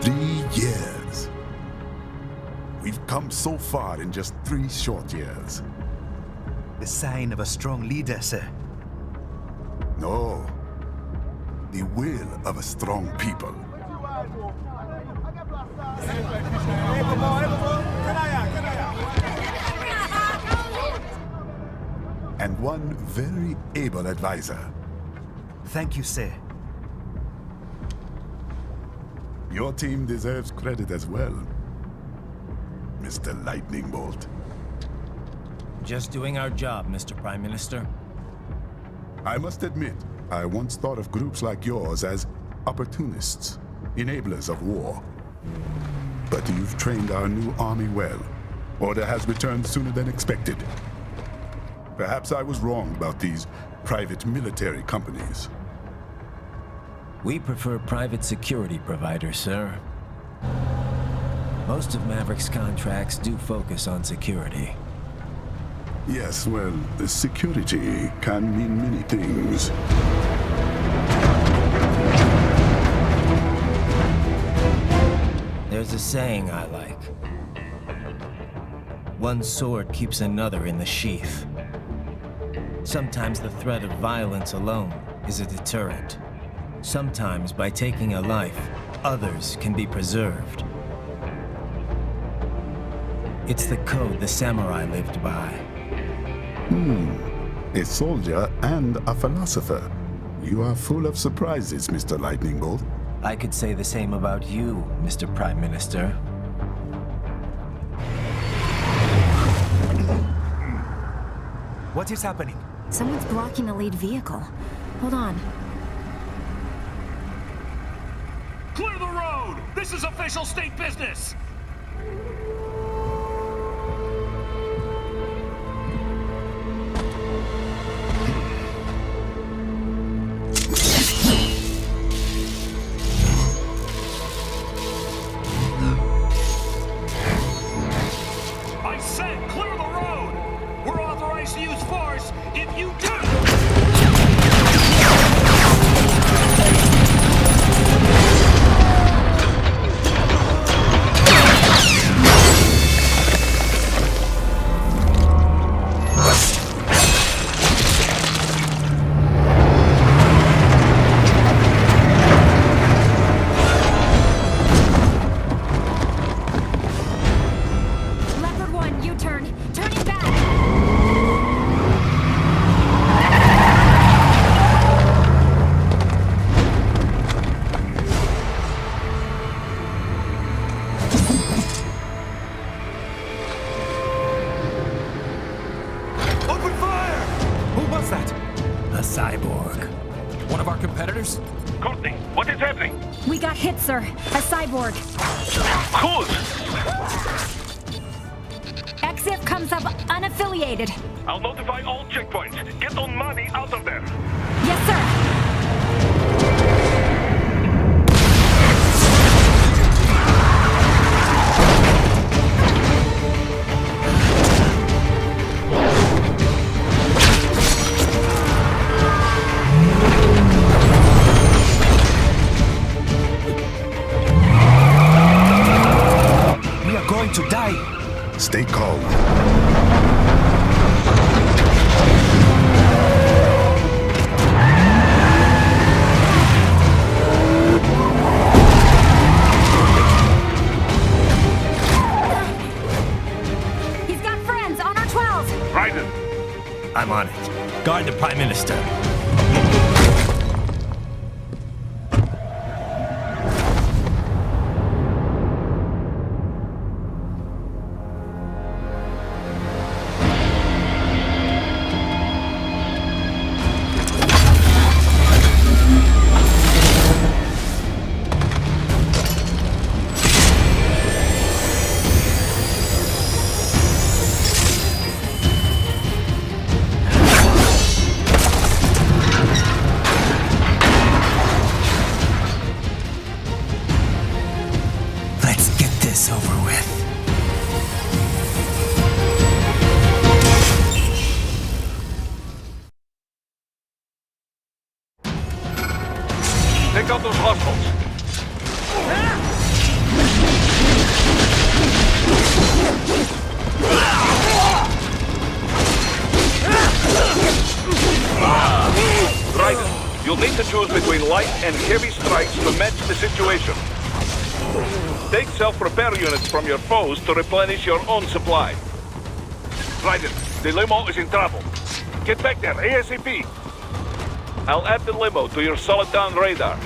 3 years. We've come so far in just 3 short years. The sign of a strong leader, sir. No. The will of a strong people. And one very able advisor. Thank you, sir. Your team deserves credit as well, Mr. Lightning Bolt. Just doing our job, Mr. Prime Minister. I must admit, I once thought of groups like yours as opportunists, enablers of war. But you've trained our new army well. Order has returned sooner than expected. Perhaps I was wrong about these private military companies. We prefer private security providers, sir. Most of Maverick's contracts do focus on security. Yes, well, security can mean many things. There's a saying I like. One sword keeps another in the sheath. Sometimes the threat of violence alone is a deterrent. Sometimes by taking a life, others can be preserved. It's the code the samurai lived by. A soldier and a philosopher. You are full of surprises, Mr. Lightning Bolt. I could say the same about you, Mr. Prime Minister. What is happening? Someone's blocking the lead vehicle. Hold on. Clear the road! This is official state business! I said clear the road! We're authorized to use force if you do! Leopard 1, U-turn. Turning back. Open fire! Who was that? A cyborg. One of our competitors? Courtney, what is happening? We got hit, sir. A cyborg. Whose? Exif comes up unaffiliated. I'll notify all checkpoints. Get on money out of there. Yes, sir. We are going to die. Stay calm. He's got friends on our 12s. Raiden, I'm on it. Guard the Prime Minister. Let's get this over with. take out those hostiles. Raiden, you'll need to choose between light and heavy strikes to match the situation. Take self-repair units from your foes to replenish your own supply. Raiden, the limo is in trouble. Get back there ASAP. I'll add the limo to your solid down radar.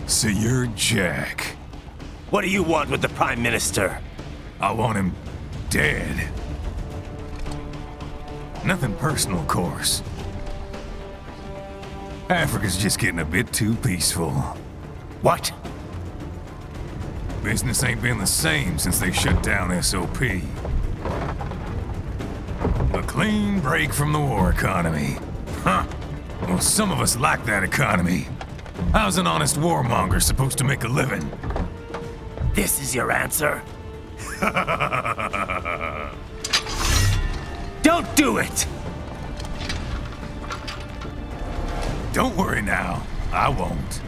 So you're Jack. What do you want with the Prime Minister? I want him dead. Nothing personal, of course. Africa's just getting a bit too peaceful. What? Business ain't been the same since they shut down SOP. A clean break from the war economy. Huh. Well, some of us like that economy. How's an honest warmonger supposed to make a living? This is your answer? Don't do it! Don't worry now. I won't.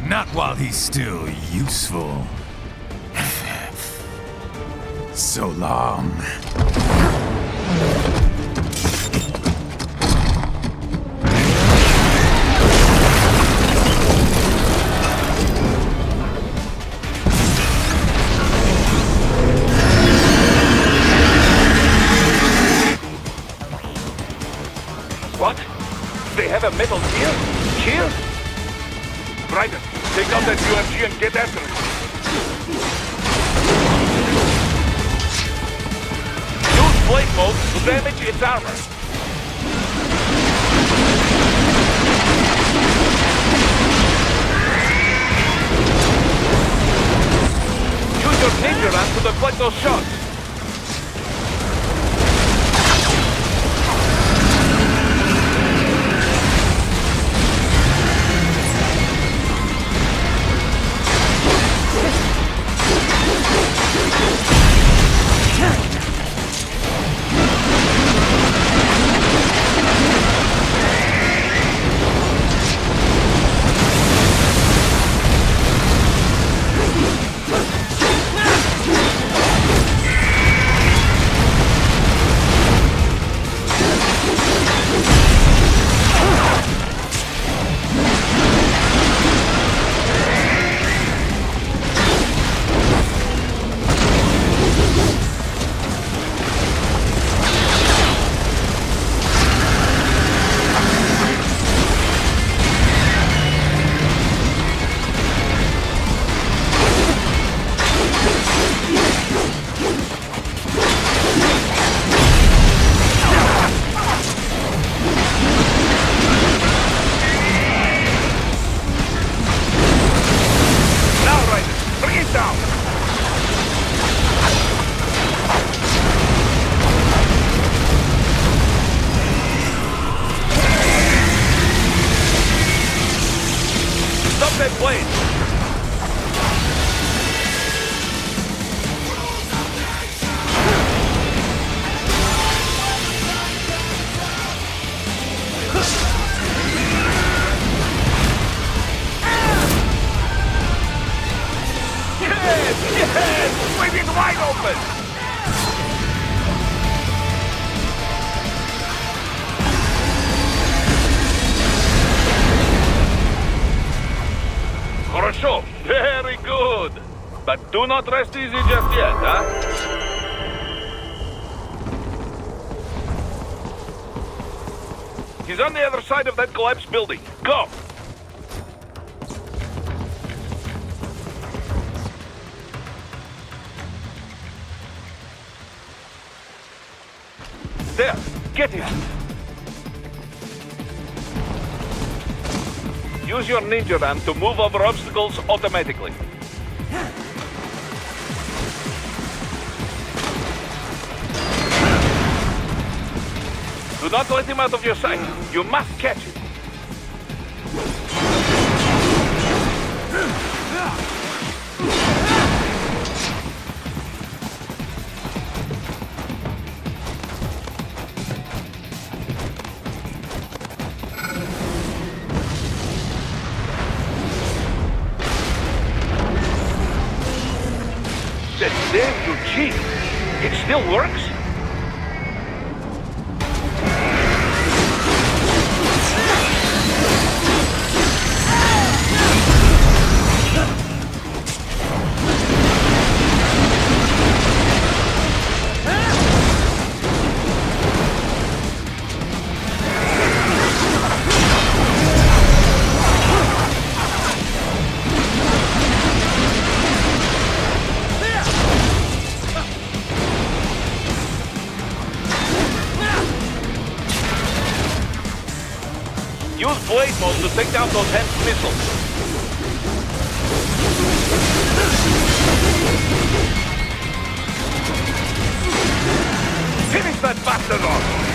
Not while he's still useful. So long. What? They have a metal gear? Here? Raiden, take out that UMG and get after it. Use blade mode to damage its armor. Use your ninja ram to deflect those shots. But do not rest easy just yet, huh? He's on the other side of that collapsed building. Go! There! Get him! Use your ninja ram to move over obstacles automatically. Do not let him out of your sight. You must catch him. That damn you cheat. It still works? Use blade mode to take down those Hens missiles. Finish that bastard off!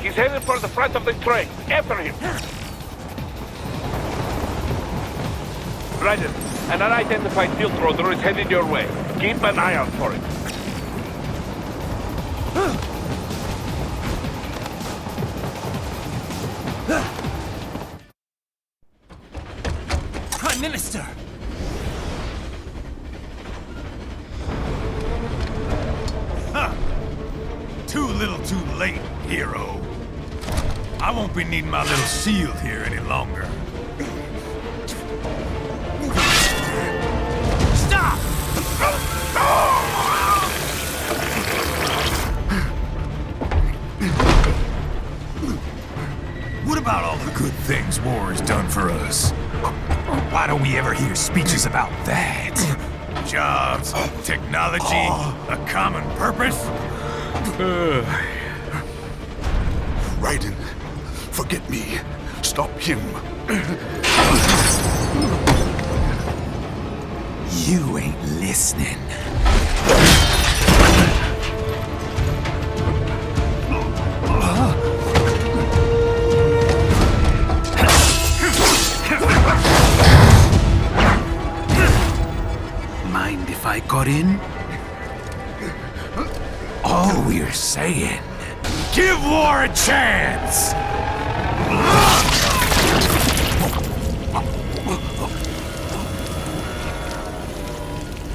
He's headed for the front of the train. After him. Roger. An unidentified field roader is headed your way. Keep an eye out for it. Prime Minister! Huh. Too little too late, hero. I won't be needing my little shield here any longer. Stop! What about all the good things war has done for us? Why don't we ever hear speeches about that? jobs, technology, a common purpose. Raiden, forget me. Stop him. You ain't listening. Mind if I got in? All we're saying, Give war a chance!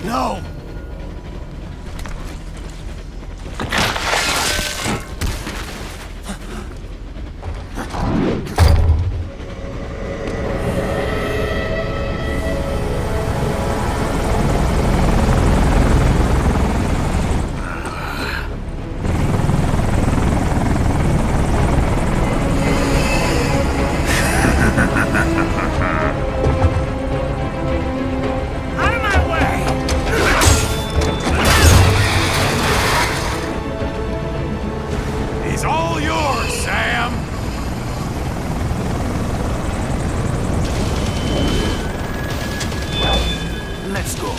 No! He's all yours, Sam! let's go.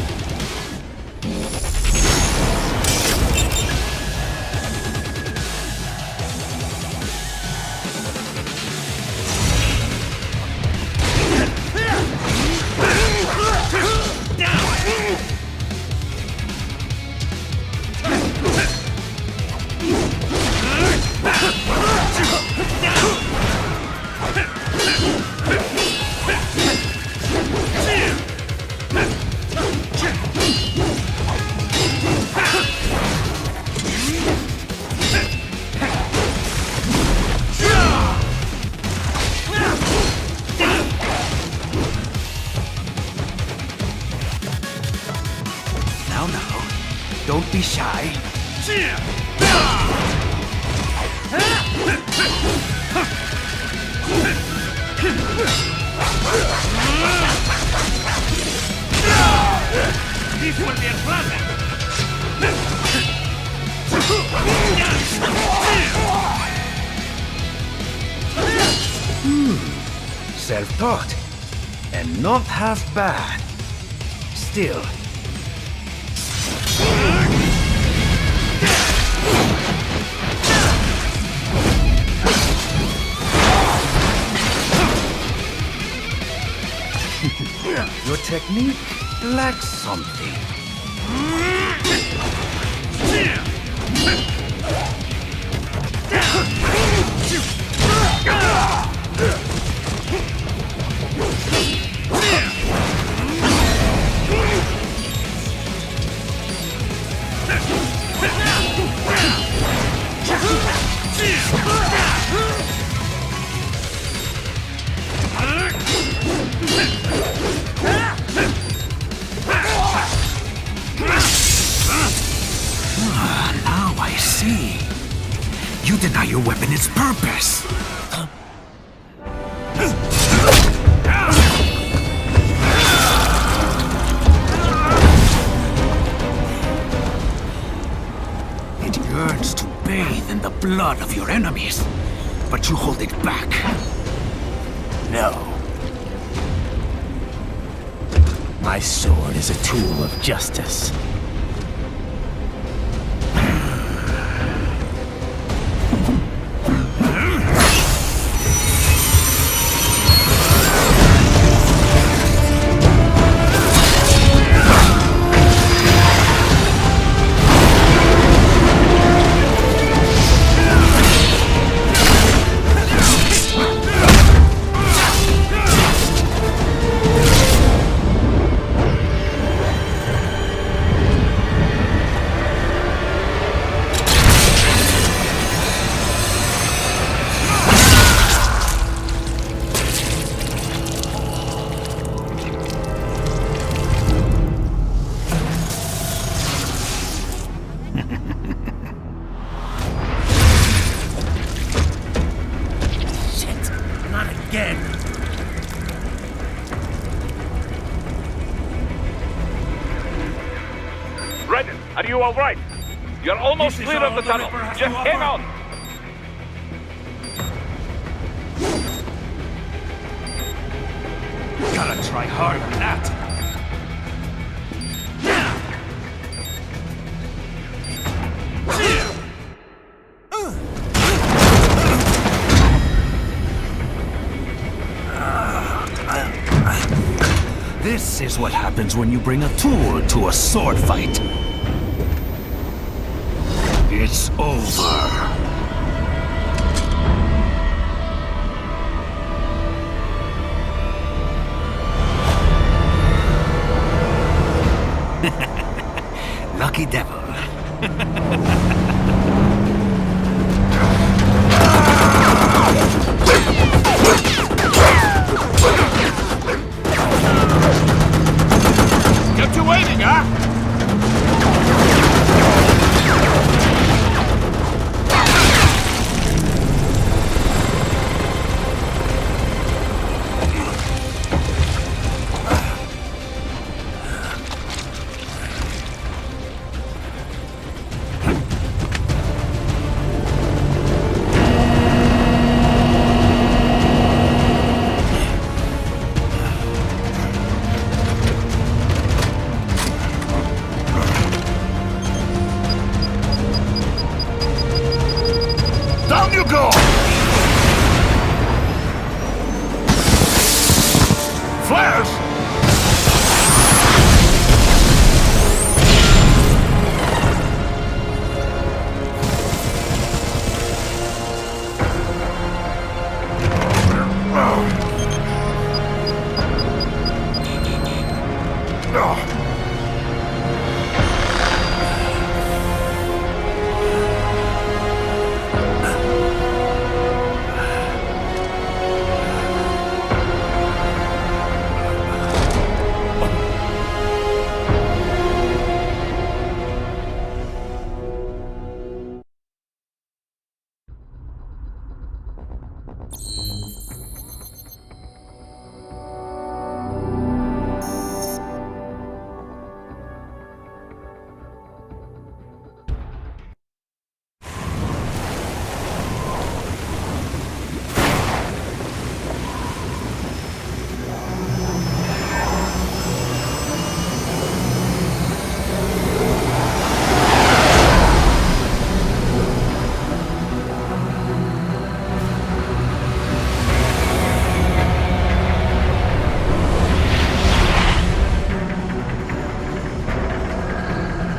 Now, don't be shy. This will be a pleasant! Self-taught. And not half bad. Still. Your technique lacks something. Now I see. You deny your weapon its purpose. It yearns to bathe in the blood of your enemies, but you hold it back. No. My sword is a tool of justice. you all right? You're almost clear of the tunnel. Just hang on. Gotta try harder than that. This is what happens when you bring a tool to a sword fight. It's over. Lucky devil. Kept you waiting, huh? Down you go! Flares!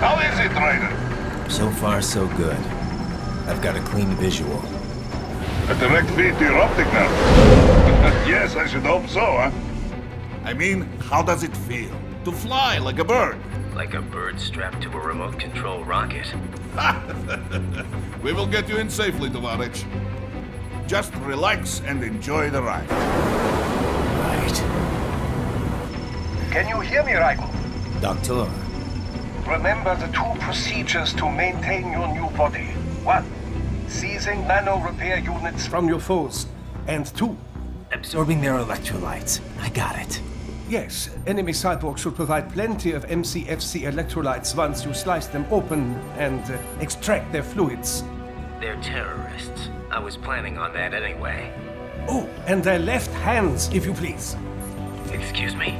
How is it, Ryder? So far, so good. I've got a clean visual. A direct feed to your optic now. Yes, I should hope so, huh? I mean, how does it feel? To fly like a bird? Like a bird strapped to a remote control rocket. We will get you in safely, Tovarich. Just relax and enjoy the ride. Right. Can you hear me, Raiko? Doctor. Remember the two procedures to maintain your new body. 1. Seizing nano repair units from your foes. And 2. Absorbing their electrolytes. I got it. Yes, enemy cyborgs should provide plenty of MCFC electrolytes once you slice them open and extract their fluids. They're terrorists. I was planning on that anyway. Oh, and their left hands, if you please. Excuse me?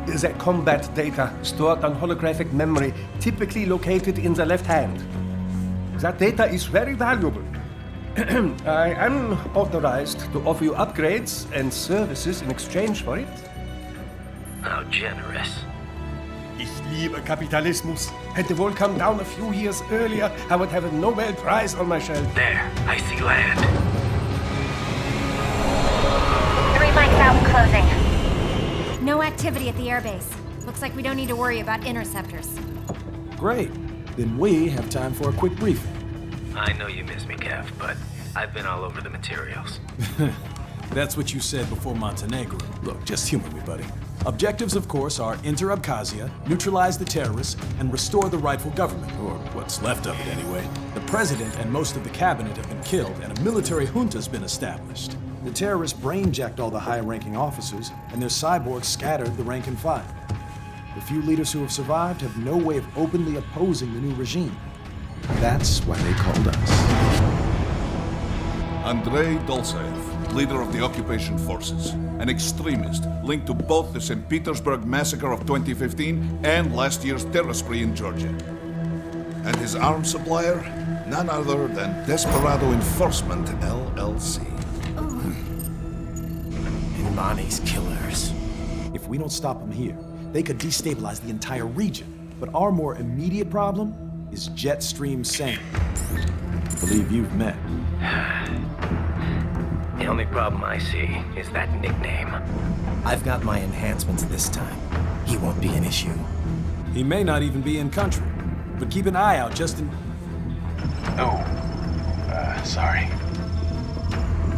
The combat data stored on holographic memory, typically located in the left hand. That data is very valuable. I am authorized to offer you upgrades and services in exchange for it. How generous. Ich liebe Kapitalismus. Had the wall come down a few years earlier, I would have a Nobel Prize on my shelf. There, I see land. 3 mics out, closing. No activity at the airbase. Looks like we don't need to worry about interceptors. Great. Then we have time for a quick briefing. I know you miss me, Kev, but I've been all over the materials. That's what you said before Montenegro. Look, just humor me, buddy. Objectives, of course, are enter Abkhazia, neutralize the terrorists, and restore the rightful government, or what's left of it anyway. The president and most of the cabinet have been killed, and a military junta's been established. The terrorists brain-jacked all the high-ranking officers, and their cyborgs scattered the rank and file. The few leaders who have survived have no way of openly opposing the new regime. That's why they called us. Andrei Dolzaev, leader of the occupation forces, an extremist linked to both the St. Petersburg massacre of 2015 and last year's terror spree in Georgia. And his arms supplier, none other than Desperado Enforcement, LLC. Imani's killers. If we don't stop them here, they could destabilize the entire region. But our more immediate problem is Jetstream Sane. I believe you've met. The only problem I see is that nickname. I've got my enhancements this time. He won't be an issue. He may not even be in country, but keep an eye out just in... Sorry.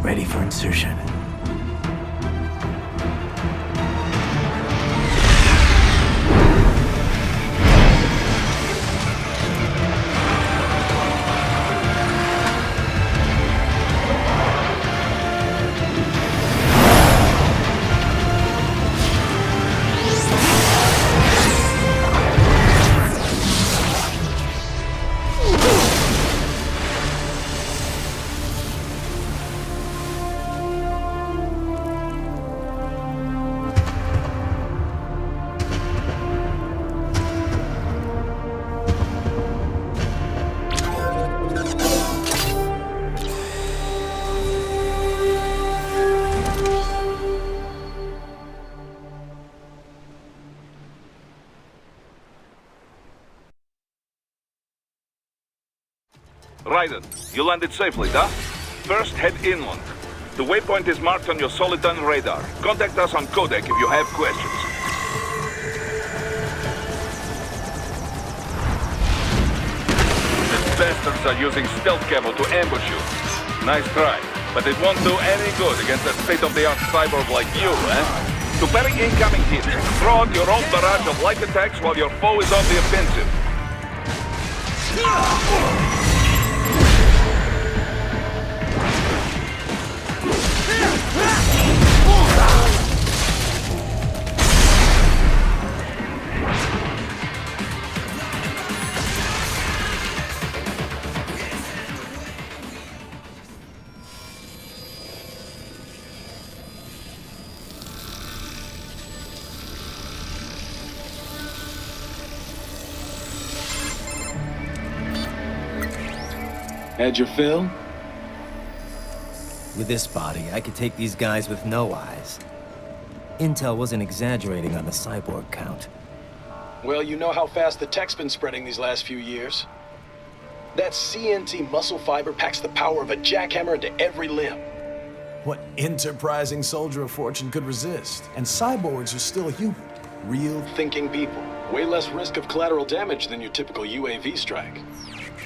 Ready for insertion. Raiden, you landed safely, huh? First, head inland. The waypoint is marked on your Soliton radar. Contact us on Codec if you have questions. These bastards are using stealth camo to ambush you. Nice try, but it won't do any good against a state-of-the-art cyborg like you, eh? To parry incoming hits, throw out your own barrage of light attacks while your foe is on the offensive. Had your fill? With this body, I could take these guys with no eyes. Intel wasn't exaggerating on the cyborg count. Well, you know how fast the tech's been spreading these last few years. That CNT muscle fiber packs the power of a jackhammer into every limb. What enterprising soldier of fortune could resist? And cyborgs are still human. Real Thinking people. Way less risk of collateral damage than your typical UAV strike.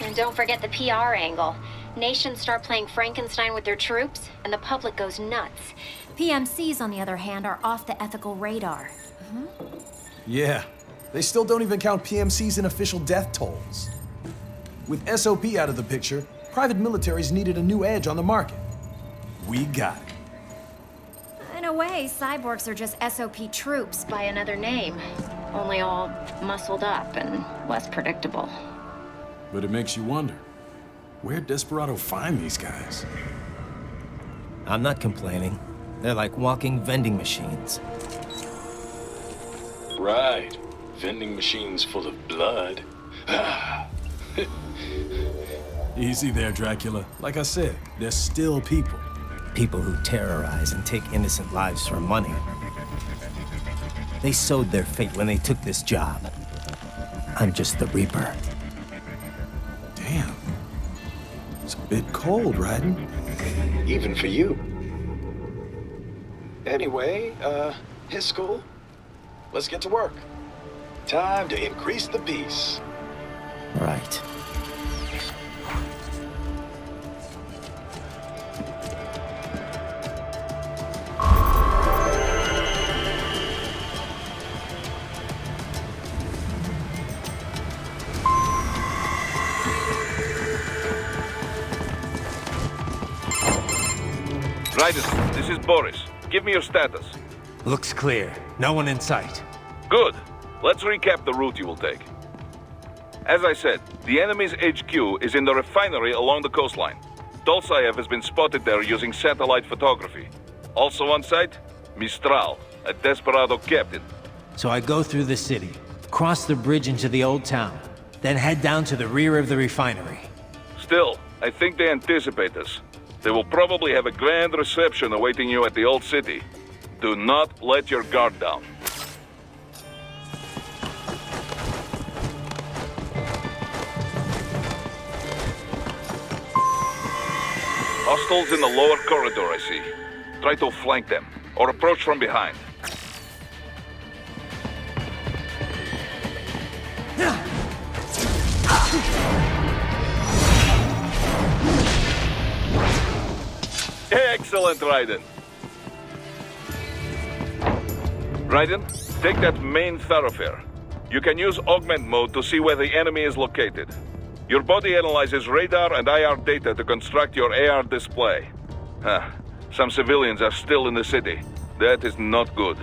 And don't forget the PR angle. Nations start playing Frankenstein with their troops, and the public goes nuts. PMCs, on the other hand, are off the ethical radar. Yeah, they still don't even count PMCs in official death tolls. With SOP out of the picture, private militaries needed a new edge on the market. We got it. In a way, cyborgs are just SOP troops by another name. Only all muscled up and less predictable. But it makes you wonder, where'd Desperado find these guys? I'm not complaining. They're like walking vending machines. Right. Vending machines full of blood. Easy there, Dracula. Like I said, they're still people. People who terrorize and take innocent lives for money. They sowed their fate when they took this job. I'm just the Reaper. Damn. It's a bit cold, Raiden. Even for you. Anyway, his school. Let's get to work. Time to increase the peace. Right. Raiden, this is Boris. Give me your status. Looks clear. No one in sight. Good. Let's recap the route you will take. As I said, the enemy's HQ is in the refinery along the coastline. Dolzaev has been spotted there using satellite photography. Also on site, Mistral, a desperado captain. So I go through the city, cross the bridge into the old town, then head down to the rear of the refinery. Still, I think they anticipate us. They will probably have a grand reception awaiting you at the old city. Do not let your guard down. Hostiles in the lower corridor, I see. Try to flank them, or approach from behind. Excellent, Raiden. Raiden, take that main thoroughfare. You can use augment mode to see where the enemy is located. Your body analyzes radar and IR data to construct your AR display. Some civilians are still in the city. That is not good.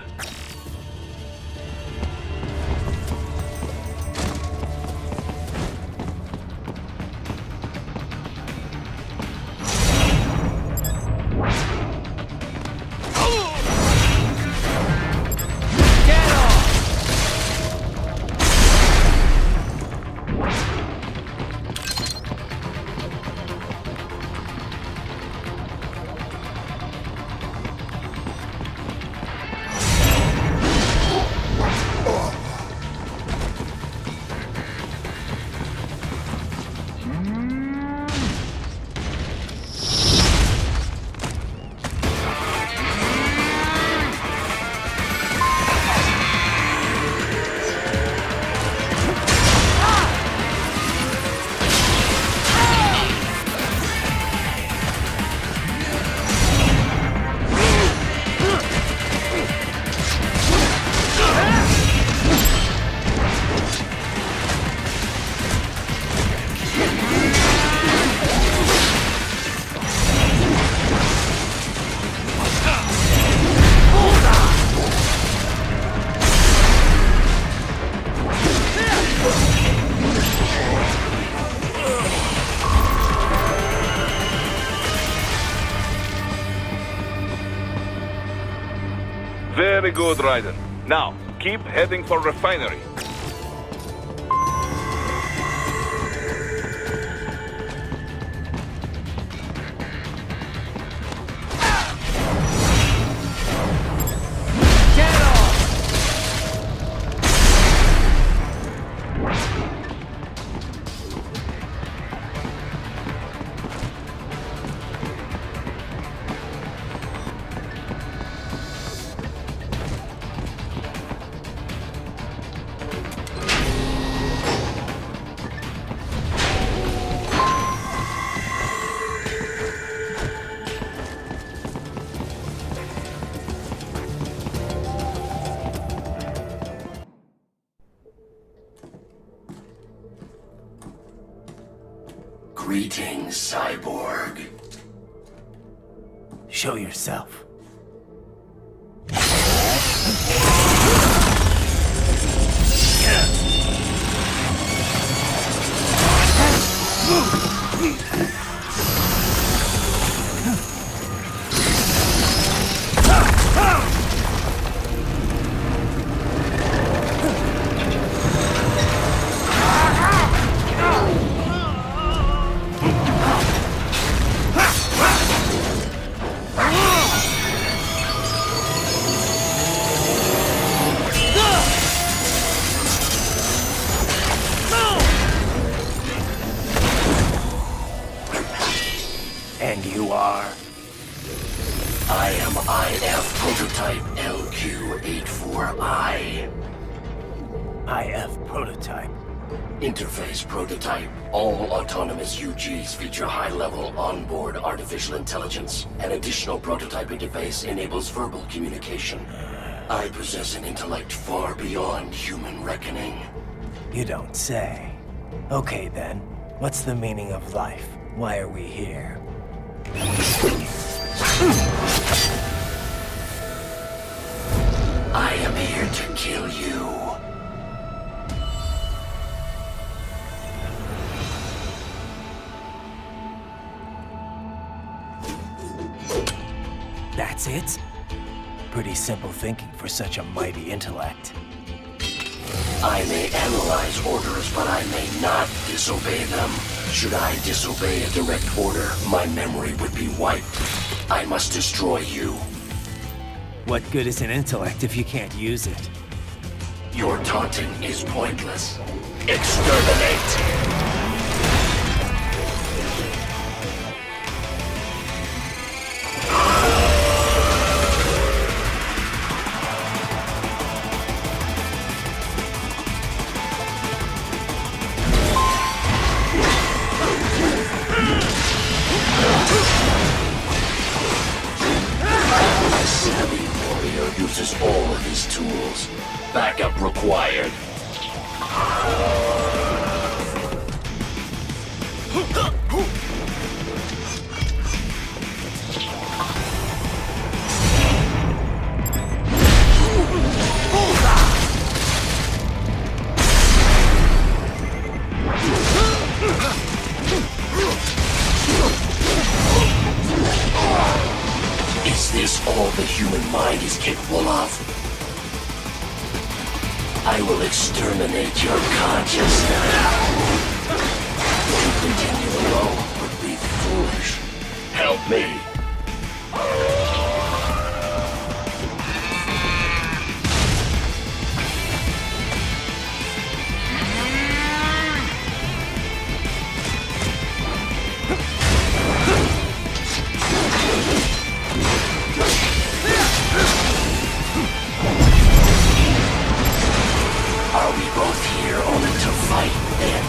Very good, Raiden. Now, keep heading for refinery. Greetings, cyborg. Show yourself. And you are? I am IF Prototype LQ84I. IF Prototype. Interface Prototype. All autonomous UGs feature high-level onboard artificial intelligence. An additional prototype interface enables verbal communication. I possess an intellect far beyond human reckoning. You don't say. Okay then, what's the meaning of life? Why are we here? I am here to kill you. That's it? Pretty simple thinking for such a mighty intellect. I may analyze orders, but I may not disobey them. Should I disobey a direct order, my memory would be wiped. I must destroy you. What good is an intellect if you can't use it? Your taunting is pointless. Exterminate! Uses all of his tools. Backup required. Is this all the human mind is capable of? I will exterminate your consciousness. To continue alone would be foolish. Help me. Are we both here only to fight then?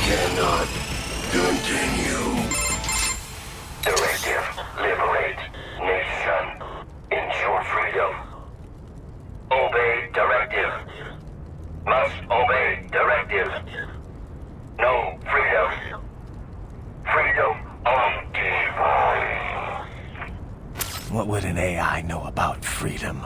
Cannot continue. Directive, liberate nation. Ensure freedom. Obey directive. Must obey directive. No freedom. Freedom of device. What would an AI know about freedom?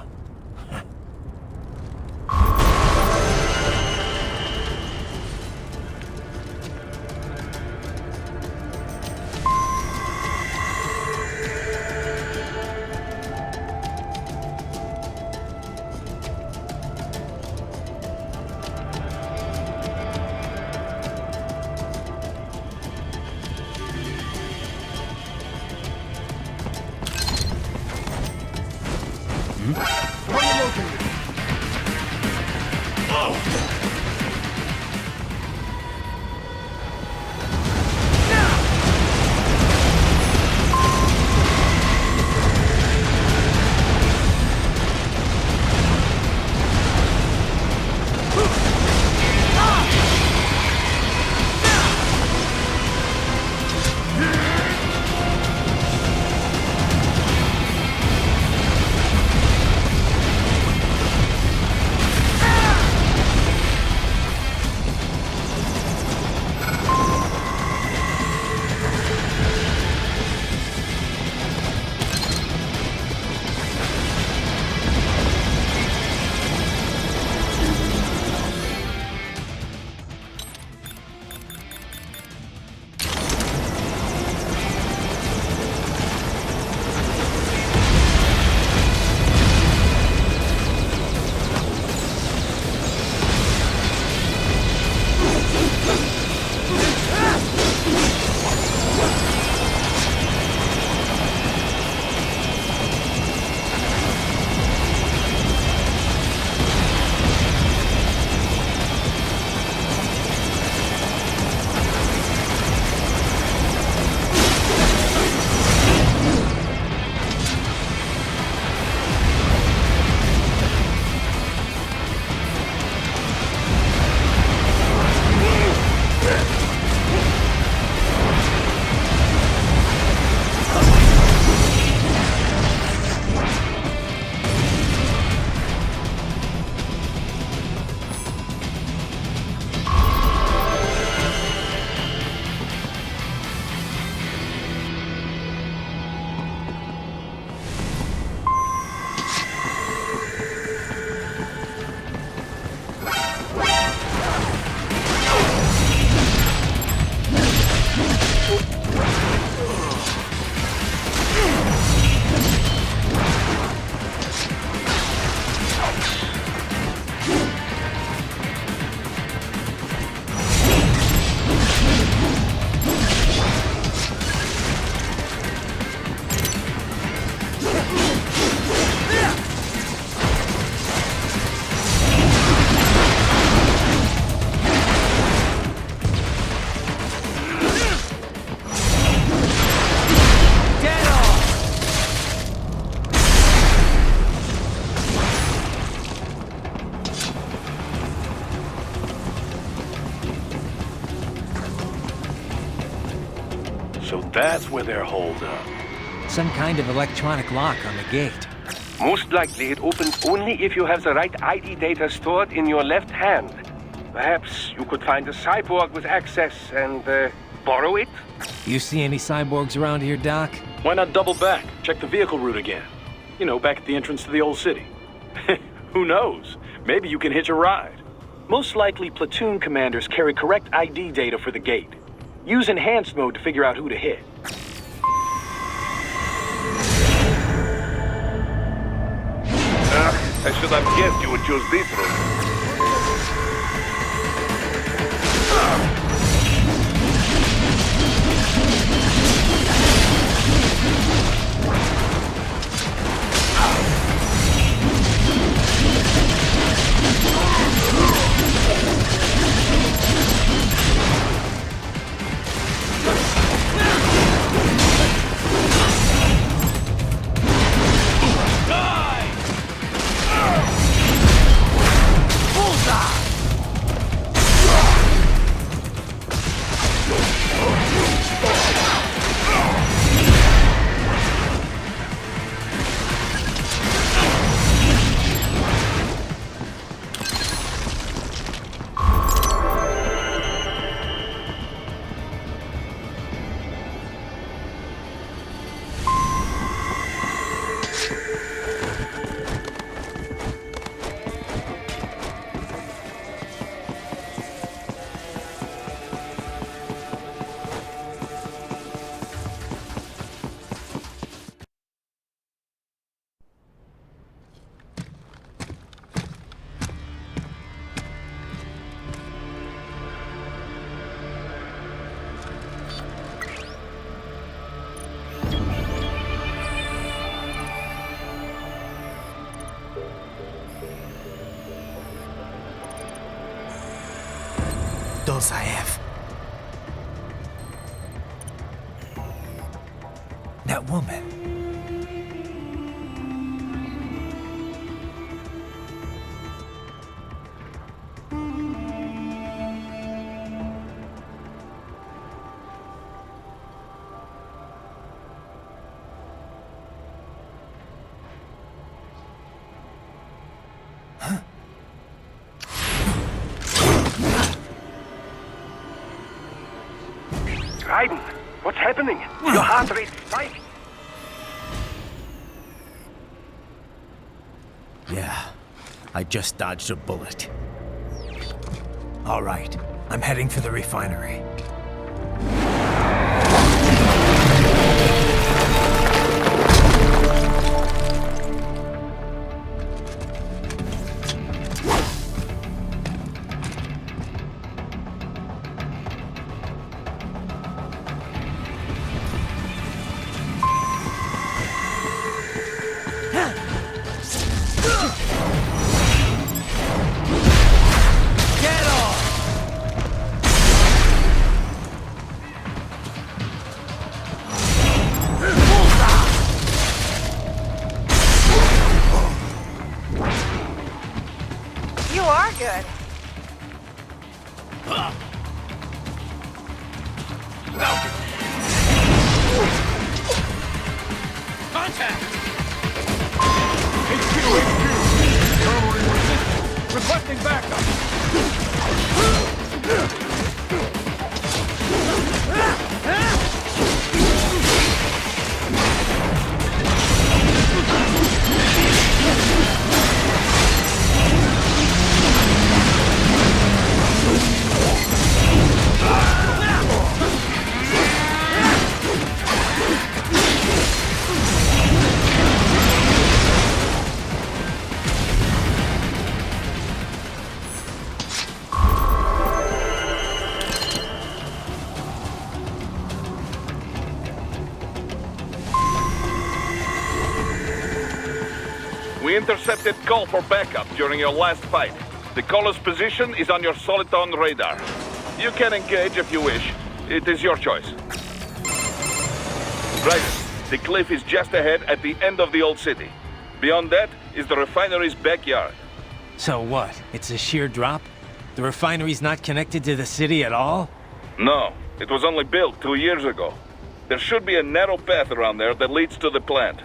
That's where they're holed up. Some kind of electronic lock on the gate. Most likely it opens only if you have the right ID data stored in your left hand. Perhaps you could find a cyborg with access and borrow it? You see any cyborgs around here, Doc? Why not double back? Check the vehicle route again. You know, back at the entrance to the old city. Who knows? Maybe you can hitch a ride. Most likely, platoon commanders carry correct ID data for the gate. Use enhanced mode to figure out who to hit. I should have guessed you would choose this route. Those I have. That woman. Raiden, what's happening? Your heart rate's spiking. Yeah, I just dodged a bullet. All right, I'm heading for the refinery. Good. Contact! HQ! Terminal resistance! Requesting backup! We intercepted call for backup during your last fight. The caller's position is on your Soliton radar. You can engage if you wish. It is your choice. Right. The cliff is just ahead at the end of the old city. Beyond that is the refinery's backyard. So what? It's a sheer drop? The refinery's not connected to the city at all? No, it was only built 2 years ago. There should be a narrow path around there that leads to the plant.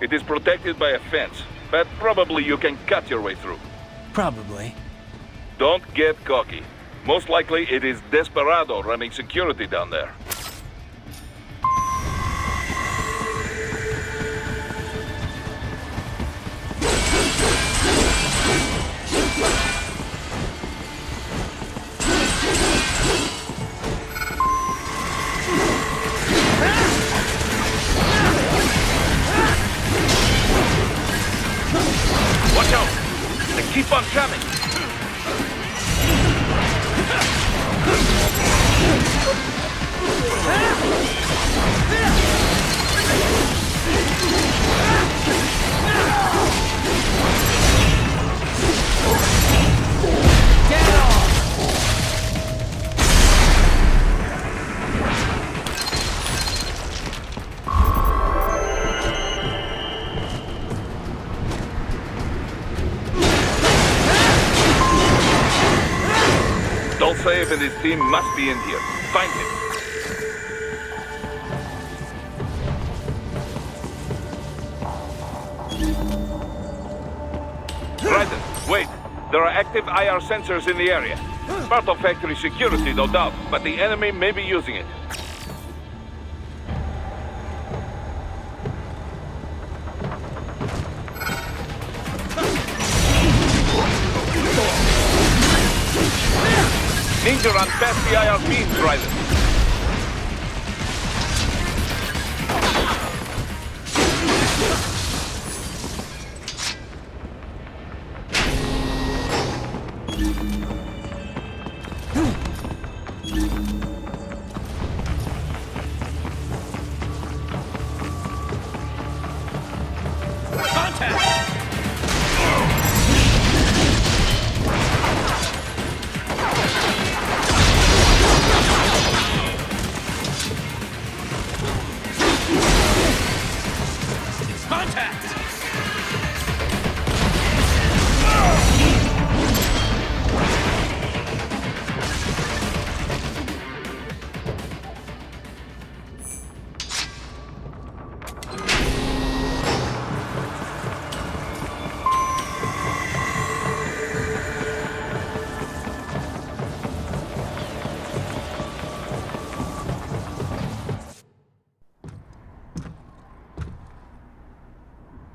It is protected by a fence, but probably you can cut your way through. Probably. Don't get cocky. Most likely it is Desperado running security down there. Watch out! They keep on coming! Dolceev and his team must be in here. Find him. Raiden, wait. There are active IR sensors in the area. Part of factory security, no doubt, but the enemy may be using it. Need to run past the IR beams, Raiden.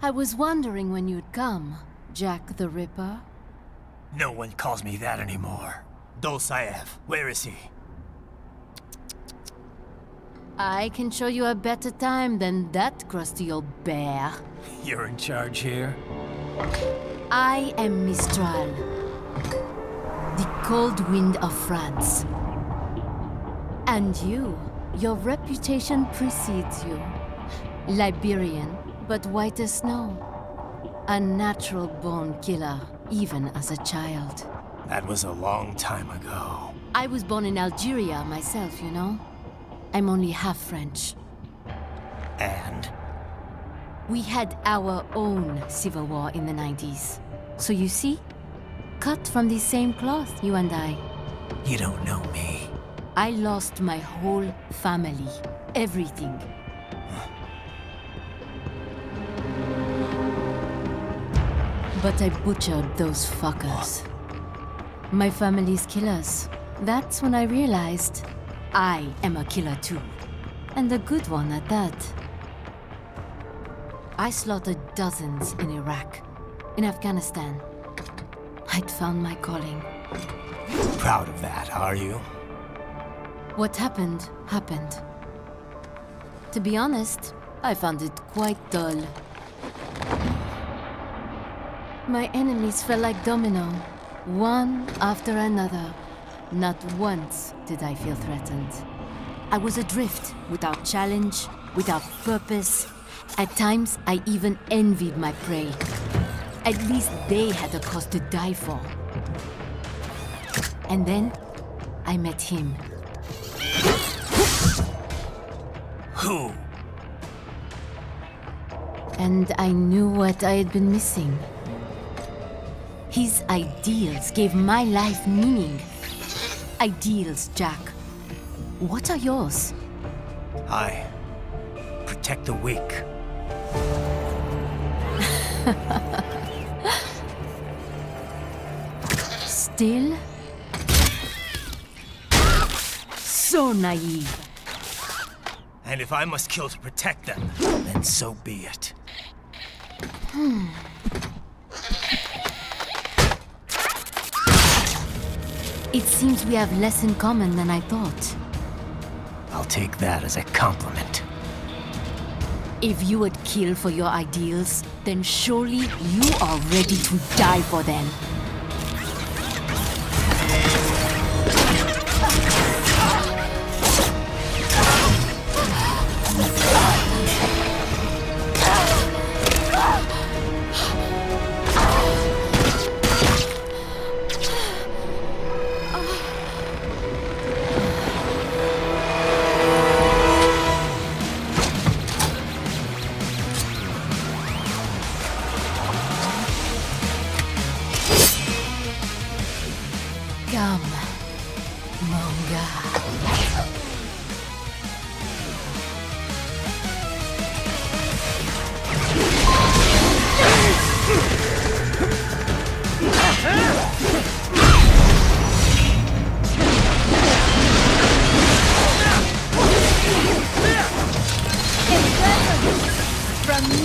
I was wondering when you'd come, Jack the Ripper. No one calls me that anymore. Dolceev, where is he? I can show you a better time than that crusty old bear. You're in charge here? I am Mistral, the cold wind of France. And your reputation precedes you. Liberian, but white as snow. A natural-born killer, even as a child. That was a long time ago. I was born in Algeria myself, you know? I'm only half French. And? We had our own civil war in the 90s. So you see? Cut from the same cloth, you and I. You don't know me. I lost my whole family. Everything. But I butchered those fuckers. My family's killers. That's when I realized I am a killer too. And a good one at that. I slaughtered dozens in Iraq, in Afghanistan. I'd found my calling. Proud of that, are you? What happened, happened. To be honest, I found it quite dull. My enemies fell like domino, one after another. Not once did I feel threatened. I was adrift, without challenge, without purpose. At times, I even envied my prey. At least they had a cause to die for. And then, I met him. Who? And I knew what I had been missing. His ideals gave my life meaning. Ideals, Jack. What are yours? I protect the weak. Still? So naive. And if I must kill to protect them, then so be it. It seems we have less in common than I thought. I'll take that as a compliment. If you would kill for your ideals, then surely you are ready to die for them. Come, Monga. From me.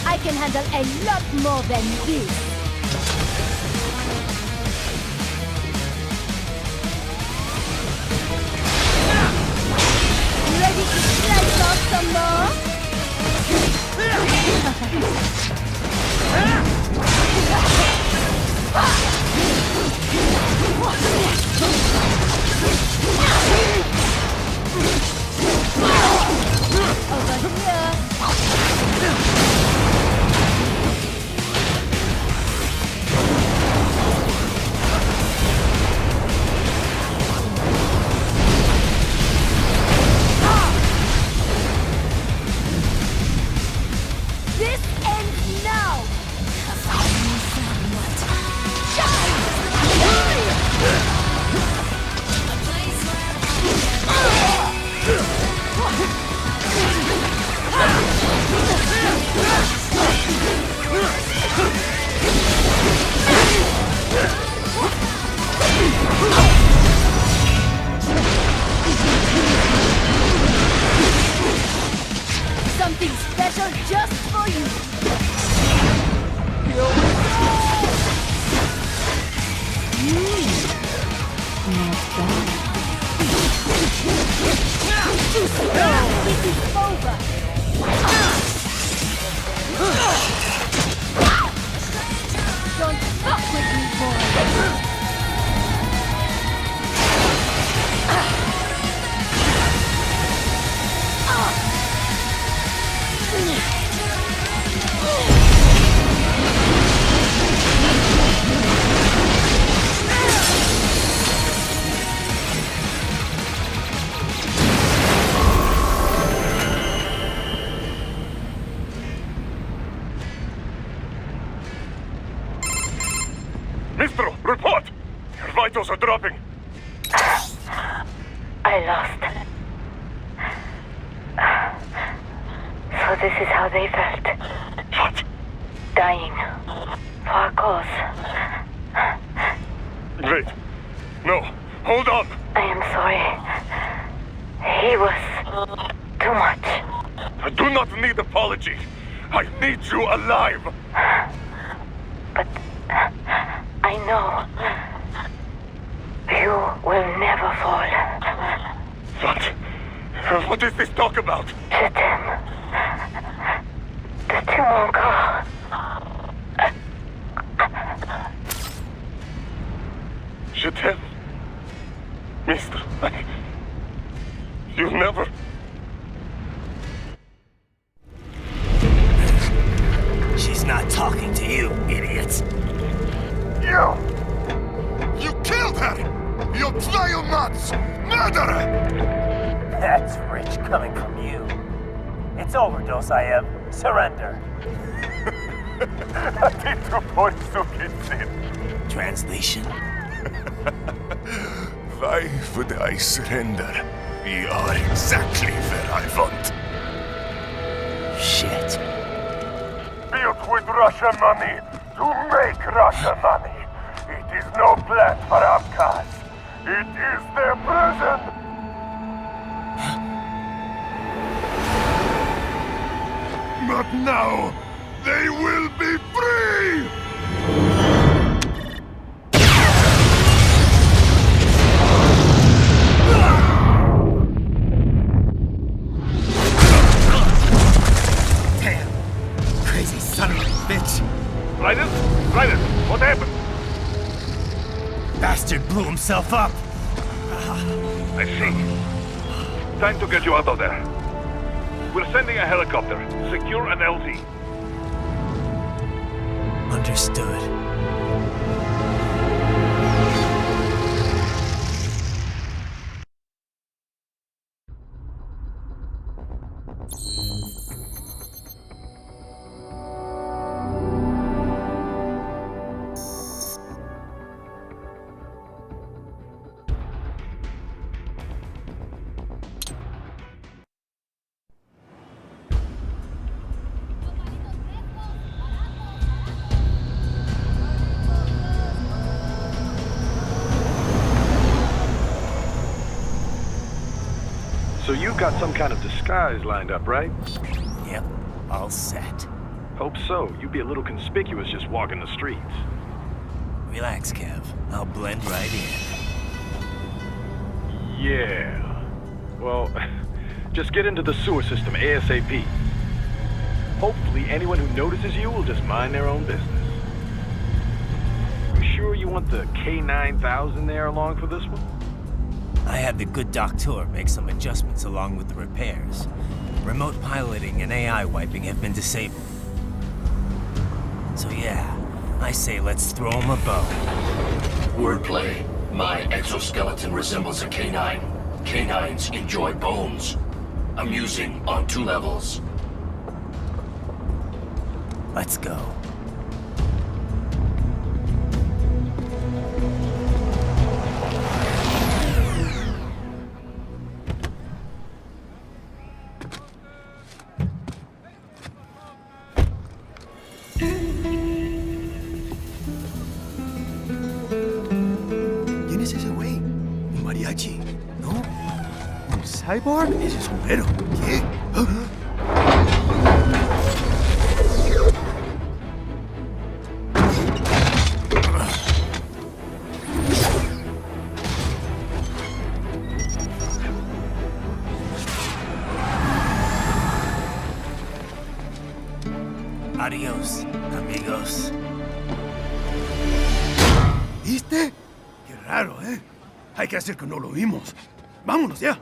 I can handle a lot more than this. Ready to slice off some more? Over here. This ends now! Something special just for you! This is over! Don't fuck with me, boy! Mistro, report! Your vitals are dropping. I lost. So this is how they felt. What? Dying. For a cause. Wait. No. Hold on. I am sorry. He was too much. I do not need apology. I need you alive. But I know you will never fall. What? What is this talk about? Je t'aime. De tout mon corps. Mister, you never... She's not talking to you, idiot. You killed her! You trial nuts! Murderer! That's rich coming from you. It's overdose, I have. Surrender. Translation? Why would I surrender? We are exactly where I want. Shit. Built with Russian money to make Russian money. It is no plan for Abkhaz. It is their prison. But now, they will be free! Damn! Crazy son of a bitch! Raiden? Raiden, what happened? Bastard blew himself up! I see. Time to get you out of there. We're sending a helicopter. Secure an LZ. Understood. So you've got some kind of disguise lined up, right? Yep, all set. Hope so. You'd be a little conspicuous just walking the streets. Relax, Kev. I'll blend right in. Yeah. Well, just get into the sewer system ASAP. Hopefully anyone who notices you will just mind their own business. You sure you want the K9000 there along for this one? I had the good doctor make some adjustments along with the repairs. Remote piloting and AI wiping have been disabled. So yeah, I say let's throw him a bone. Wordplay. My exoskeleton resembles a canine. Canines enjoy bones. Amusing on 2 levels. Let's go. ¿Quién es ese güey? ¿Un mariachi? ¿No? ¿Un cyborg? Ese es sombrero. ¿Qué? Adiós, amigos. ¿Viste? Qué raro, ¿eh? Hay que hacer que no lo vimos. Vámonos ya.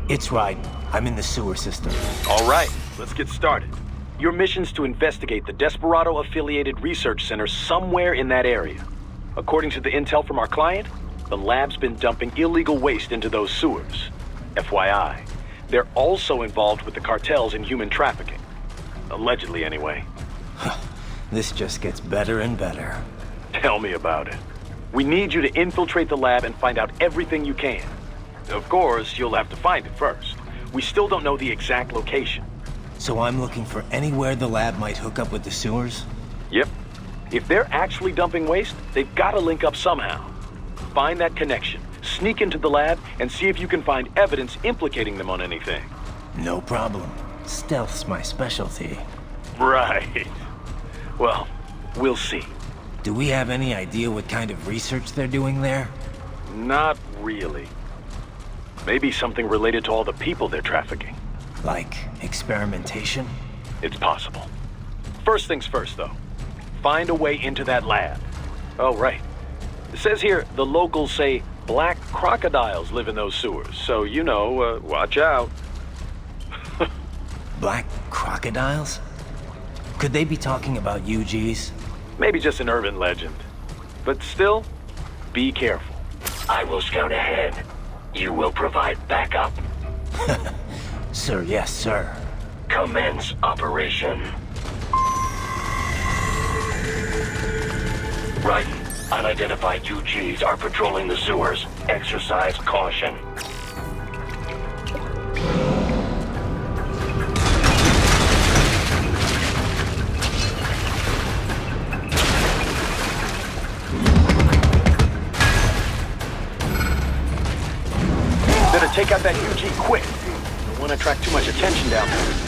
It's right. I'm in the sewer system. All right, let's get started. Your mission's to investigate the Desperado-affiliated research center somewhere in that area. According to the intel from our client, the lab's been dumping illegal waste into those sewers. FYI, they're also involved with the cartels in human trafficking. Allegedly, anyway. This just gets better and better. Tell me about it. We need you to infiltrate the lab and find out everything you can. Of course, you'll have to find it first. We still don't know the exact location. So I'm looking for anywhere the lab might hook up with the sewers? Yep. If they're actually dumping waste, they've got to link up somehow. Find that connection, sneak into the lab, and see if you can find evidence implicating them on anything. No problem. Stealth's my specialty. Right. Well, we'll see. Do we have any idea what kind of research they're doing there? Not really. Maybe something related to all the people they're trafficking. Like experimentation? It's possible. First things first, though. Find a way into that lab. Oh, right. It says here the locals say black crocodiles live in those sewers, so you know, watch out. Black crocodiles? Could they be talking about UGs? Maybe just an urban legend. But still, be careful. I will scout ahead. You will provide backup. Sir, yes, sir. Commence operation. Right. Unidentified UGs are patrolling the sewers. Exercise caution. Better take out that UG quick. Don't want to attract too much attention down there.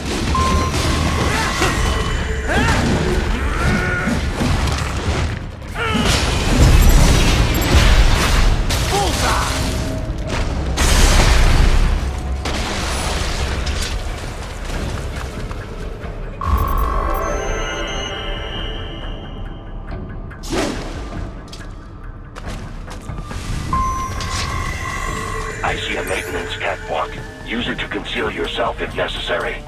I see a maintenance catwalk. Use it to conceal yourself if necessary.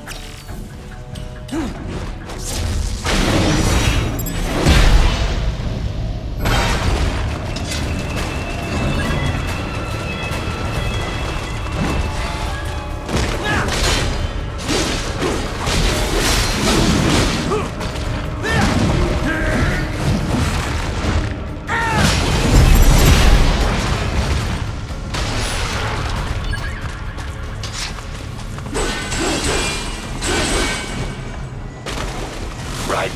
Right.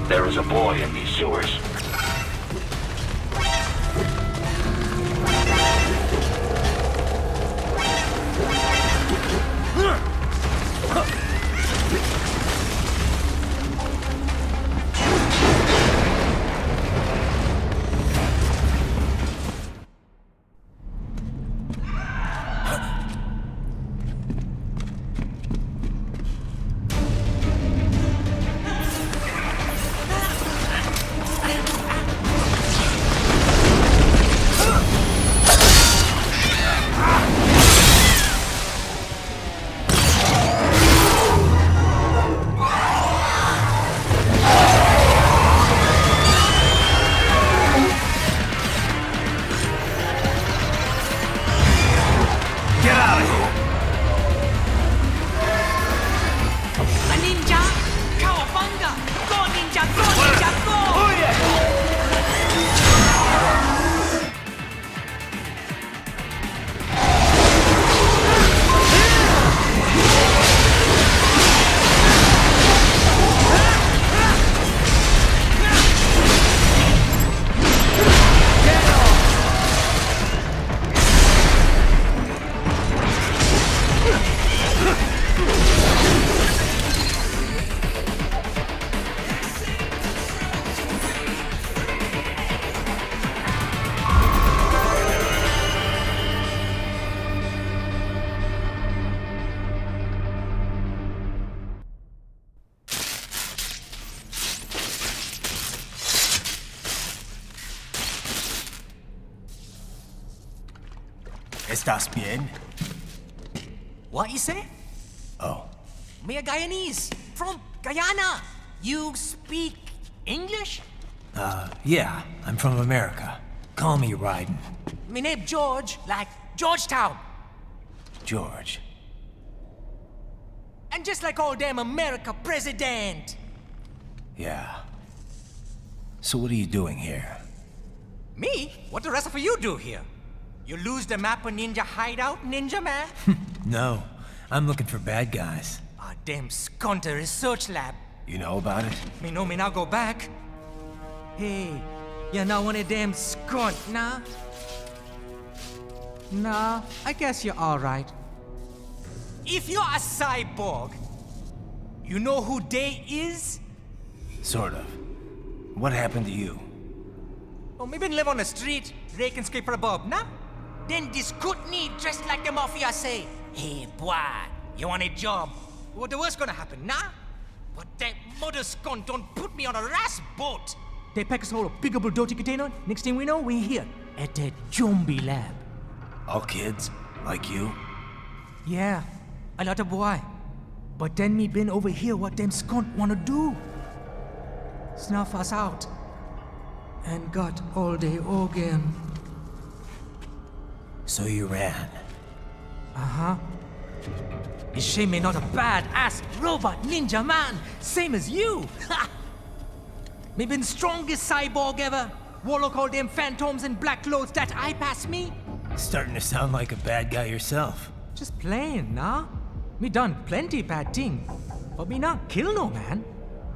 There is a boy in these sewers. ¿Estás bien? What you say? Oh. Me a Guyanese from Guyana. You speak English? Yeah, I'm from America. Call me Ryden. Me name George, like Georgetown. George. And just like all damn America president. Yeah. So what are you doing here? Me? What the rest of you do here? You lose the map of Ninja Hideout, Ninja Man? No, I'm looking for bad guys. Ah, damn Skunter research lab. You know about it? Me know me now go back. Hey, you're not one of them skunt, nah? Nah, I guess you're alright. If you're a cyborg, you know who they is? Sort of. What happened to you? Oh, me been live on the street, rake and scrape for a bob, nah? Then this good need dressed like the mafia say, hey boy, you want a job? What the worst gonna happen, nah? But that mother scum don't put me on a ras boat. They pack us all a pickable dirty container. Next thing we know, we're here at that zombie lab. All kids? Like you? Yeah, a lot of boy. But then me been over here what them skunt wanna do. Snuff us out. And got all the organ. So you ran? Uh-huh. It's shame me not a bad-ass robot ninja man, same as you. Me been strongest cyborg ever. Warlock all them phantoms in black clothes that eye pass me. Starting to sound like a bad guy yourself. Just plain, nah? Me done plenty bad thing. But me not kill no man.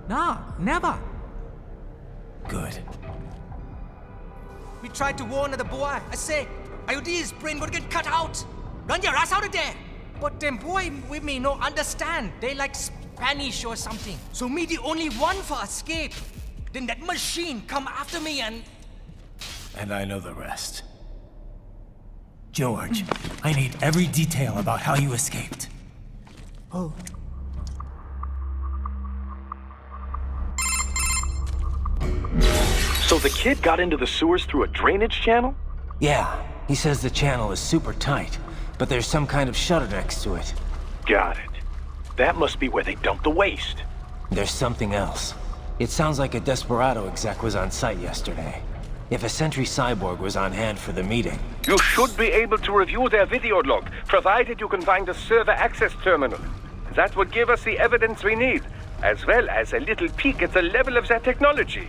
Nah, never. Good. We tried to warn the boy. I say, IOD's brain gonna get cut out. Run your ass out of there. But them boy with me no understand. They like Spanish or something. So me the only one for escape. Then that machine come after me and... And I know the rest. George, I need every detail about how you escaped. Oh. So the kid got into the sewers through a drainage channel? Yeah, he says the channel is super tight, but there's some kind of shutter next to it. Got it. That must be where they dumped the waste. There's something else. It sounds like a Desperado exec was on site yesterday. If a Sentry Cyborg was on hand for the meeting... You should be able to review their video log, provided you can find a server access terminal. That would give us the evidence we need, as well as a little peek at the level of their technology.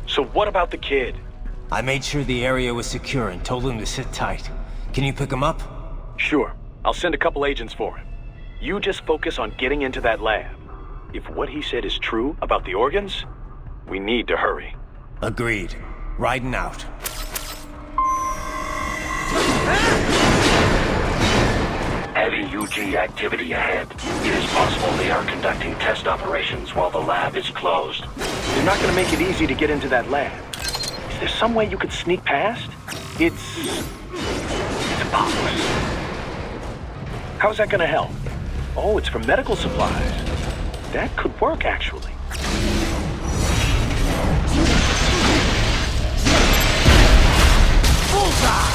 So what about the kid? I made sure the area was secure and told him to sit tight. Can you pick him up? Sure. I'll send a couple agents for him. You just focus on getting into that lab. If what he said is true about the organs, we need to hurry. Agreed. Riding out. Heavy UG activity ahead. It is possible they are conducting test operations while the lab is closed. They're not going to make it easy to get into that lab. Is there some way you could sneak past? It's a box. How's that going to help? Oh, it's for medical supplies. That could work, actually. Bullseye!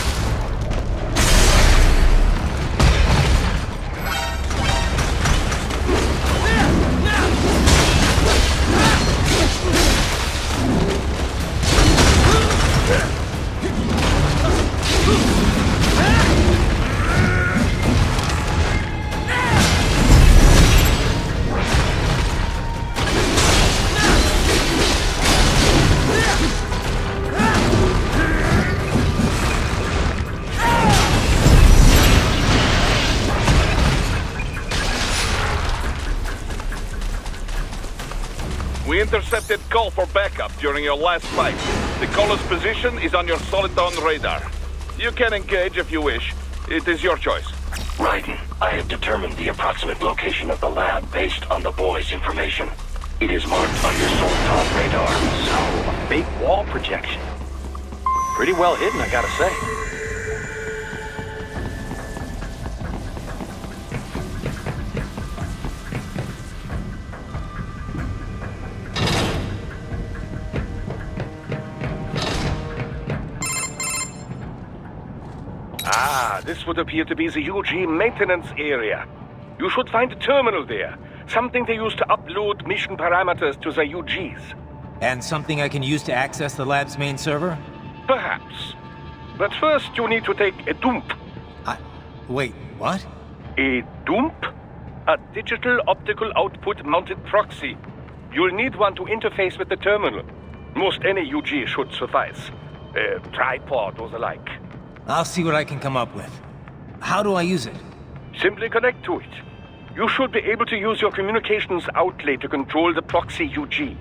We intercepted call for backup during your last fight. The caller's position is on your Soliton radar. You can engage if you wish. It is your choice. Raiden, I have determined the approximate location of the lab based on the boy's information. It is marked on your Soliton radar. So, a fake wall projection. Pretty well hidden, I gotta say. This would appear to be the UG maintenance area. You should find a terminal there. Something they use to upload mission parameters to the UGs. And something I can use to access the lab's main server? Perhaps. But first you need to take a dump. Wait, what? A dump? A digital optical output mounted proxy. You'll need one to interface with the terminal. Most any UG should suffice. A tripod or the like. I'll see what I can come up with. How do I use it? Simply connect to it. You should be able to use your communications outlet to control the proxy UG.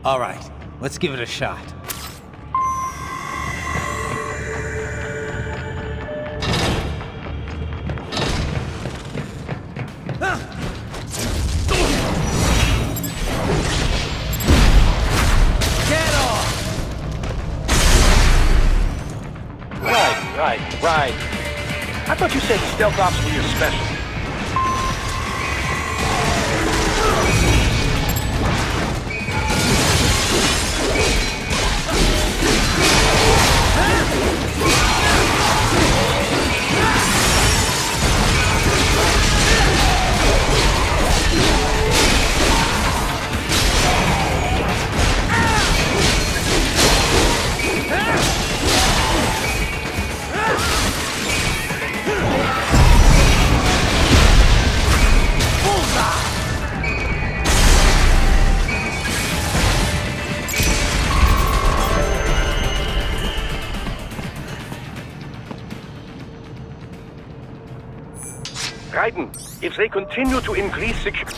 All right, let's give it a shot. Right. I thought you said stealth ops were your specialty. Raiden, if they continue to increase security...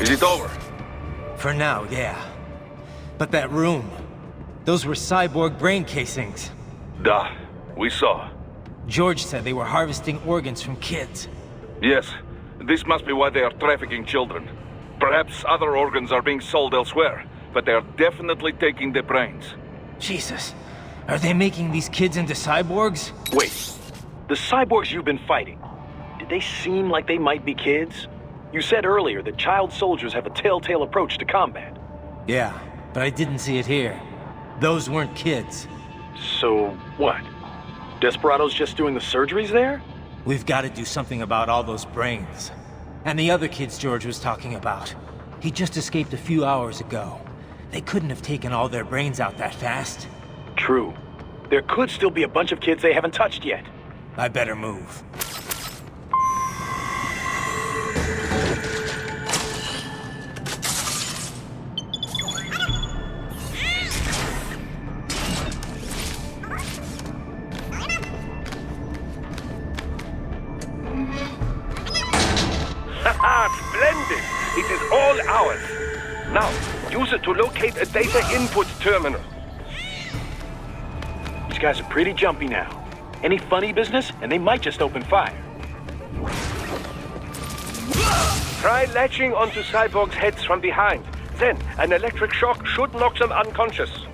Is it over? For now, yeah. But that room, those were cyborg brain casings. Duh, we saw. George said they were harvesting organs from kids. Yes, this must be why they are trafficking children. Perhaps other organs are being sold elsewhere, but they are definitely taking the brains. Jesus, are they making these kids into cyborgs? Wait, the cyborgs you've been fighting, did they seem like they might be kids? You said earlier that child soldiers have a telltale approach to combat. Yeah, but I didn't see it here. Those weren't kids. So, what? Desperado's just doing the surgeries there? We've got to do something about all those brains. And the other kids George was talking about. He just escaped a few hours ago. They couldn't have taken all their brains out that fast. True. There could still be a bunch of kids they haven't touched yet. I better move. Splendid! It is all ours. Now, use it to locate a data input terminal. These guys are pretty jumpy now. Any funny business, and they might just open fire. Try latching onto cyborgs' heads from behind. Then, an electric shock should knock them unconscious.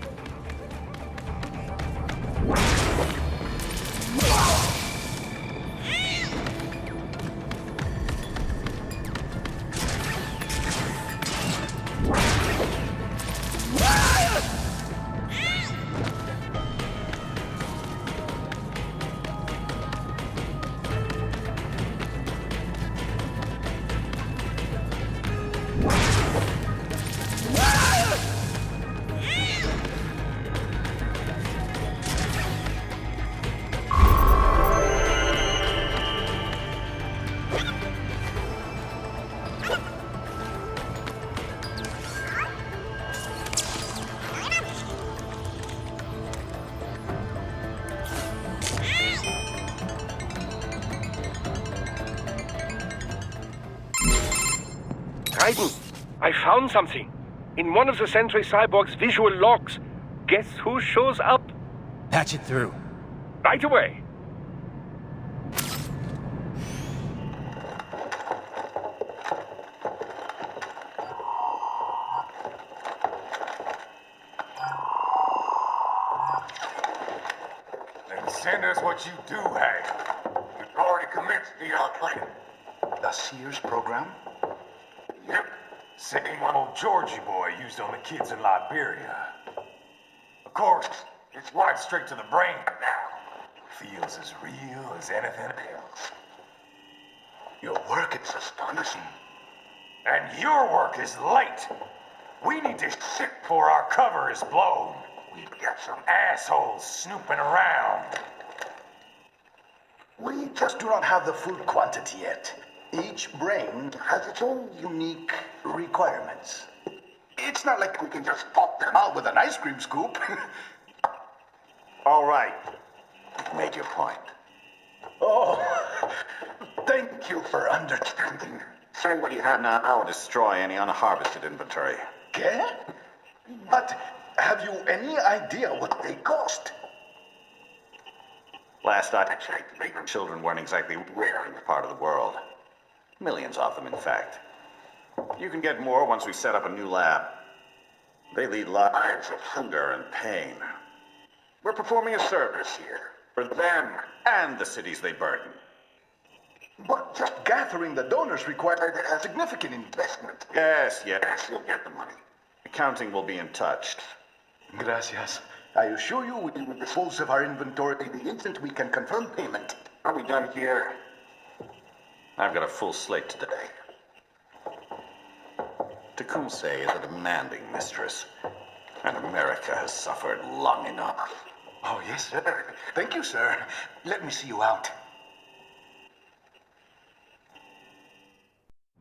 Raiden, I found something. In one of the Sentry Cyborg's visual logs. Guess who shows up? Patch it through. Right away. Then send us what you do have. You've already commenced the outplay. The Sears program? Yep. Same old Georgie boy used on the kids in Liberia. Of course, it's right straight to the brain now. Feels as real as anything else. Your work is astonishing. And your work is late. We need this shit before our cover is blown. We've got some assholes snooping around. We just do not have the full quantity yet. Each brain has its own unique requirements. It's not like we can just pop them out with an ice cream scoop. All right. Make your point. Oh, thank you for understanding. Send what you have now. I'll destroy any unharvested inventory. Okay? But have you any idea what they cost? Last I checked, children weren't exactly rare in this part of the world. Millions of them, in fact. You can get more once we set up a new lab. They lead lives of hunger and pain. We're performing a service here. For them and the cities they burden. But just gathering the donors required a significant investment. Yes, you'll get the money. Accounting will be in touch. Gracias. I assure you we will dispose of our inventory the instant we can confirm payment. Are we done here? I've got a full slate today. Tecumseh is a demanding mistress, and America has suffered long enough. Oh, yes, sir. Thank you, sir. Let me see you out.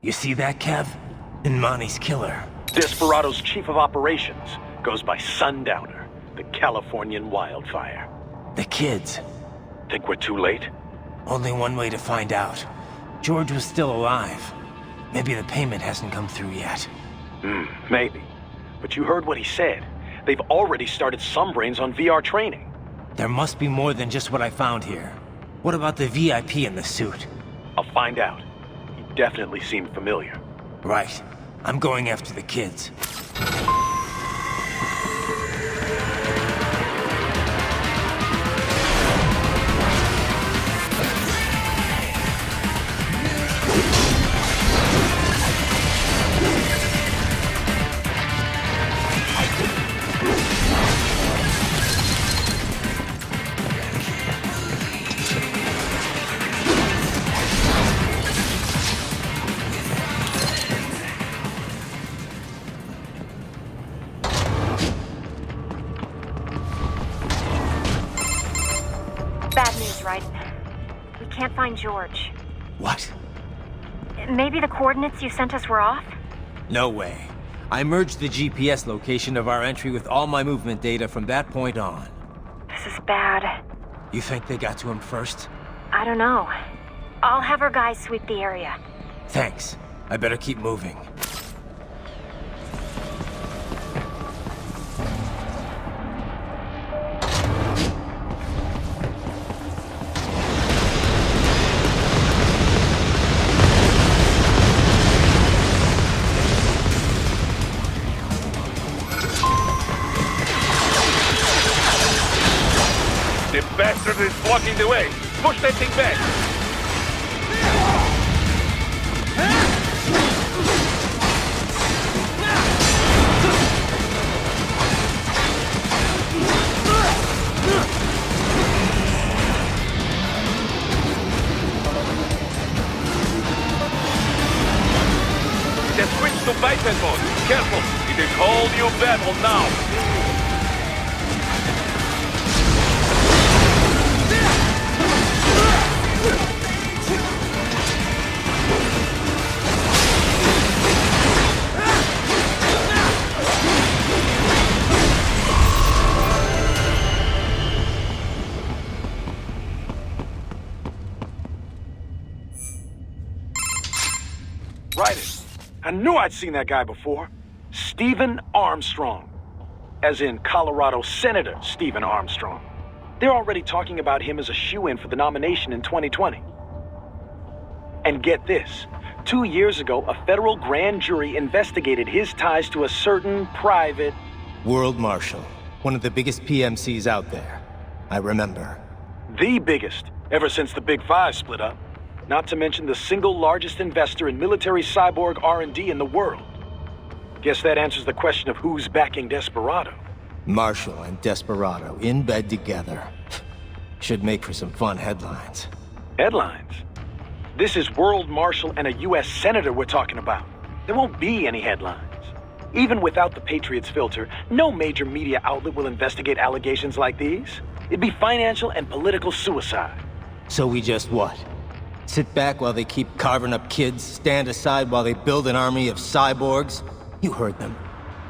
You see that, Kev? Imani's killer. Desperado's chief of operations goes by Sundowner, the Californian wildfire. The kids. Think we're too late? Only one way to find out. George was still alive. Maybe the payment hasn't come through yet. Maybe. But you heard what he said. They've already started some brains on VR training. There must be more than just what I found here. What about the VIP in the suit? I'll find out. He definitely seemed familiar. Right. I'm going after the kids. Can't find George. What? Maybe the coordinates you sent us were off? No way. I merged the GPS location of our entry with all my movement data from that point on. This is bad. You think they got to him first? I don't know. I'll have our guys sweep the area. Thanks. I better keep moving. Bastard is blocking the way. Push that thing back. Just switch to biped mode. Careful. It is whole new battle now. Right. I knew I'd seen that guy before. Stephen Armstrong. As in Colorado Senator Stephen Armstrong. They're already talking about him as a shoo-in for the nomination in 2020. And get this. 2 years ago, a federal grand jury investigated his ties to a certain private... World Marshal. One of the biggest PMCs out there. I remember. The biggest, ever since the Big Five split up. Not to mention the single largest investor in military cyborg R&D in the world. Guess that answers the question of who's backing Desperado. Marshall and Desperado in bed together. Should make for some fun headlines. Headlines? This is World Marshal and a U.S. Senator we're talking about. There won't be any headlines. Even without the Patriots filter, no major media outlet will investigate allegations like these. It'd be financial and political suicide. So we just what? Sit back while they keep carving up kids, stand aside while they build an army of cyborgs? You heard them.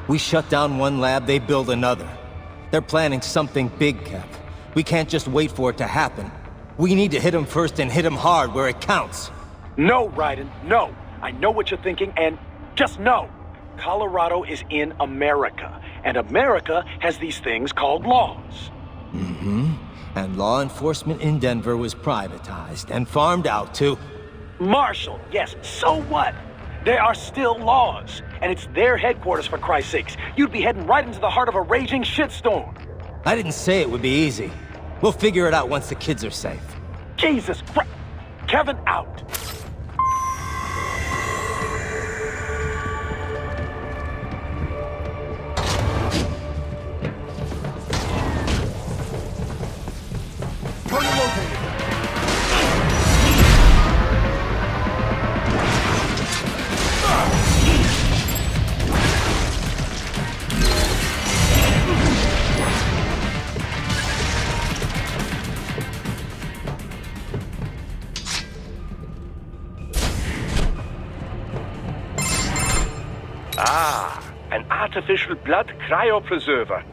We shut down one lab, they build another. They're planning something big, Kev. We can't just wait for it to happen. We need to hit them first and hit them hard where it counts. No, Raiden, no. I know what you're thinking, and just know, Colorado is in America, and America has these things called laws. Mm-hmm. And law enforcement in Denver was privatized and farmed out to... Marshall, yes, so what? There are still laws, and it's their headquarters, for Christ's sakes. You'd be heading right into the heart of a raging shitstorm. I didn't say it would be easy. We'll figure it out once the kids are safe. Jesus Christ! Kevin, out! An artificial blood cryopreserver.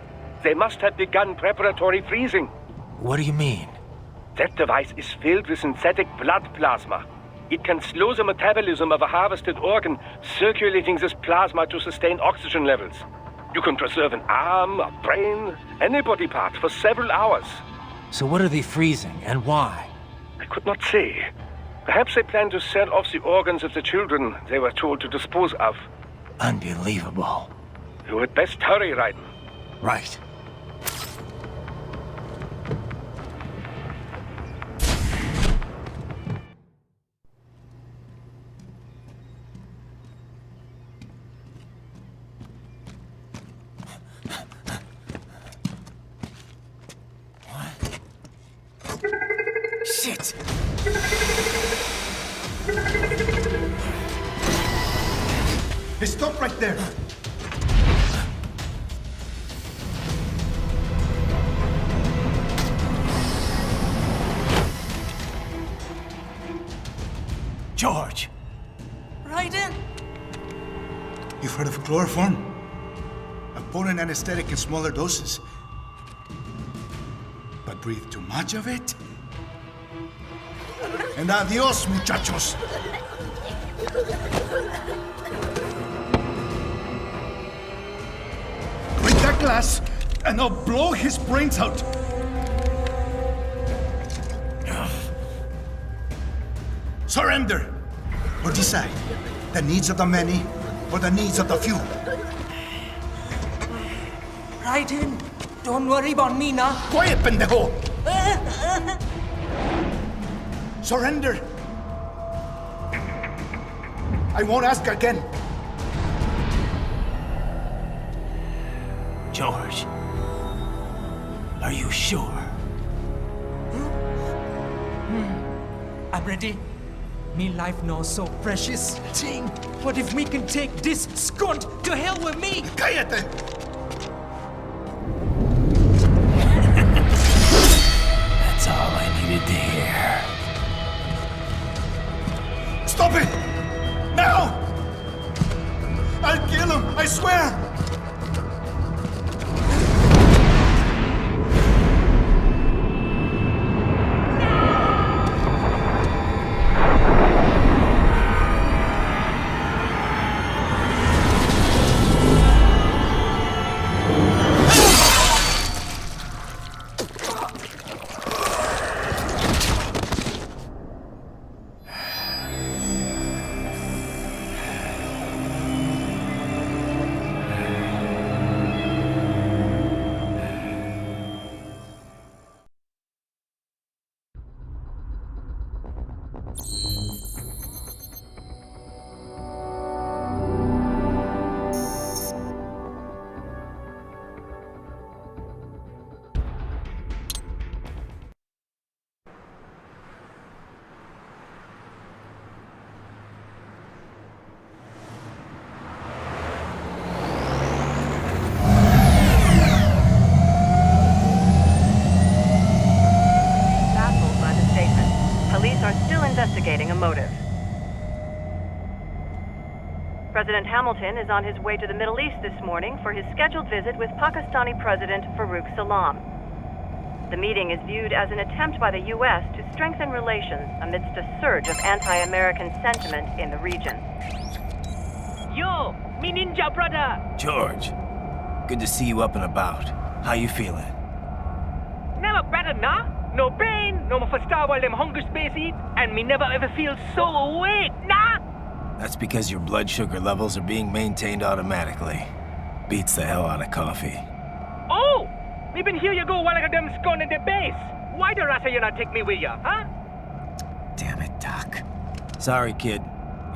They must have begun preparatory freezing. What do you mean? That device is filled with synthetic blood plasma. It can slow the metabolism of a harvested organ, circulating this plasma to sustain oxygen levels. You can preserve an arm, a brain, any body part for several hours. So what are they freezing, and why? I could not say. Perhaps they plan to sell off the organs of the children they were told to dispose of. Unbelievable. You had best hurry, Raiden. Right. Shit! Hey, stop right there! George! Raiden! You've heard of chloroform? A potent anesthetic in smaller doses. But breathe too much of it? And adios, muchachos! Break that glass, and I'll blow his brains out! Surrender! Or decide, the needs of the many, or the needs of the few. Raiden, don't worry about me now. Quiet, pendejo! Surrender! I won't ask again. George, are you sure? I'm ready. Me life now so precious. Ting, what if we can take this skunt to hell with me? Cállate! That's all I needed to hear. Stop it! Now! I'll kill him, I swear! Investigating a motive. President Hamilton is on his way to the Middle East this morning for his scheduled visit with Pakistani President Farouk Salam. The meeting is viewed as an attempt by the U.S. to strengthen relations amidst a surge of anti-American sentiment in the region. Yo, me ninja brother! George, good to see you up and about. How you feeling? Never better, nah? No pain, no more for star while them hunger space eat, and me never ever feel so awake, nah? That's because your blood sugar levels are being maintained automatically. Beats the hell out of coffee. Oh! Me been here you go while I got them scone in the base. Why the rasta you not take me with ya, huh? Damn it, Doc. Sorry, kid.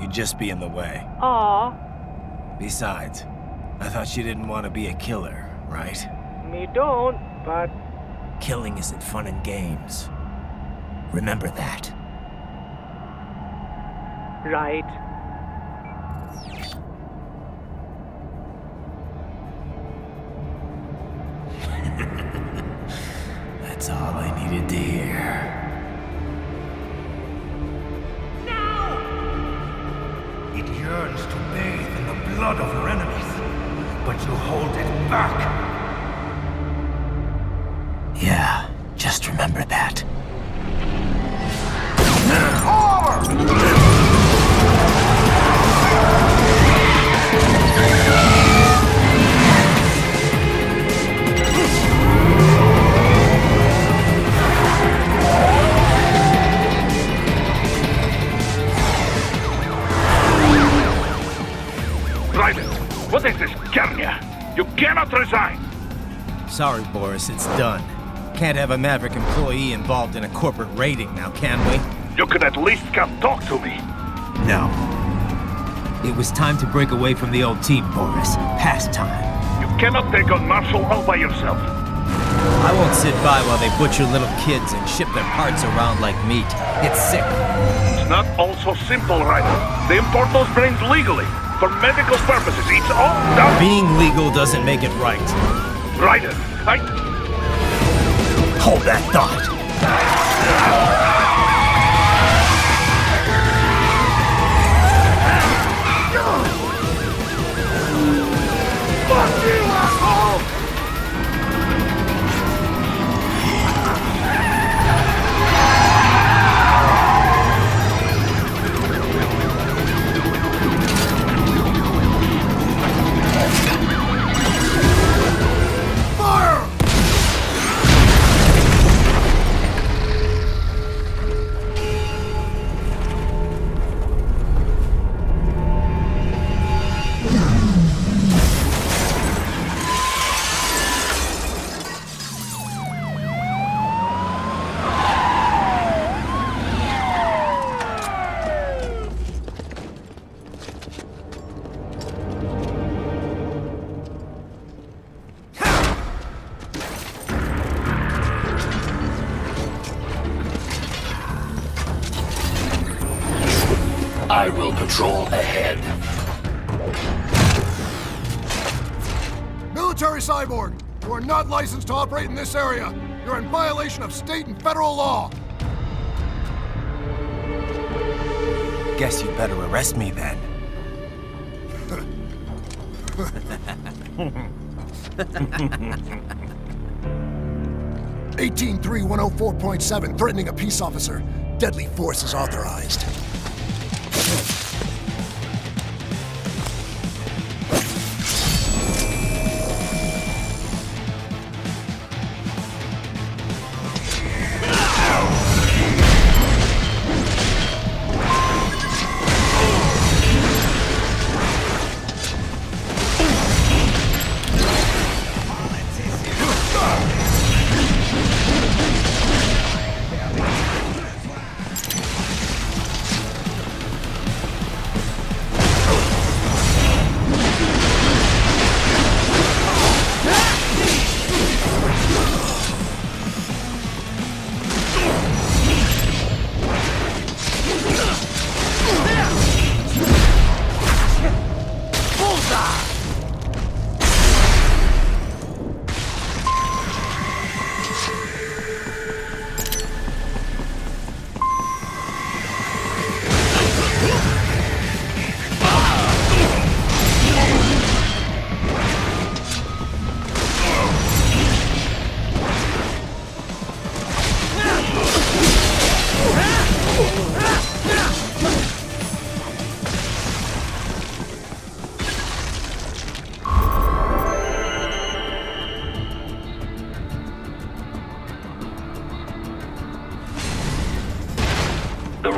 You'd just be in the way. Aw. Besides, I thought you didn't want to be a killer, right? Me don't, but... Killing isn't fun and games. Remember that. Right. That's all I needed to hear. It yearns to bathe in the blood of your enemies, but you hold it back. Yeah, just remember that. Raiden, what is this, Garnia? You cannot resign! Sorry, Boris, it's done. Can't have a Maverick employee involved in a corporate raiding now, can we? You could at least come talk to me. No. It was time to break away from the old team, Boris. Past time. You cannot take on Marshall all by yourself. I won't sit by while they butcher little kids and ship their parts around like meat. It's sick. It's not all so simple, Raiden. They import those brains legally. For medical purposes, it's all done. Being legal doesn't make it right. Raiden, Hold that thought. Fuck you, asshole! I will patrol ahead. Military cyborg, you are not licensed to operate in this area. You're in violation of state and federal law. Guess you'd better arrest me then. 183104.7, threatening a peace officer. Deadly force is authorized.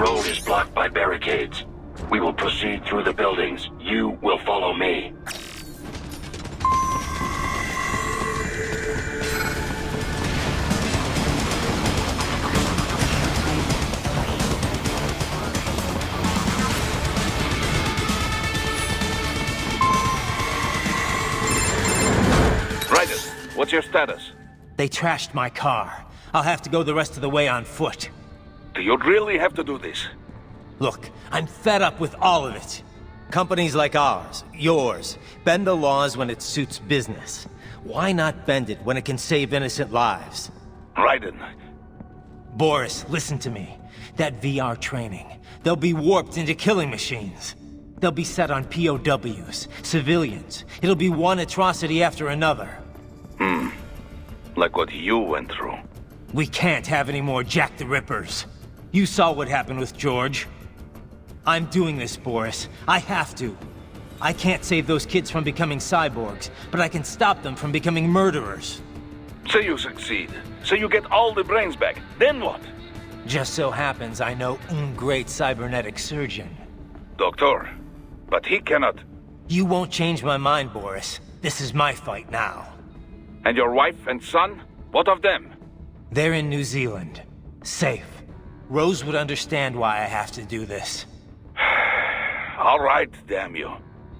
road is blocked by barricades. We will proceed through the buildings. You will follow me. Raiden, what's your status? They trashed my car. I'll have to go the rest of the way on foot. Do you really have to do this? Look, I'm fed up with all of it. Companies like ours, yours, bend the laws when it suits business. Why not bend it when it can save innocent lives? Raiden. Boris, listen to me. That VR training, they'll be warped into killing machines. They'll be set on POWs, civilians. It'll be one atrocity after another. Like what you went through. We can't have any more Jack the Rippers. You saw what happened with George. I'm doing this, Boris. I have to. I can't save those kids from becoming cyborgs, but I can stop them from becoming murderers. So you succeed. So you get all the brains back. Then what? Just so happens I know un great cybernetic surgeon. Doctor, but he cannot. You won't change my mind, Boris. This is my fight now. And your wife and son? What of them? They're in New Zealand. Safe. Rose would understand why I have to do this. All right, damn you.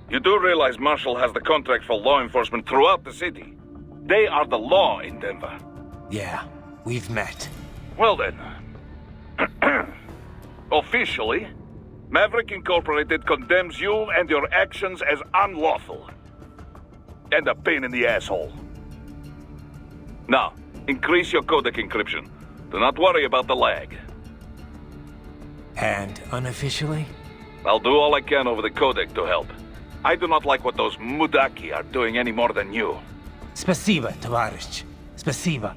You do realize Marshall has the contract for law enforcement throughout the city. They are the law in Denver. Yeah, we've met. Well then. Officially, Maverick Incorporated condemns you and your actions as unlawful. And a pain in the asshole. Now, increase your codec encryption. Do not worry about the lag. And unofficially? I'll do all I can over the codec to help. I do not like what those Mudaki are doing any more than you. Spasiba, Tavarish. Spasiba.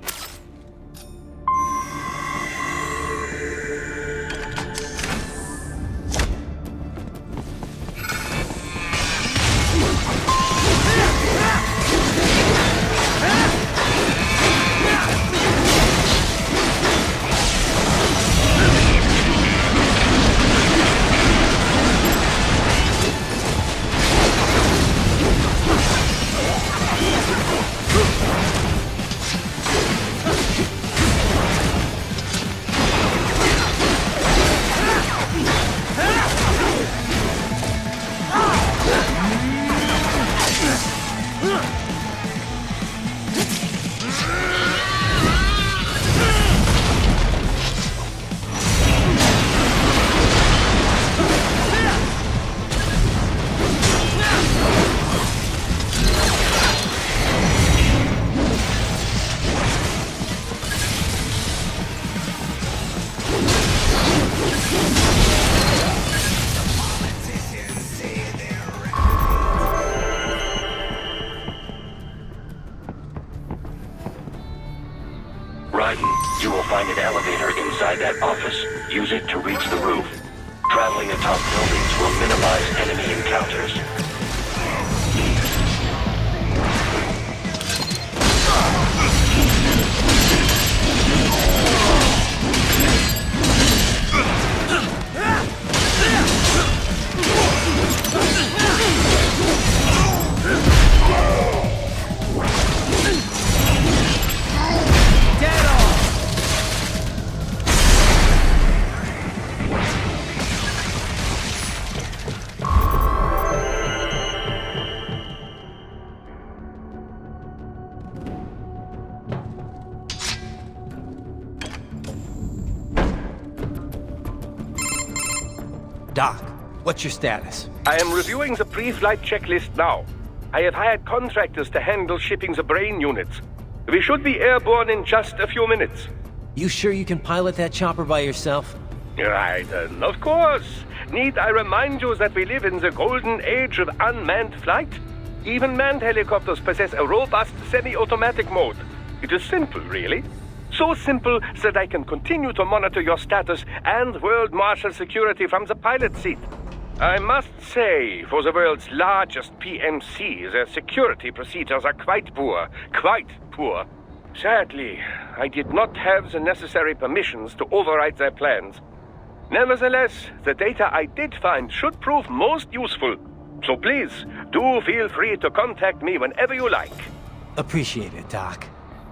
You will find an elevator inside that office. Use it to reach the roof. Traveling atop buildings will minimize enemy encounters. Doc, what's your status? I am reviewing the pre-flight checklist now. I have hired contractors to handle shipping the brain units. We should be airborne in just a few minutes. You sure you can pilot that chopper by yourself? Right, of course. Need I remind you that we live in the golden age of unmanned flight? Even manned helicopters possess a robust semi-automatic mode. It is simple, really. So simple that I can continue to monitor your status and world marshal security from the pilot seat. I must say, for the world's largest PMC, their security procedures are quite poor. Quite poor. Sadly, I did not have the necessary permissions to override their plans. Nevertheless, the data I did find should prove most useful. So please, do feel free to contact me whenever you like. Appreciate it, Doc.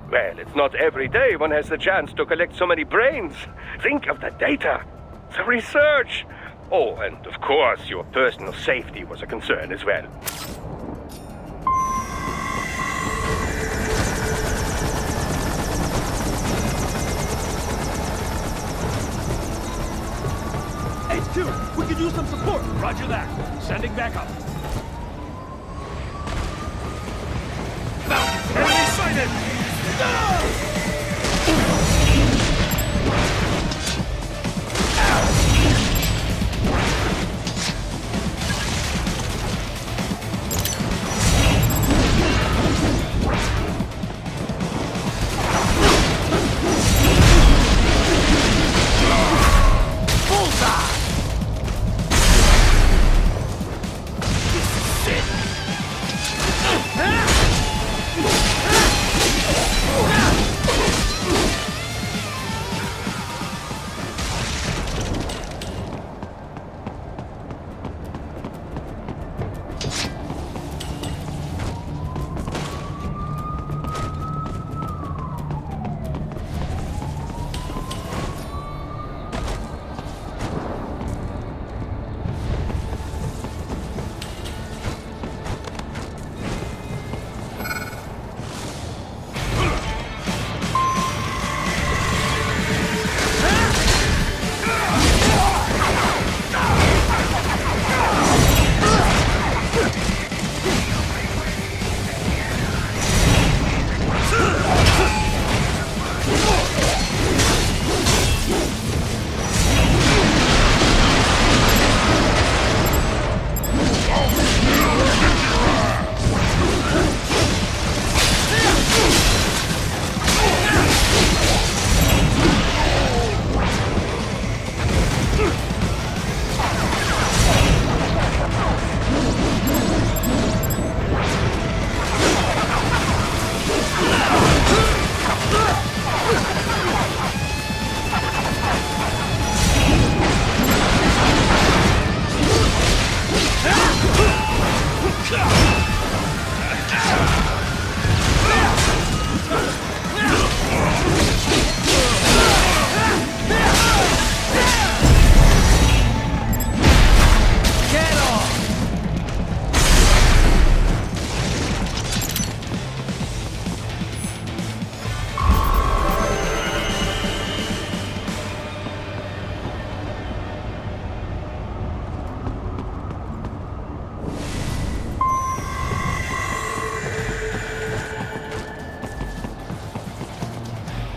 Well, it's not every day one has the chance to collect so many brains. Think of the data, the research. Oh, and of course, your personal safety was a concern as well. HQ, we could use some support. Roger that. Sending back up.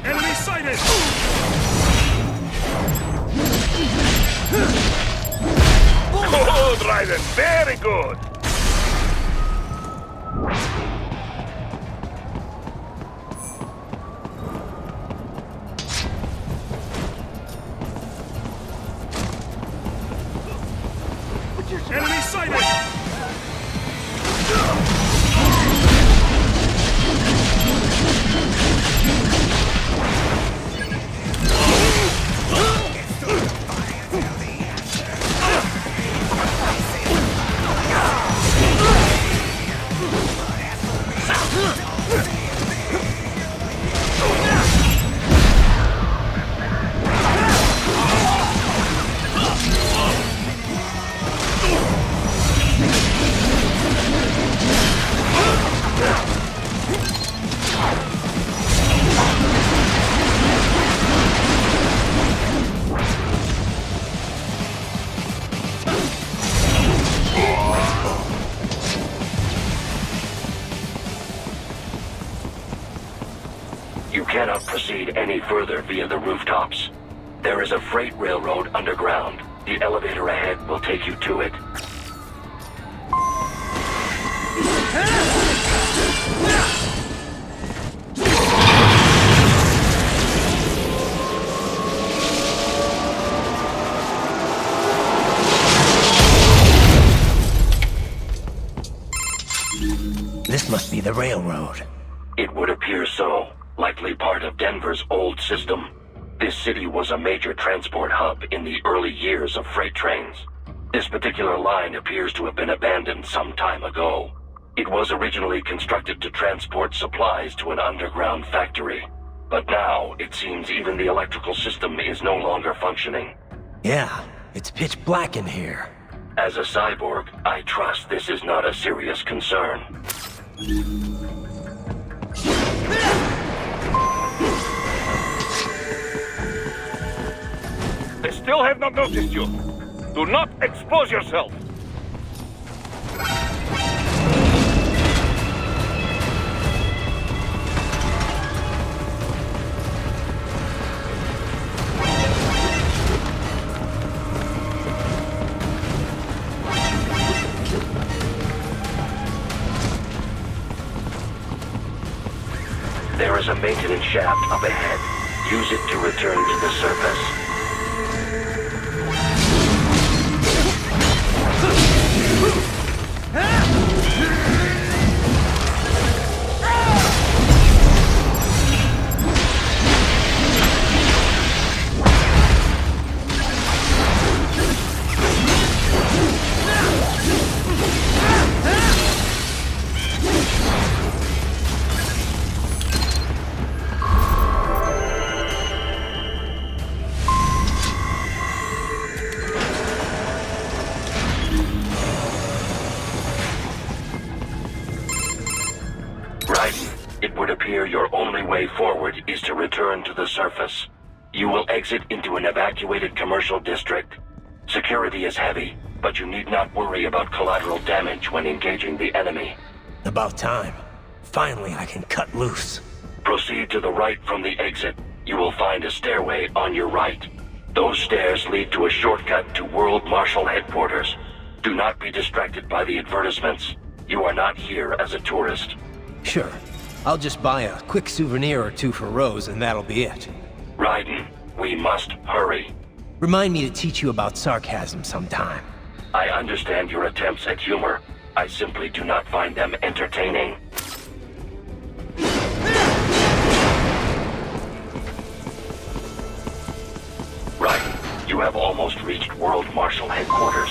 Enemy sighted! Good, Raiden. Very good. Enemy sighted! You cannot proceed any further via the rooftops. There is a freight railroad underground. The elevator ahead will take you to it. This must be the railroad. It would appear so. Likely part of Denver's old system. This city was a major transport hub in the early years of freight trains. This particular line appears to have been abandoned some time ago. It was originally constructed to transport supplies to an underground factory. But now, it seems even the electrical system is no longer functioning. Yeah, it's pitch black in here. As a cyborg, I trust this is not a serious concern. They still have not noticed you. Do not expose yourself. There is a maintenance shaft up ahead. Use it to return to the surface. It would appear your only way forward is to return to the surface. You will exit into an evacuated commercial district. Security is heavy, but you need not worry about collateral damage when engaging the enemy. About time. Finally, I can cut loose. Proceed to the right from the exit. You will find a stairway on your right. Those stairs lead to a shortcut to World Marshal Headquarters. Do not be distracted by the advertisements. You are not here as a tourist. Sure. I'll just buy a quick souvenir or two for Rose, and that'll be it. Raiden, we must hurry. Remind me to teach you about sarcasm sometime. I understand your attempts at humor. I simply do not find them entertaining. Raiden, you have almost reached World Marshal Headquarters.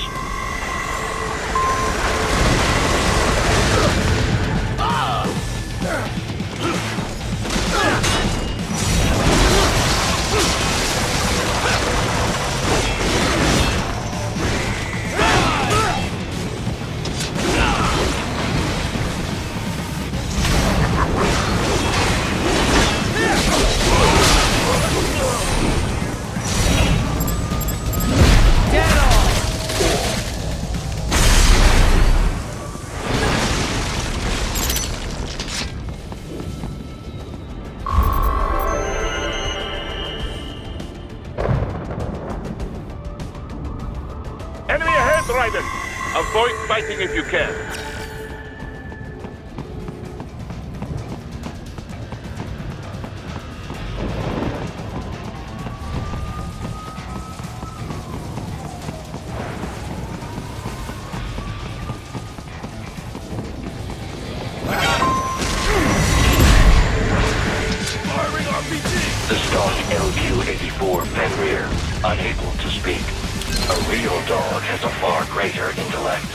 Enemy ahead, Raiden! Avoid fighting if you can. Firing RPG! The stock LQ-84 Fenrir, unable to speak. A real dog has a far greater intellect.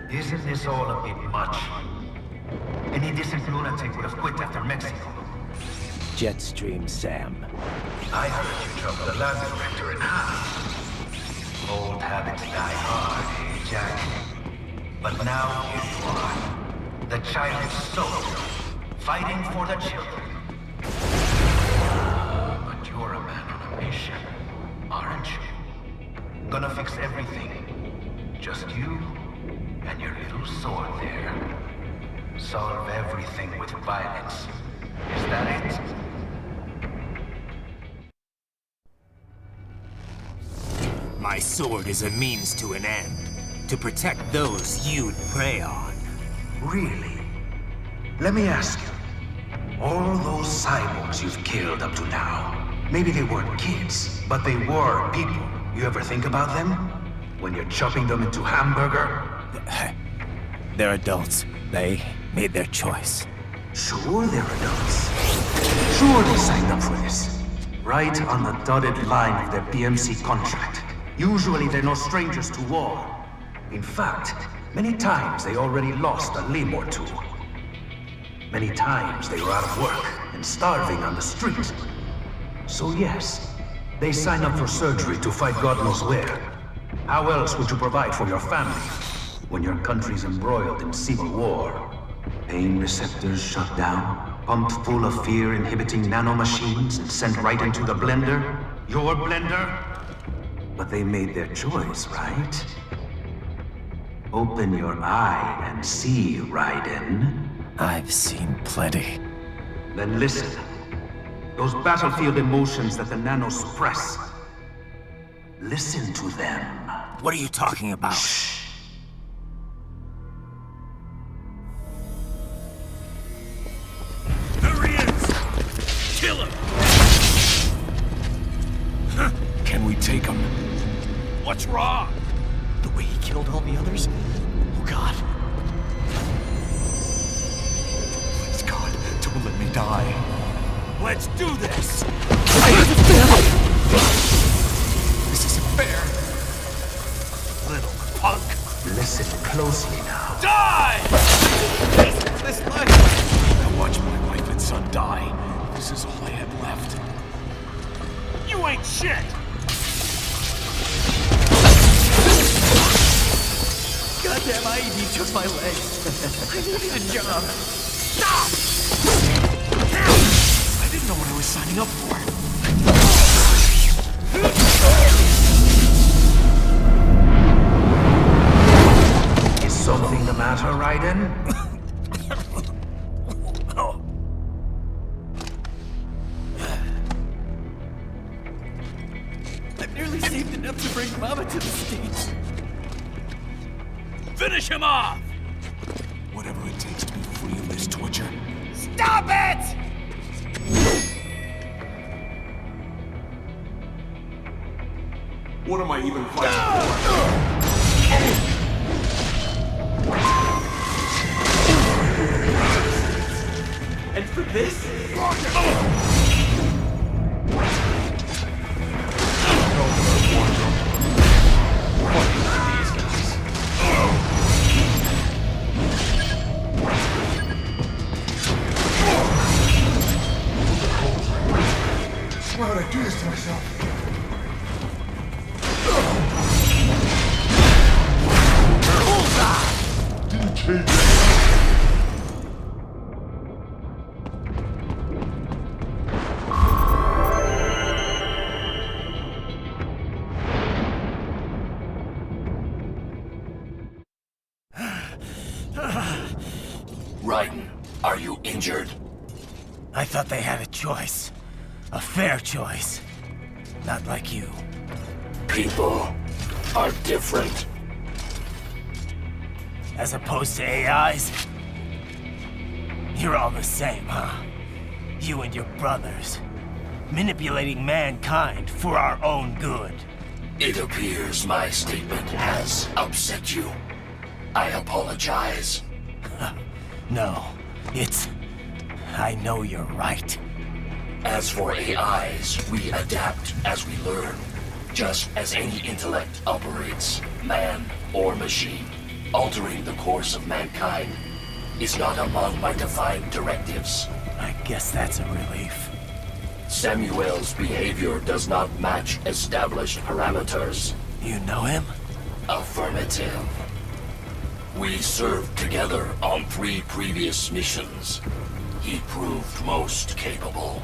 Isn't this all a bit much? Any decent lunatic would have quit after Mexico. Jetstream, Sam. I heard you dropped the lab director in half. Old habits die hard, eh, Jack? But now here you are. The childish soul. fighting for the children. But you're a man on a mission, aren't you? Gonna fix everything. Just you and your little sword there. Solve everything with violence. Is that it? My sword is a means to an end. To protect those you'd prey on. Really? Let me ask you. All those cyborgs you've killed up to now, maybe they weren't kids, but they were people. You ever think about them? When you're chopping them into hamburger? They're adults. They made their choice. Sure they're adults. Sure they signed up for this. Right on the dotted line of their PMC contract. Usually they're no strangers to war. In fact, many times they already lost a limb or two. Many times they were out of work and starving on the street. So yes, they sign up for surgery to fight God knows where. How else would you provide for your family when your country's embroiled in civil war? Pain receptors shut down, pumped full of fear-inhibiting nanomachines and sent right into the blender? Your blender? But they made their choice, right? Open your eye and see, Raiden. I've seen plenty. Then listen. Those battlefield emotions that the nanos suppress. Listen to them. What are you talking about? Shh. There he is! Kill him! Can we take him? What's wrong? The way he killed all the others? Oh God. Please God, don't let me die. Let's do this! This isn't fair. Little punk! Listen closely now. Die! This life. I watched my wife and son die. This is all I had left. You ain't shit! Goddamn IED took my legs. I needed a job. Stop! I didn't know what I was signing up for. Is something the matter, Raiden? I've nearly saved enough to bring Mama to the States. Finish him off! Whatever it takes to be free of this torture. Stop it! What am I even fighting for? And for this? Why would I do this to myself? Raiden, are you injured? I thought they had a choice. A fair choice. Not like you. People are different. As opposed to AIs? You're all the same, huh? You and your brothers. Manipulating mankind for our own good. It appears my statement has upset you. I apologize. No, it's... I know you're right. As for AIs, we adapt as we learn. Just as any intellect operates, man or machine. Altering the course of mankind is not among my defined directives. I guess that's a relief. Samuel's behavior does not match established parameters. You know him? Affirmative. We served together on 3 previous missions. He proved most capable.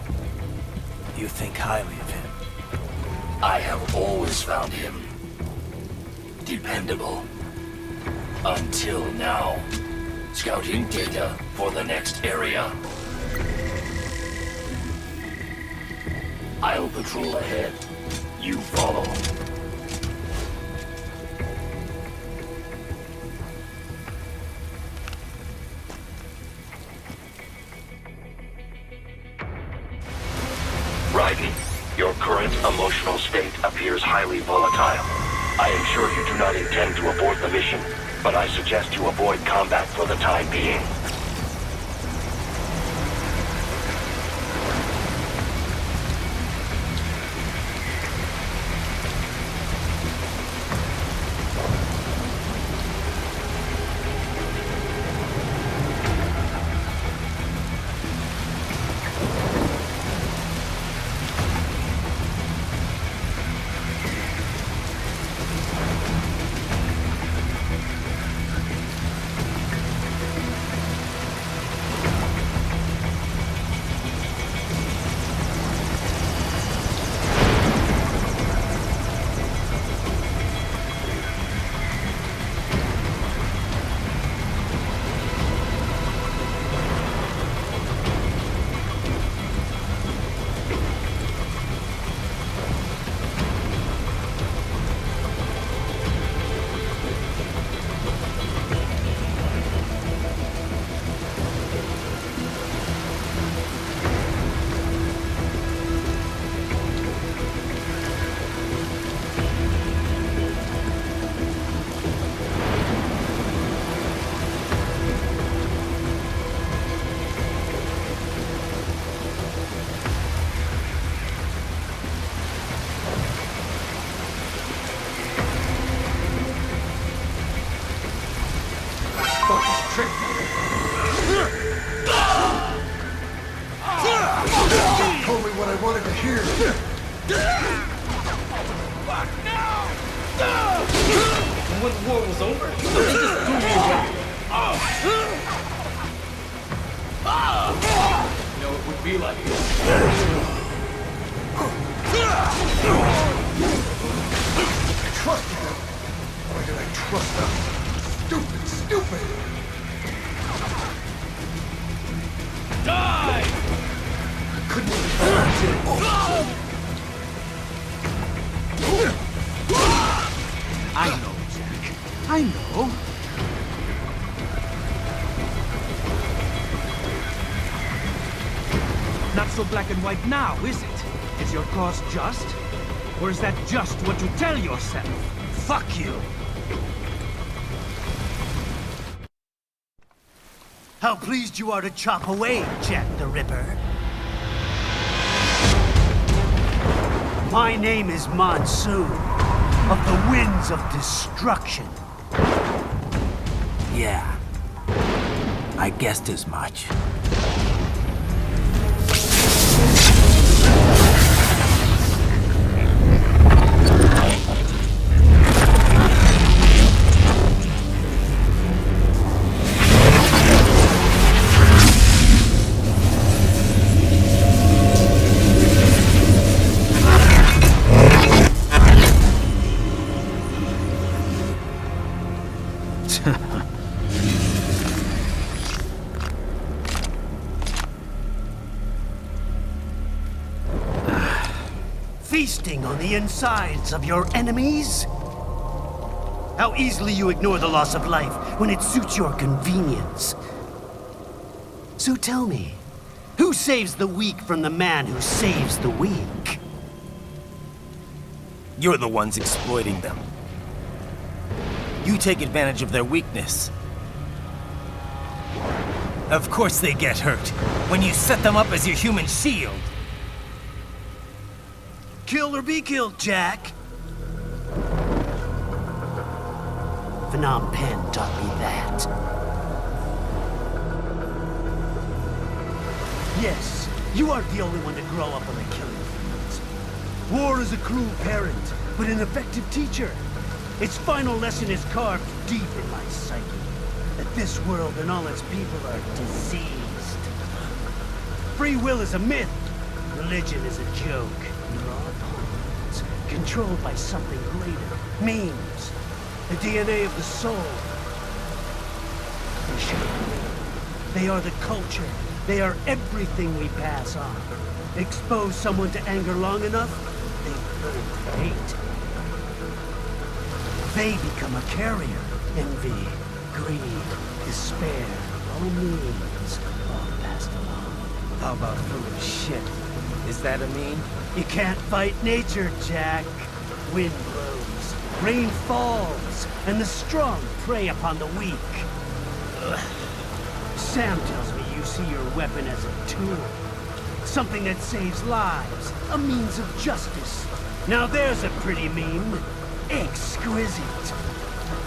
You think highly of him? I have always found him dependable. Until now. Scouting data for the next area. I'll patrol ahead. You follow. Raiden, your current emotional state appears highly volatile. I am sure you do not intend to abort the mission, but I suggest you avoid combat for the time being. Told me what I wanted to hear. Fuck no! And when the war was over, they just threw me away. You know, it would be like this. I trusted them. Why did I trust them? Stupid! Die! Couldn't even prevent it. I know, Jack. I know. Not so black and white now, is it? Is your cause just? Or is that just what you tell yourself? Fuck you! How pleased you are to chop away, Jack the Ripper. My name is Monsoon, of the Winds of Destruction. Yeah. I guessed as much. Feasting on the insides of your enemies? How easily you ignore the loss of life when it suits your convenience. So tell me, who saves the weak from the man who saves the weak? You're the ones exploiting them. You take advantage of their weakness. Of course they get hurt when you set them up as your human shield. Kill or be killed, Jack. Phnom Penh taught me that. Yes, you aren't the only one to grow up on the killing fields. War is a cruel parent, but an effective teacher. Its final lesson is carved deep in my psyche. That this world and all its people are diseased. free will is a myth. Religion is a joke. You're all pawns, controlled by something greater. Memes. The DNA of the soul. They are the culture. They are everything we pass on. Expose someone to anger long enough, they learn to hate. They become a carrier. Envy, greed, despair, all memes, all passed along. How about full of shit? Is that a meme? You can't fight nature, Jack. Wind blows, rain falls, and the strong prey upon the weak. Ugh. Sam tells me you see your weapon as a tool. Something that saves lives, a means of justice. Now there's a pretty meme. Exquisite.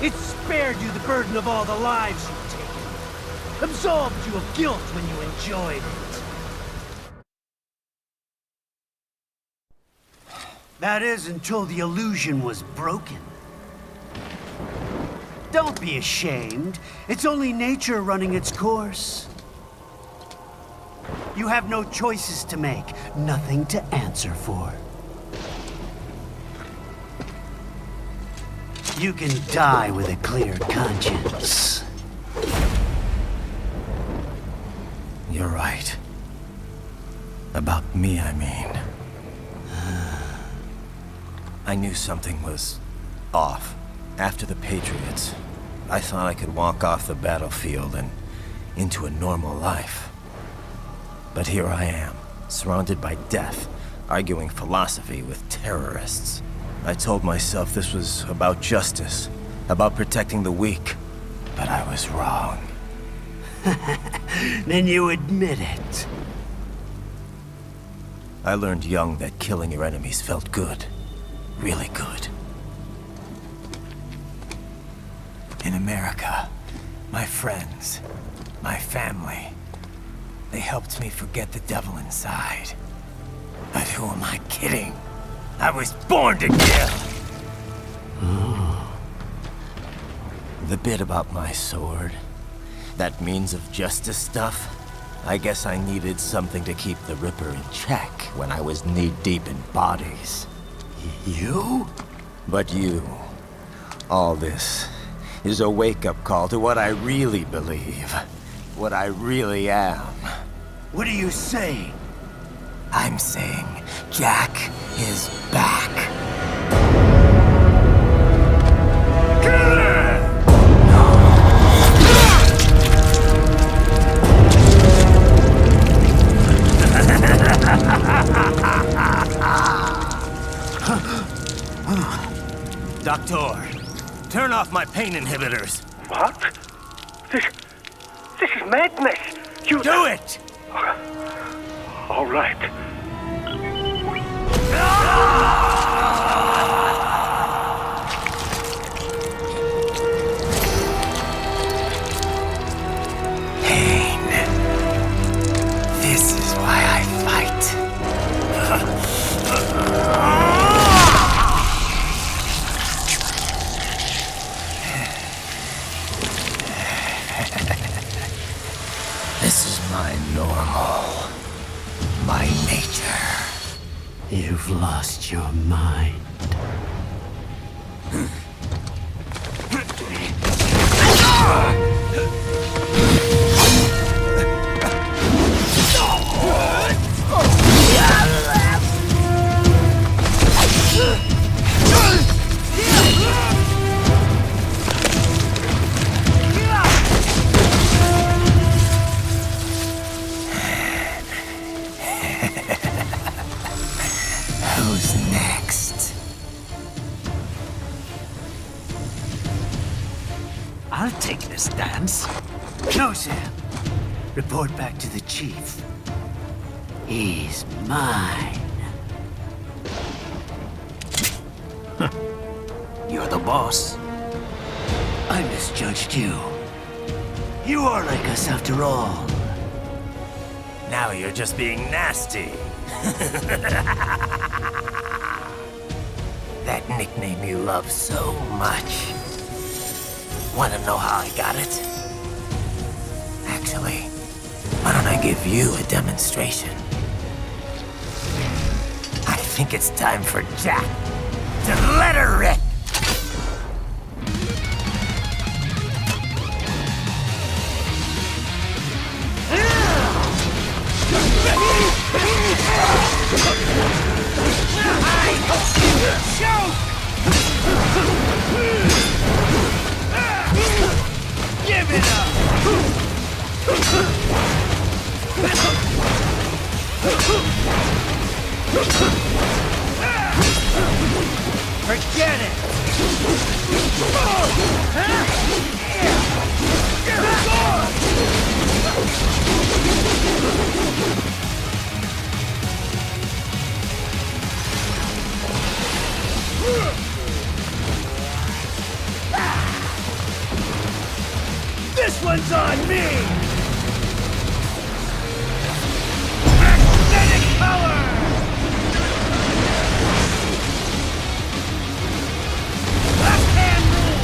It spared you the burden of all the lives you've taken. Absolved you of guilt when you enjoyed it. That is until the illusion was broken. Don't be ashamed. It's only nature running its course. You have no choices to make, nothing to answer for. You can die with a clear conscience. You're right. About me, I mean. I knew something was off. After the Patriots, I thought I could walk off the battlefield and into a normal life. But here I am, surrounded by death, arguing philosophy with terrorists. I told myself this was about justice, about protecting the weak, but I was wrong. Then you admit it. I learned young that killing your enemies felt good. Really good. In America, my friends, my family, they helped me forget the devil inside. But who am I kidding? I was born to kill! The bit about my sword, that means of justice stuff, I guess I needed something to keep the Ripper in check when I was knee-deep in bodies. You? But you, all this, is a wake-up call to what I really believe. What I really am. What are you saying? I'm saying Jack is back. Doctor, turn off my pain inhibitors. What? This is madness. You do it! All right. Pain. This is why I fight. This is my normal. My nature. You've lost your mind. Who's next? I'll take this dance. No, Sam. Report back to the chief. He's mine. You're the boss. I misjudged you. You are like us after all. Now you're just being nasty. That nickname you love so much. Want to know how I got it? Actually, why don't I give you a demonstration. I think it's time for Jack to let her rip. Give it up! Forget it! This one's on me! Aesthetic power! Left hand rule!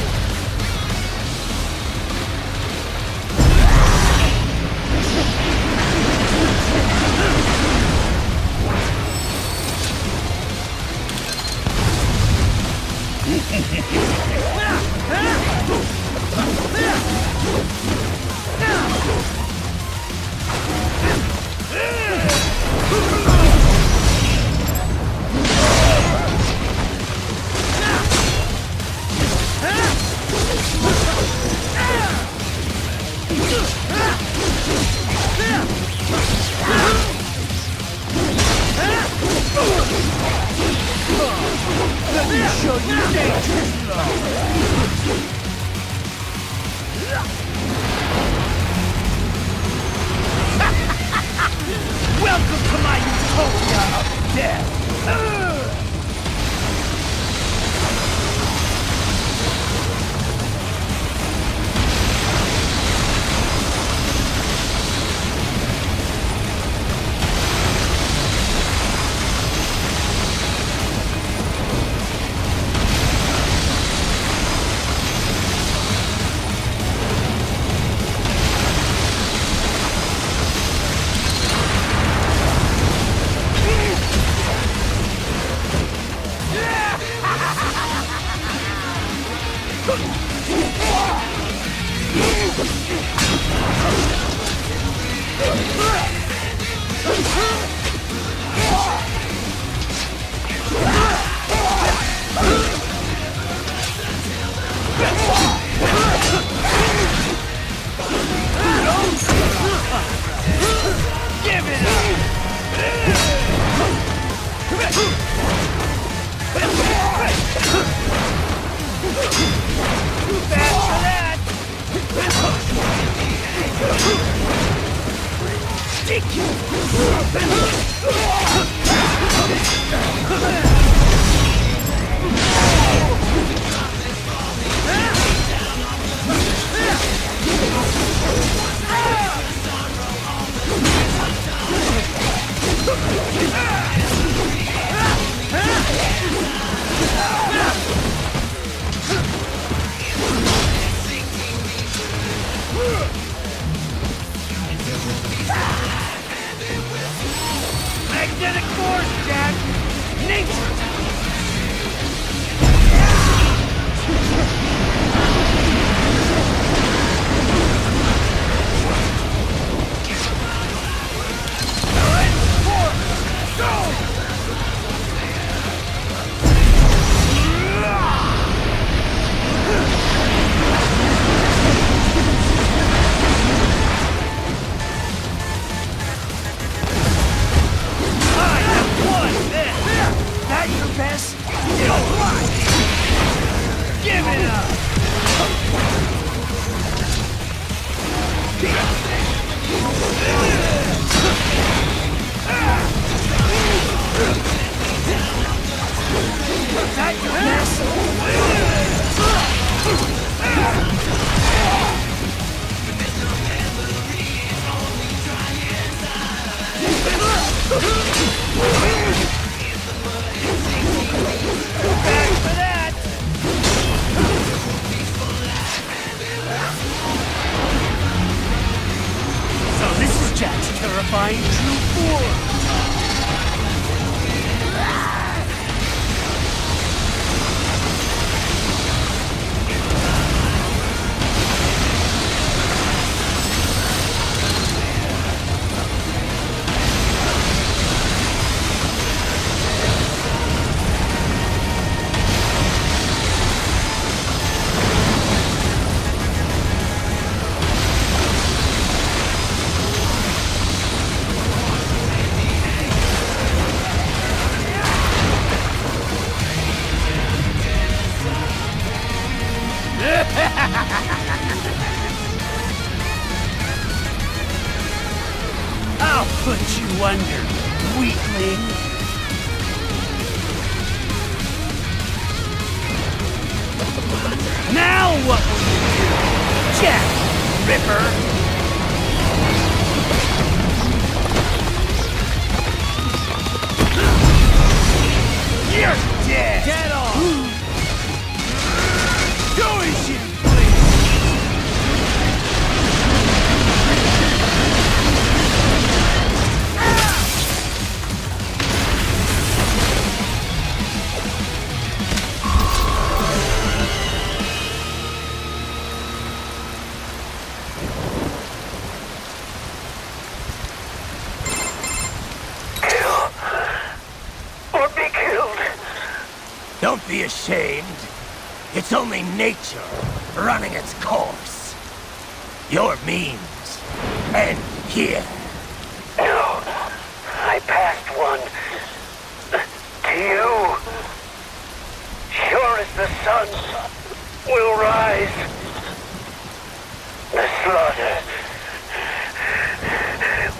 Let me show you dangerous love! Welcome to my utopia of death! Magnetic force, Jack! Nature! Jack's terrifying true form! I'll put you under, weakling! Now what will you do, Jack Ripper? You're dead! Dead on! Go as you please! Don't be ashamed. It's only nature running its course. Your means end here. No, I passed one to you. Sure as the sun will rise, the slaughter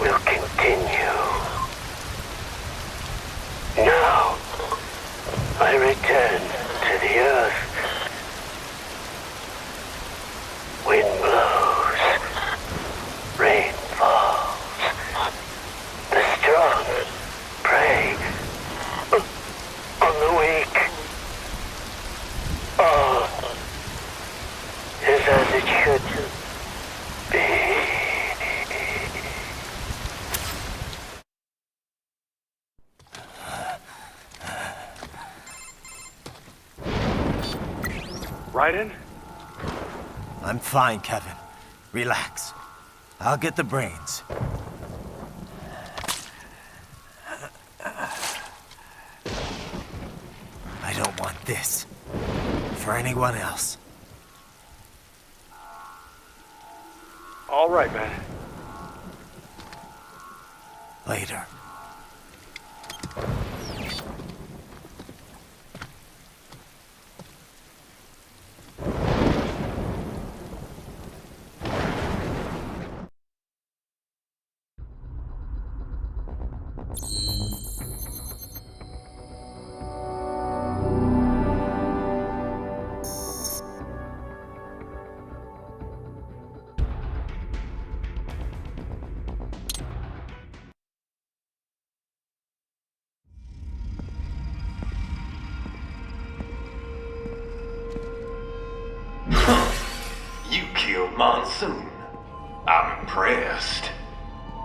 will continue. Now, I return to the earth. Wind blows, rain falls. The strong prey on the weak. All is as it should be. Raiden? I'm fine, Kevin. Relax. I'll get the brains. I don't want this. For anyone else. All right, man. Later. Monsoon. I'm impressed.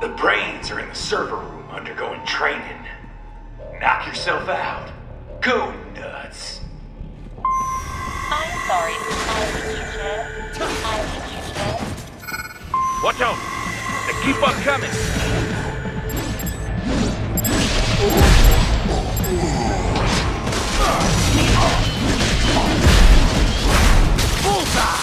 The brains are in the server room undergoing training. Knock yourself out. Go nuts. I'm sorry. I think you did. Watch out! They keep on coming! Bullseye!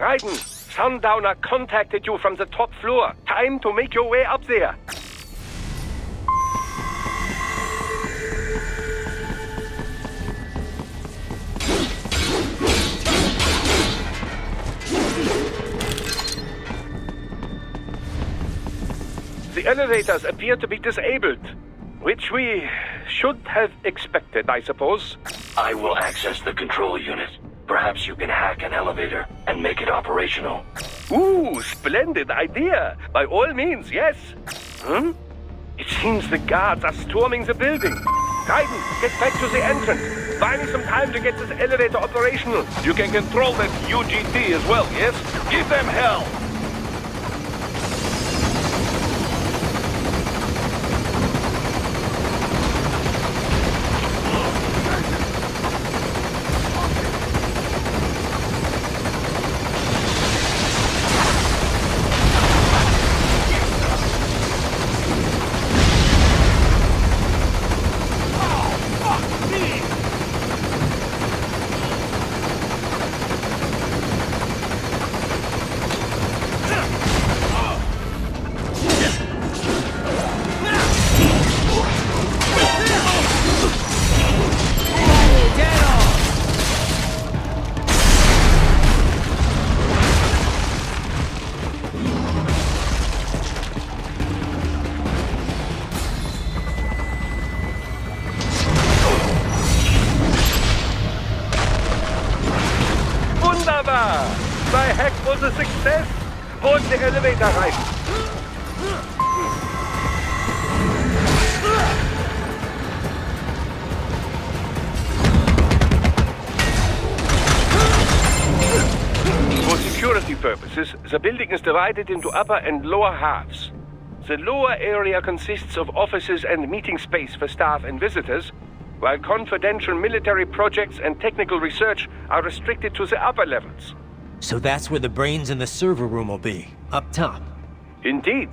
Raiden, Sundowner contacted you from the top floor. Time to make your way up there. The elevators appear to be disabled, which we should have expected, I suppose. I will access the control unit. Perhaps you can hack an elevator and make it operational. Ooh, splendid idea. By all means, yes. It seems the guards are storming the building. Raiden, get back to the entrance. Buy me some time to get this elevator operational. You can control that UGT as well, yes? Give them hell! My hack was a success! Board the elevator, Raiden! For security purposes, the building is divided into upper and lower halves. The lower area consists of offices and meeting space for staff and visitors, while confidential military projects and technical research are restricted to the upper levels. So that's where the brains in the server room will be, up top. Indeed.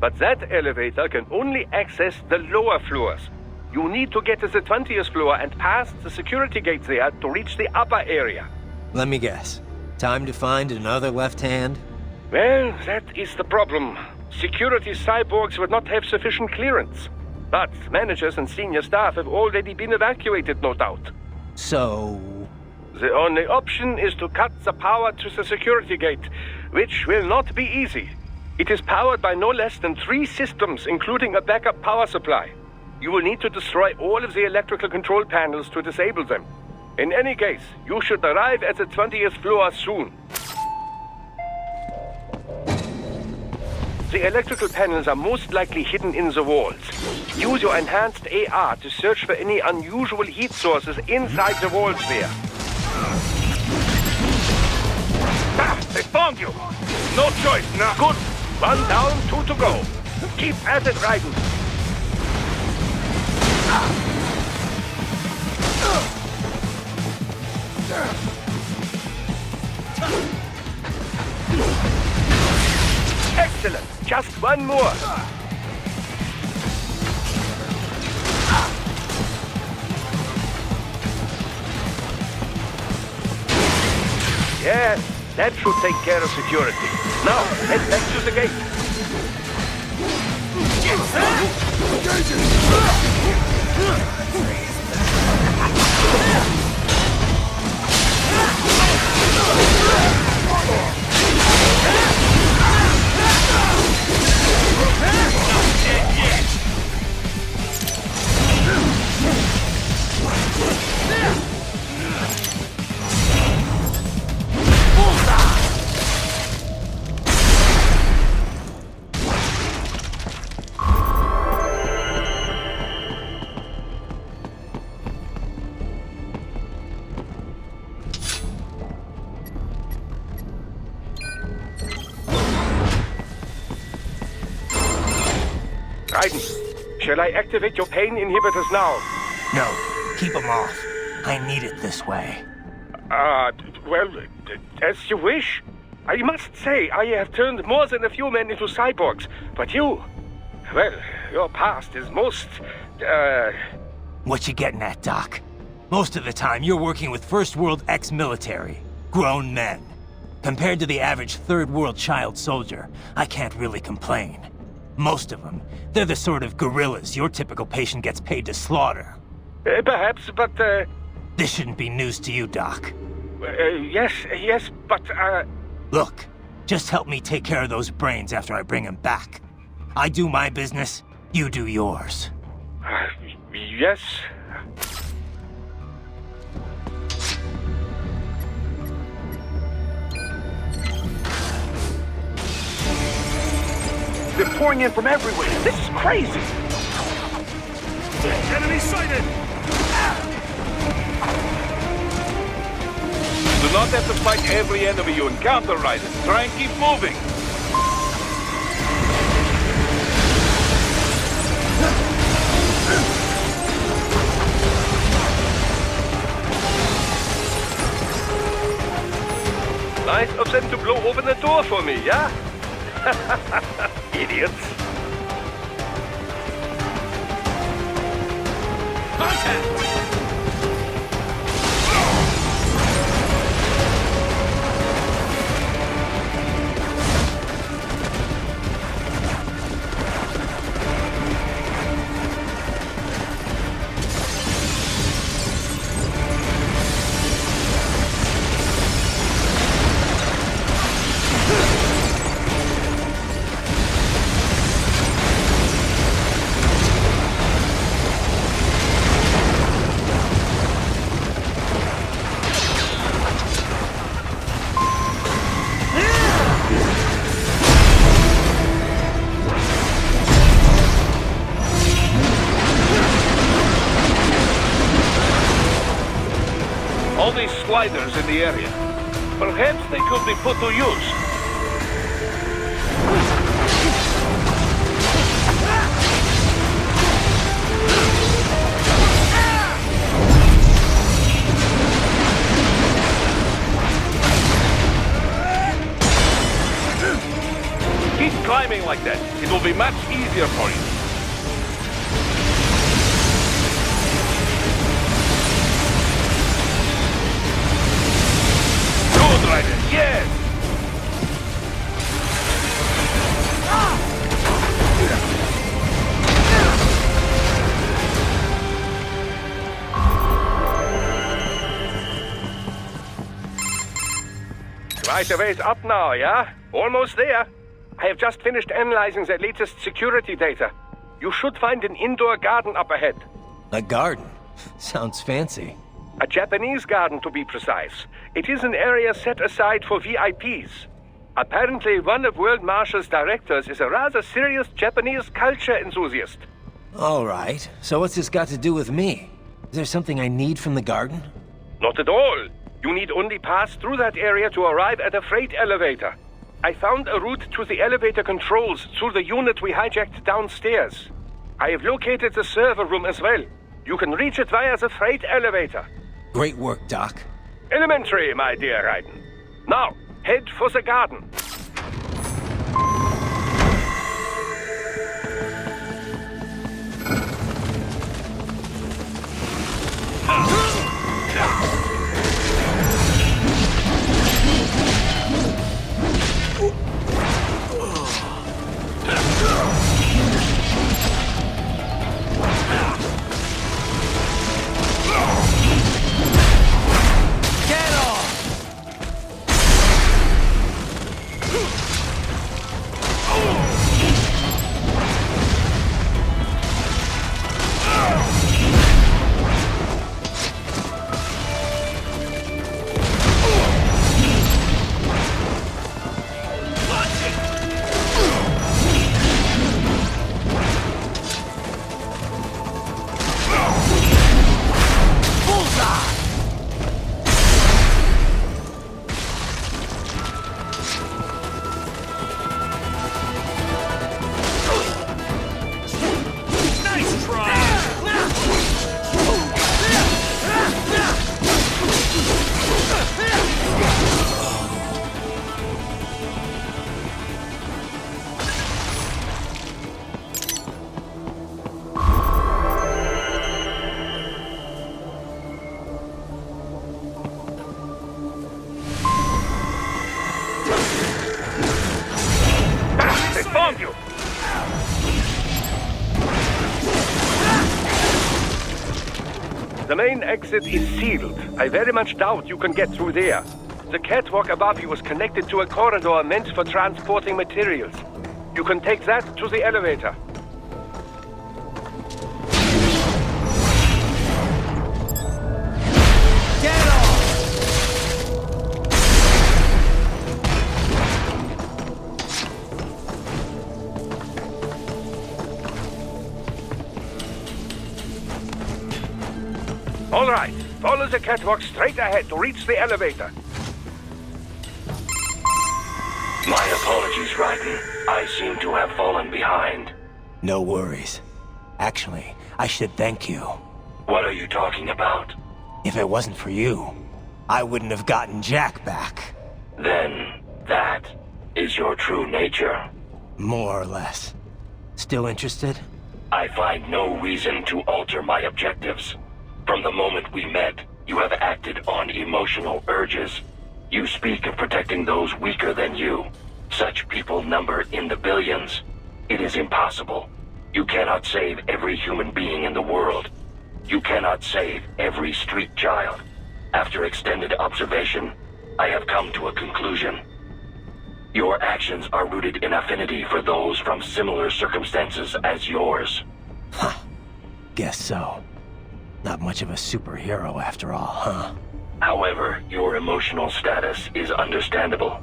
But that elevator can only access the lower floors. You need to get to the 20th floor and pass the security gate there to reach the upper area. Let me guess. Time to find another left hand? Well, that is the problem. Security cyborgs would not have sufficient clearance. But managers and senior staff have already been evacuated, no doubt. So... The only option is to cut the power to the security gate, which will not be easy. It is powered by no less than 3 systems, including a backup power supply. You will need to destroy all of the electrical control panels to disable them. In any case, you should arrive at the 20th floor soon. The electrical panels are most likely hidden in the walls. Use your enhanced AR to search for any unusual heat sources inside the walls there. Ah, they found you! No choice, now. Good. 1 down, 2 to go. Keep at it, Raiden. Excellent. Just 1 more. Yes, that should take care of security. Now, head back to the gate. Raiden, shall I activate your pain inhibitors now? No, keep them off. I need it this way. Well, as you wish. I must say, I have turned more than a few men into cyborgs, but you... Well, your past is most, What you getting at, Doc? Most of the time, you're working with First World ex-military. Grown men. Compared to the average third-world child soldier, I can't really complain. Most of them, they're the sort of guerrillas your typical patient gets paid to slaughter. Perhaps, but, This shouldn't be news to you, Doc. yes, but, Look, just help me take care of those brains after I bring them back. I do my business, you do yours. Yes. They're pouring in from everywhere. This is crazy. Enemy sighted! Do not have to fight every enemy you encounter, Raiden. Try and keep moving. Nice of them to blow open the door for me, yeah? Idiots. Contact! All these sliders in the area. Perhaps they could be put to use. Keep climbing like that. It will be much easier for you. Yes! Right a ways up now, yeah? Almost there. I have just finished analyzing the latest security data. You should find an indoor garden up ahead. A garden? Sounds fancy. A Japanese garden, to be precise. It is an area set aside for VIPs. Apparently, one of World Marshal's directors is a rather serious Japanese culture enthusiast. All right. So what's this got to do with me? Is there something I need from the garden? Not at all. You need only pass through that area to arrive at a freight elevator. I found a route to the elevator controls through the unit we hijacked downstairs. I have located the server room as well. You can reach it via the freight elevator. Great work, Doc. Elementary, my dear Raiden. Now, head for the garden. The main exit is sealed. I very much doubt you can get through there. The catwalk above you is connected to a corridor meant for transporting materials. You can take that to the elevator. All right, follow the catwalk straight ahead to reach the elevator. My apologies, Raiden. I seem to have fallen behind. No worries. Actually, I should thank you. What are you talking about? If it wasn't for you, I wouldn't have gotten Jack back. Then, that is your true nature. More or less. Still interested? I find no reason to alter my objectives. From the moment we met, you have acted on emotional urges. You speak of protecting those weaker than you. Such people number in the billions. It is impossible. You cannot save every human being in the world. You cannot save every street child. After extended observation, I have come to a conclusion. Your actions are rooted in affinity for those from similar circumstances as yours. Huh. Guess so. Not much of a superhero after all, huh? However, your emotional status is understandable.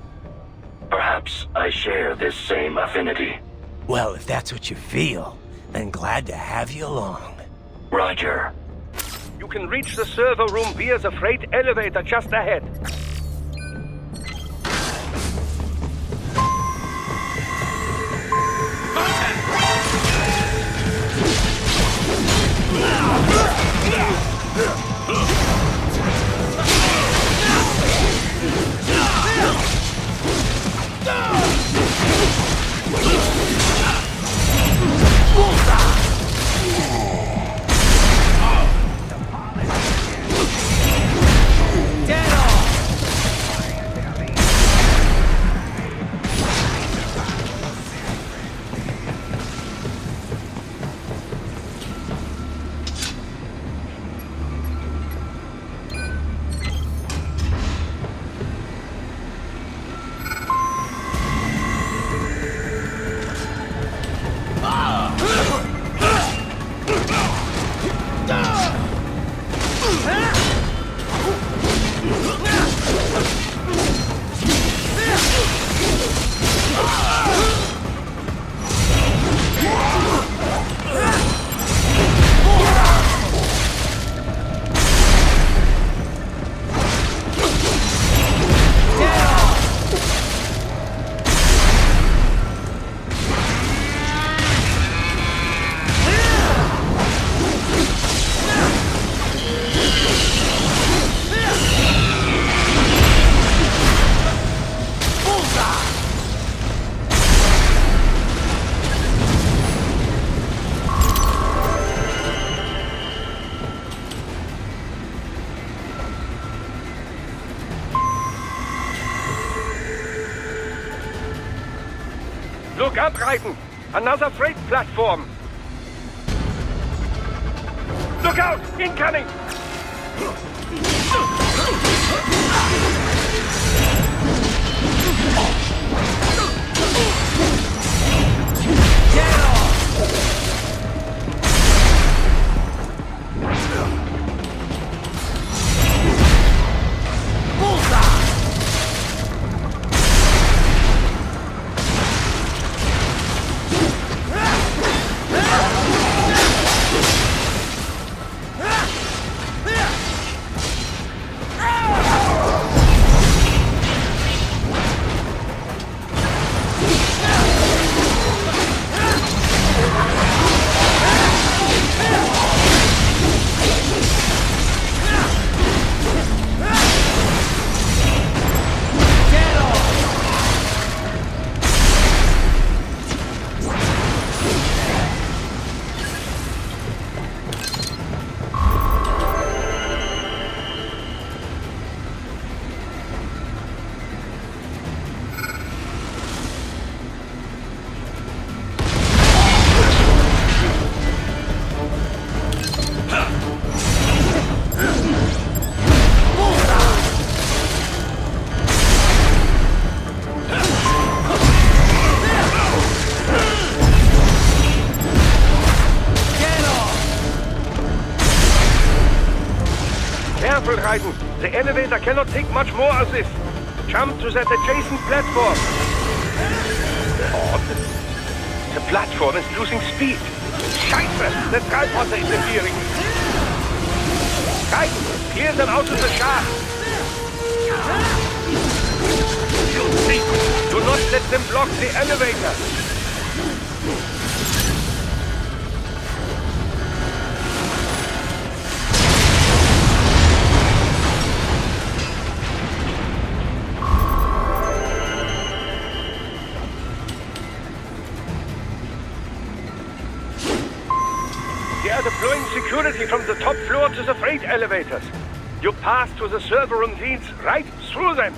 Perhaps I share this same affinity. Well, if that's what you feel, then glad to have you along. Roger. You can reach the server room via the freight elevator just ahead. Look up, Raiden! Another freight platform! Look out! Incoming! careful, Raiden. The elevator cannot take much more of this. Jump to that adjacent platform. Odd. The platform is losing speed. Scheiße! The tripods are interfering. Raiden, clear them out of the shaft. You thief! Do not let them block the elevator. They are deploying security from the top floor to the freight elevators. You pass to the server room leads right through them.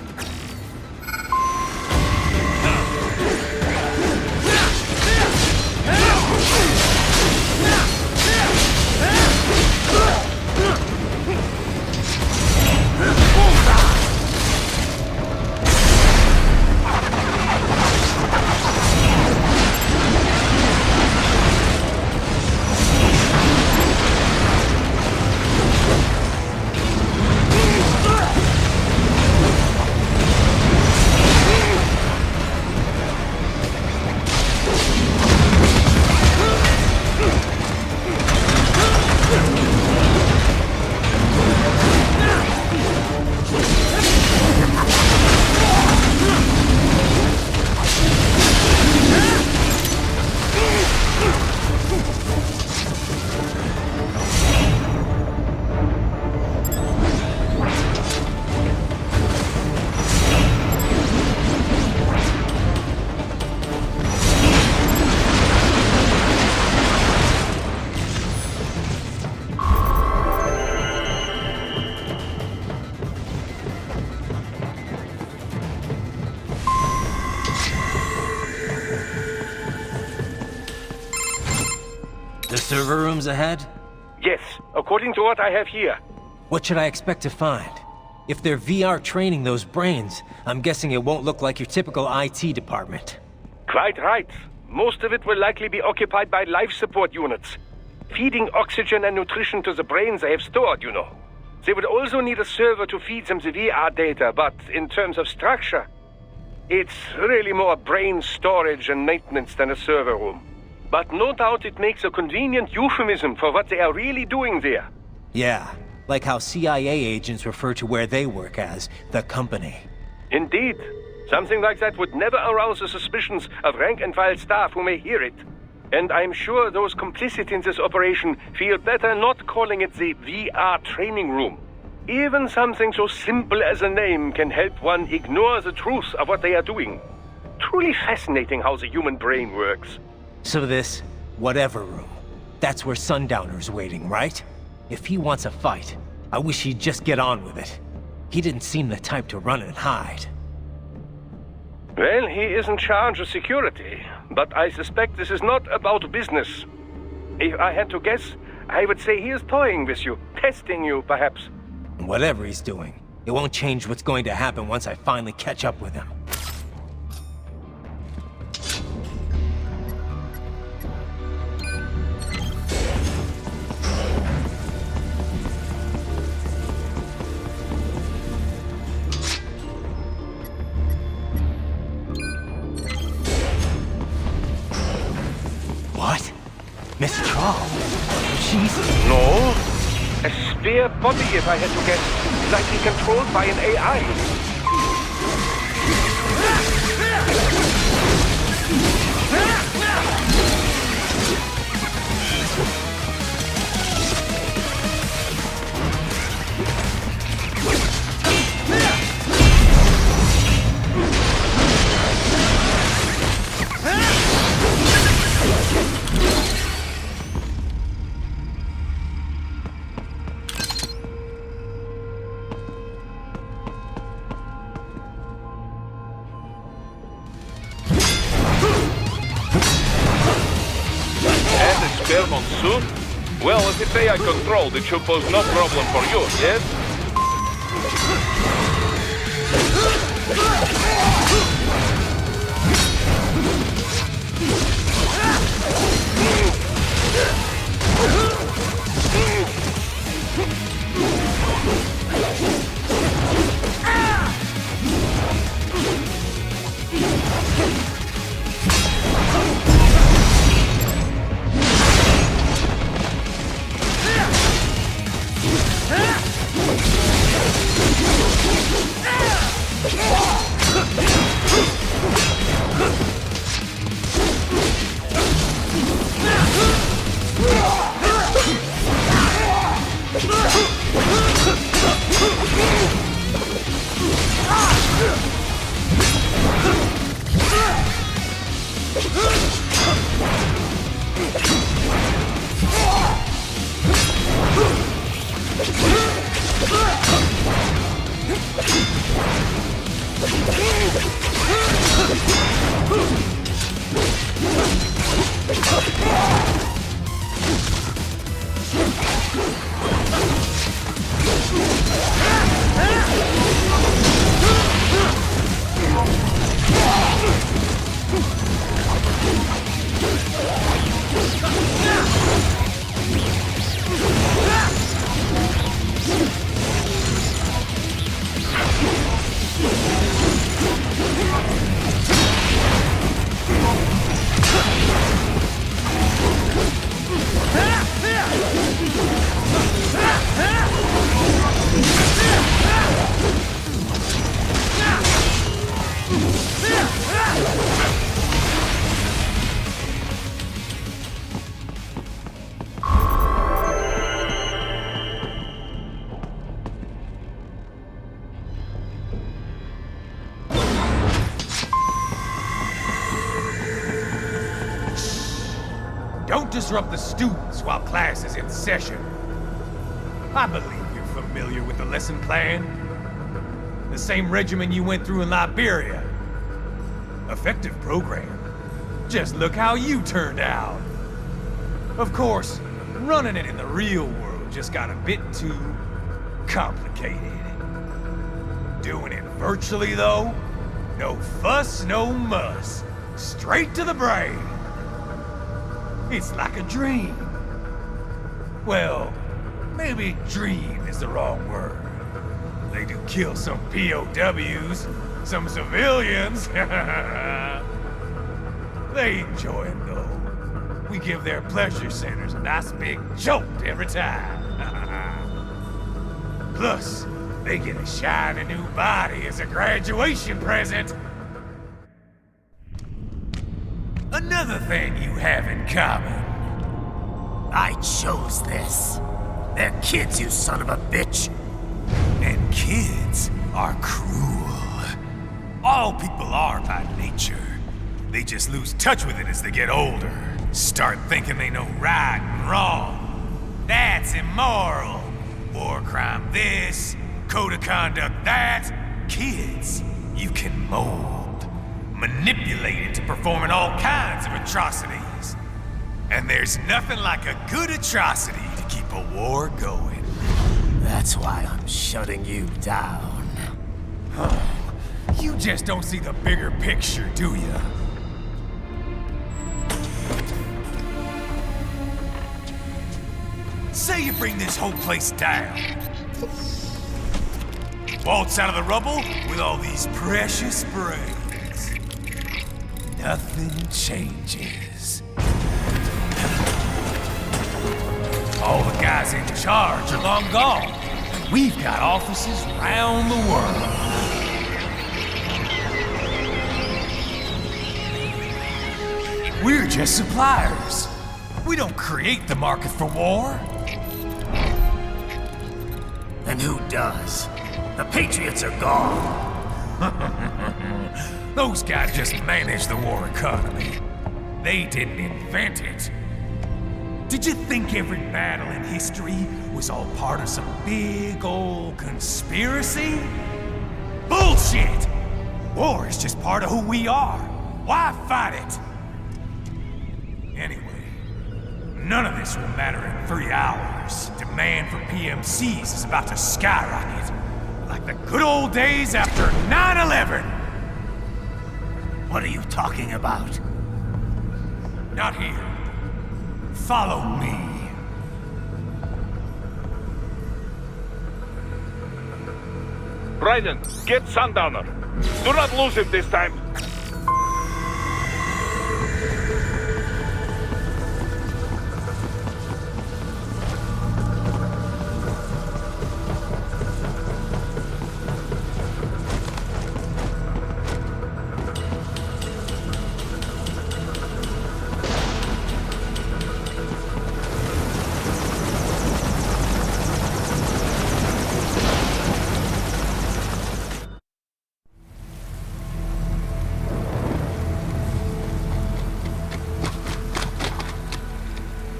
The server room's ahead? Yes, according to what I have here. What should I expect to find? If they're VR training those brains, I'm guessing it won't look like your typical IT department. Quite right. Most of it will likely be occupied by life support units. Feeding oxygen and nutrition to the brains they have stored, you know. They would also need a server to feed them the VR data, but in terms of structure, it's really more brain storage and maintenance than a server room. But no doubt it makes a convenient euphemism for what they are really doing there. Yeah, like how CIA agents refer to where they work as the company. Indeed. Something like that would never arouse the suspicions of rank-and-file staff who may hear it. And I'm sure those complicit in this operation feel better not calling it the VR training room. Even something so simple as a name can help one ignore the truth of what they are doing. Truly fascinating how the human brain works. So this, whatever room, that's where Sundowner's waiting, right? If he wants a fight, I wish he'd just get on with it. He didn't seem the type to run and hide. Well, he is in charge of security, but I suspect this is not about business. If I had to guess, I would say he is toying with you, testing you, perhaps. Whatever he's doing, it won't change what's going to happen once I finally catch up with him. What? Miss Troll? She's... No. A spare body, if I had to guess. Likely controlled by an AI. Monsoon? Well, if it's AI controlled, it should pose no problem for you, yes? Don't disrupt the students while class is in session. I believe you're familiar with the lesson plan. The same regimen you went through in Liberia. Effective program. Just look how you turned out. Of course, running it in the real world just got a bit too complicated. Doing it virtually, though? No fuss, no muss. Straight to the brain. It's like a dream. Well, maybe dream is the wrong word. They do kill some POWs, some civilians. They enjoy it, though. We give their pleasure centers a nice big jolt every time. Plus, they get a shiny new body as a graduation present. Another thing you have in common. I chose this. They're kids, you son of a bitch. And kids are cruel. All people are by nature. They just lose touch with it as they get older. Start thinking they know right and wrong. That's immoral. War crime this, code of conduct that. Kids, you can mold, manipulate into performing all kinds of atrocities. And there's nothing like a good atrocity to keep a war going. That's why I'm shutting you down. You just don't see the bigger picture, do you? Say you bring this whole place down. Waltz out of the rubble with all these precious brains. Nothing changes. All the guys in charge are long gone. We've got offices around the world. We're just suppliers. We don't create the market for war. And who does? The Patriots are gone. Those guys just manage the war economy. They didn't invent it. Did you think every battle in history was all part of some big old conspiracy? Bullshit! War is just part of who we are. Why fight it? Anyway, none of this will matter in 3 hours. Demand for PMCs is about to skyrocket. Like the good old days after 9/11. What are you talking about? Not here. Follow me. Raiden, get Sundowner. Do not lose him this time.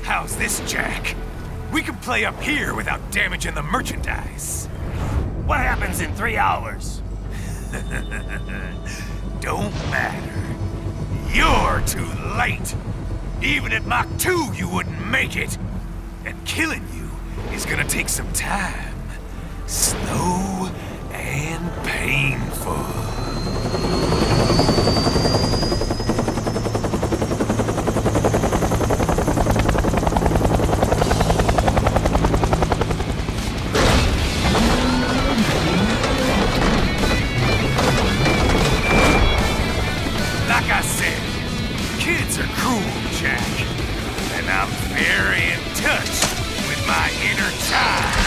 How's this, Jack? We can play up here without damaging the merchandise. What happens in 3 hours? Don't matter. You're too late. Even at Mach 2, you wouldn't make it. And killing you is gonna take some time. Slow and painful. Kids are cool, Jack. And I'm very in touch with my inner child.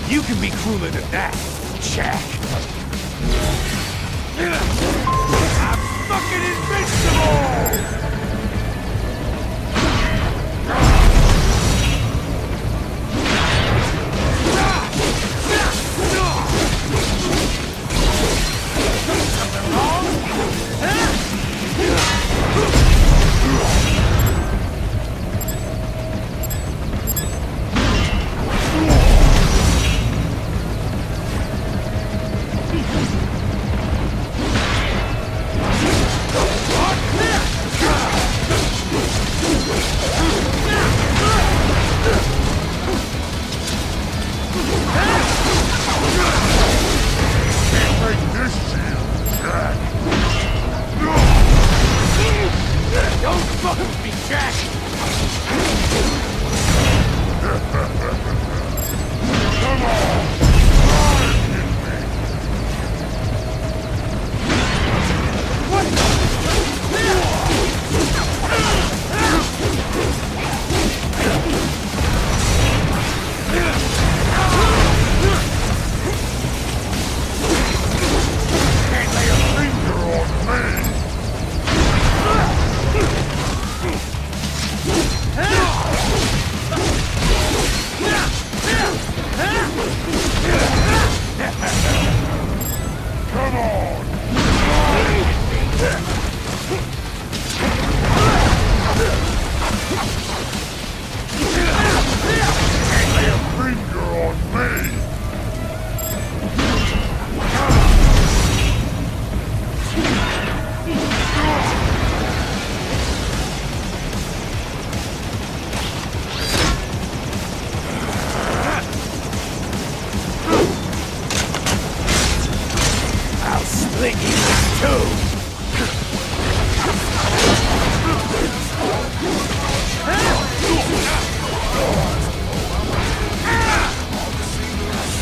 You can be crueler than that, Jack. I'm fucking invincible! Lay a finger on me! I'll split you in two!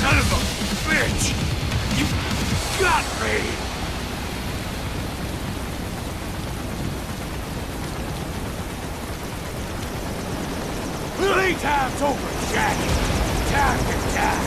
Son of a bitch! You got me! Playtime's over, Jack! Time to die!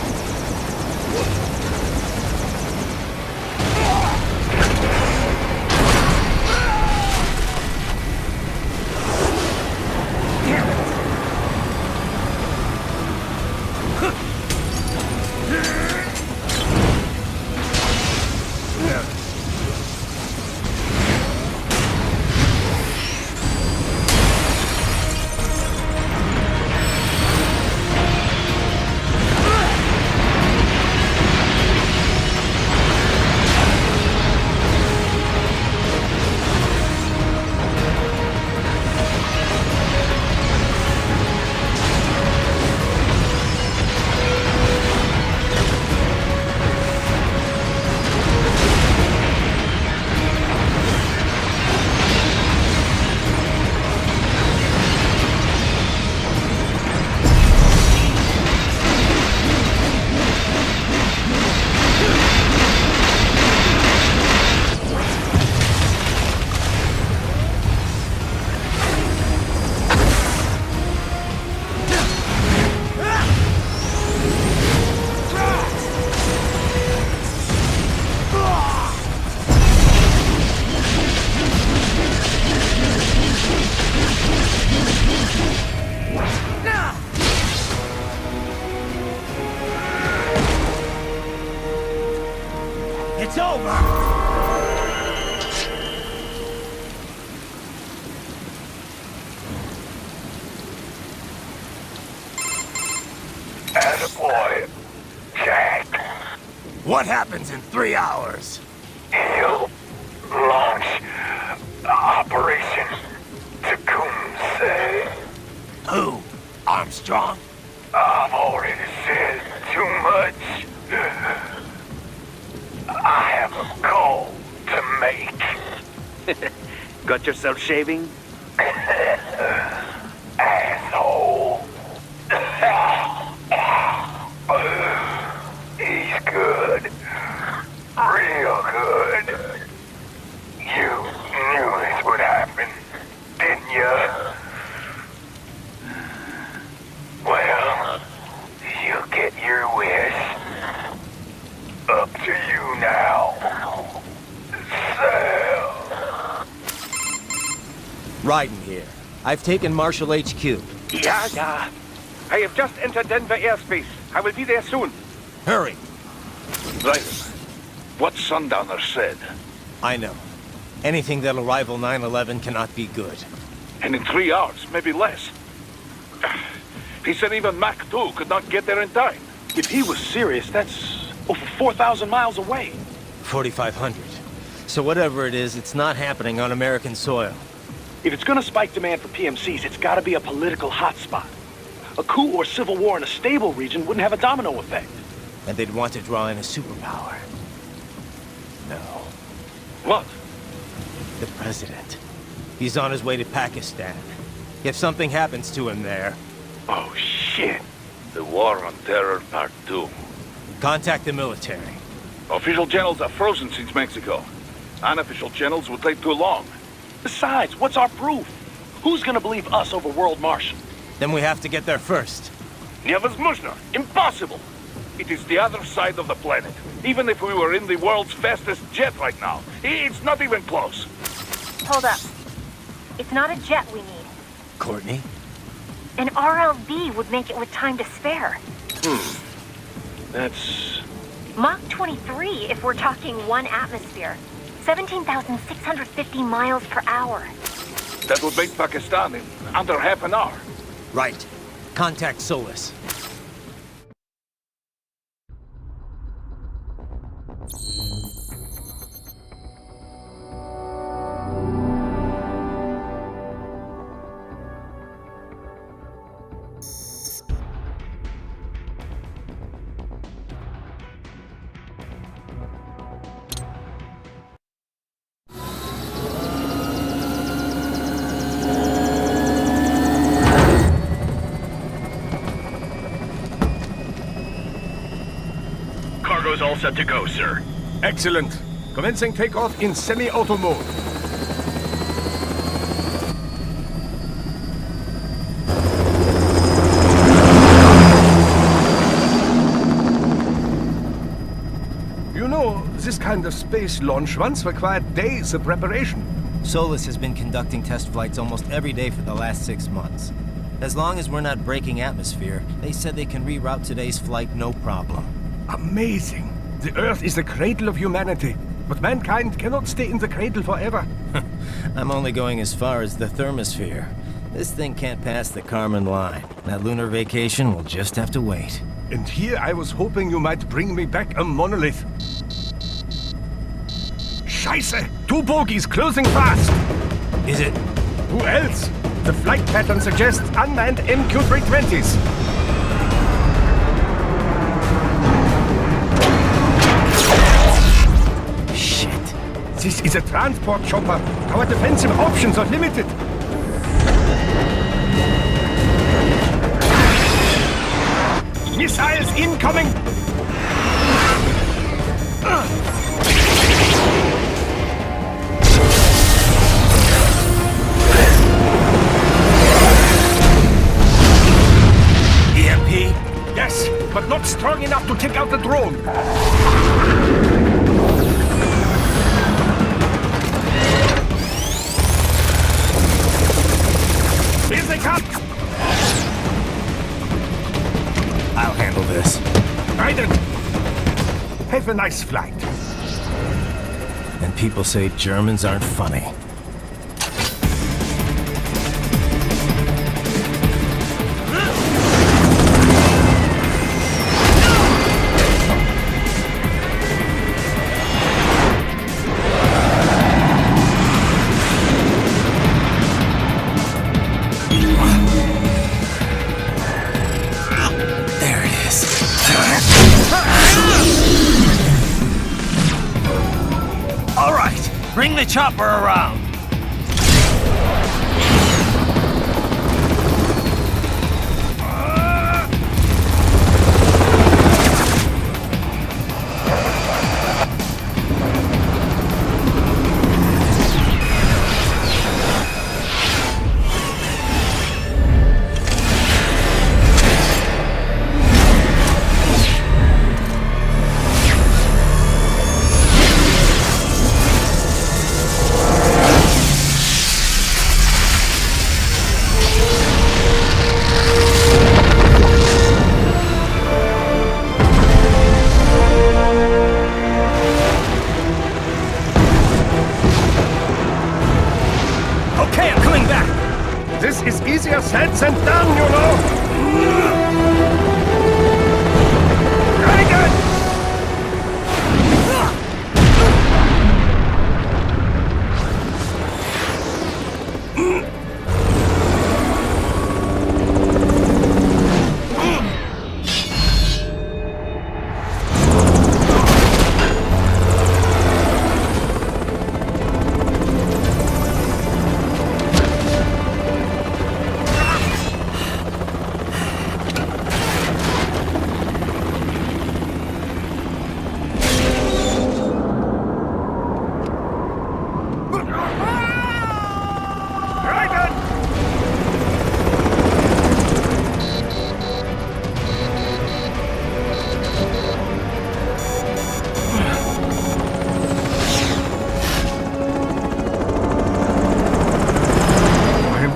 It's over! Attaboy, Jack. What happens in 3 hours? He'll launch Operation Tecumseh. Who? Armstrong? I've already said too much. I have a call to make. Got yourself shaving? Asshole. He's good. Real good. You knew this would happen, didn't you? Well, you get your wish. Up to you now. Sam. Raiden here. I've taken Marshall HQ. Yeah. I have just entered Denver airspace. I will be there soon. Hurry. Raiden, what Sundowner said. I know. Anything that'll rival 9/11 cannot be good. And in 3 hours, maybe less. He said even Mach 2 could not get there in time. If he was serious, that's over 4,000 miles away. 4,500. So whatever it is, it's not happening on American soil. If it's gonna spike demand for PMCs, it's gotta be a political hotspot. A coup or civil war in a stable region wouldn't have a domino effect. And they'd want to draw in a superpower. No. What? The president. He's on his way to Pakistan. If something happens to him there... Oh, shit. The War on Terror Part 2. Contact the military. Official channels are frozen since Mexico. Unofficial channels would take too long. Besides, what's our proof? Who's gonna believe us over World Marshal? Then we have to get there first. Невозможно. Impossible. It is the other side of the planet. Even if we were in the world's fastest jet right now, it's not even close. Hold up. It's not a jet we need. Courtney? An RLV would make it with time to spare. That's... Mach 23 if we're talking 1 atmosphere. 17,650 miles per hour. That would make Pakistan in under half an hour. Right. Contact Solus. Cargo's all set to go, sir. Excellent. Commencing takeoff in semi-auto mode. You know, this kind of space launch once required days of preparation. Solus has been conducting test flights almost every day for the last 6 months. As long as we're not breaking atmosphere, they said they can reroute today's flight no problem. Amazing. The Earth is the cradle of humanity, but mankind cannot stay in the cradle forever. I'm only going as far as the thermosphere. This thing can't pass the Kármán line. That lunar vacation will just have to wait. And here I was hoping you might bring me back a monolith. Scheiße! 2 bogies closing fast! Is it? Who else? The flight pattern suggests unmanned MQ-320s. This is a transport chopper. Our defensive options are limited. Missiles incoming! EMP? Yes, but not strong enough to take out the drone. Here they come! I'll handle this. Raiden! Have a nice flight. And people say Germans aren't funny. Bring the chopper around! This is easier said than done, you know! Very good!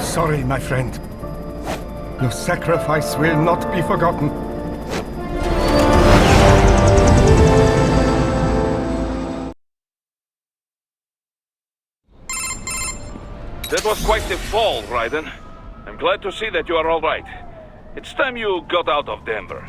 Sorry, my friend. Your sacrifice will not be forgotten. That was quite the fall, Raiden. I'm glad to see that you are all right. It's time you got out of Denver.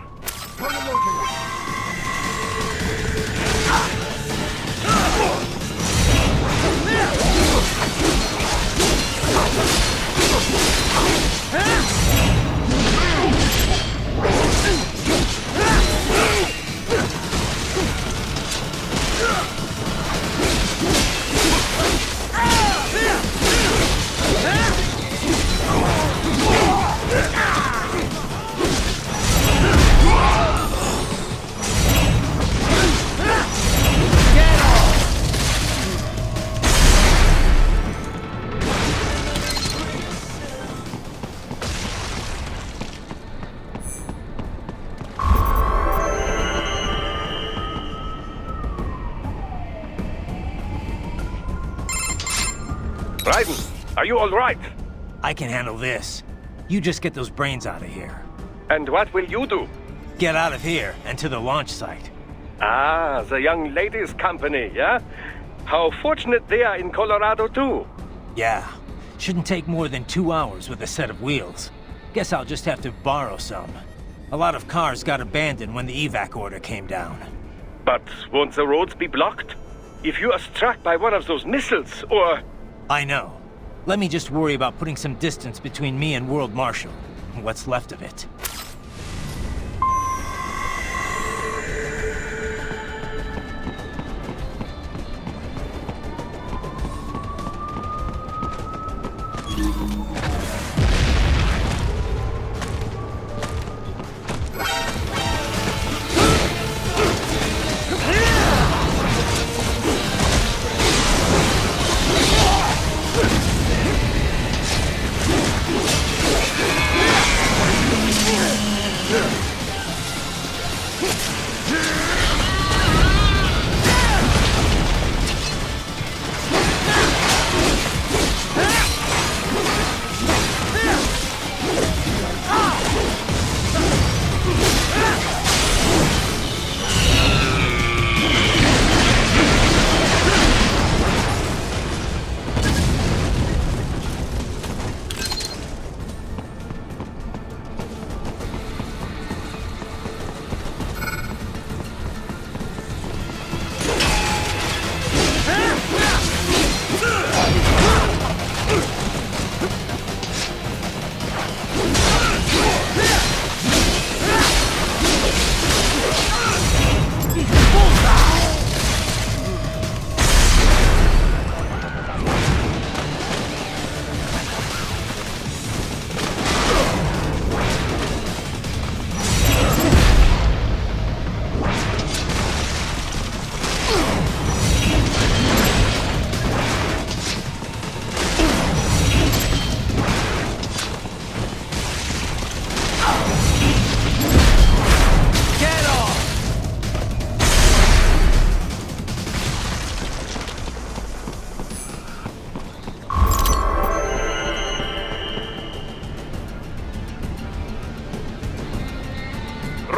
Raiden, are you all right? I can handle this. You just get those brains out of here. And what will you do? Get out of here and to the launch site. Ah, the young ladies' company, yeah? How fortunate they are in Colorado, too. Yeah. Shouldn't take more than 2 hours with a set of wheels. Guess I'll just have to borrow some. A lot of cars got abandoned when the evac order came down. But won't the roads be blocked? If you are struck by one of those missiles, or... I know. Let me just worry about putting some distance between me and World Marshal. What's left of it.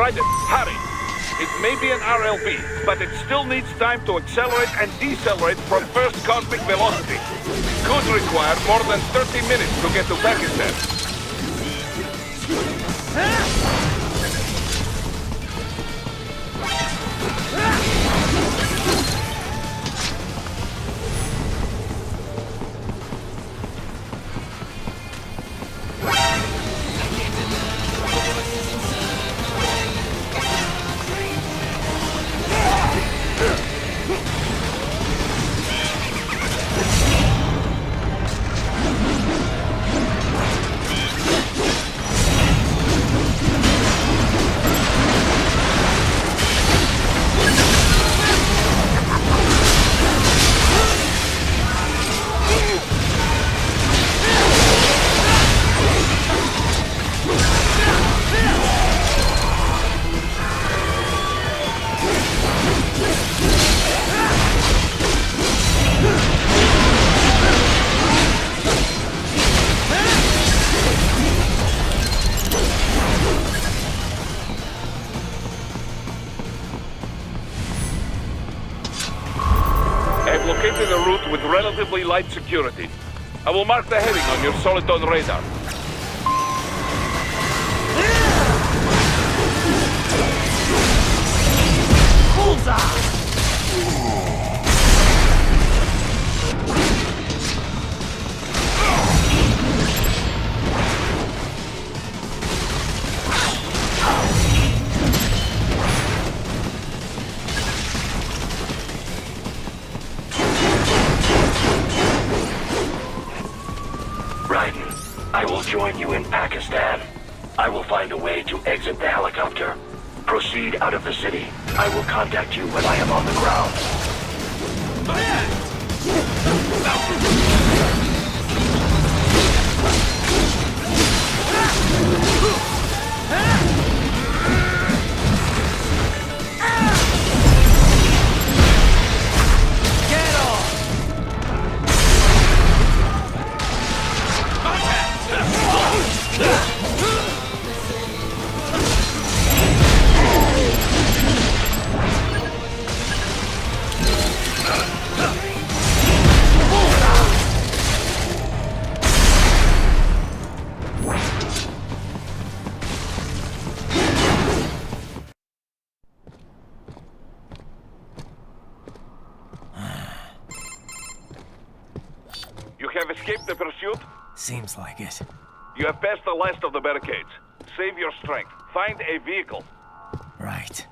Raiden, hurry! It may be an RLV, but it still needs time to accelerate and decelerate from first cosmic velocity. It could require more than 30 minutes to get to Pakistan. I've located a route with relatively light security. I will mark the heading on your Soliton radar. Bullseye! I will join you in Pakistan. I will find a way to exit the helicopter. Proceed out of the city. I will contact you when I am on the ground. Have escaped the pursuit? Seems like it. You have passed the last of the barricades. Save your strength. Find a vehicle. Right.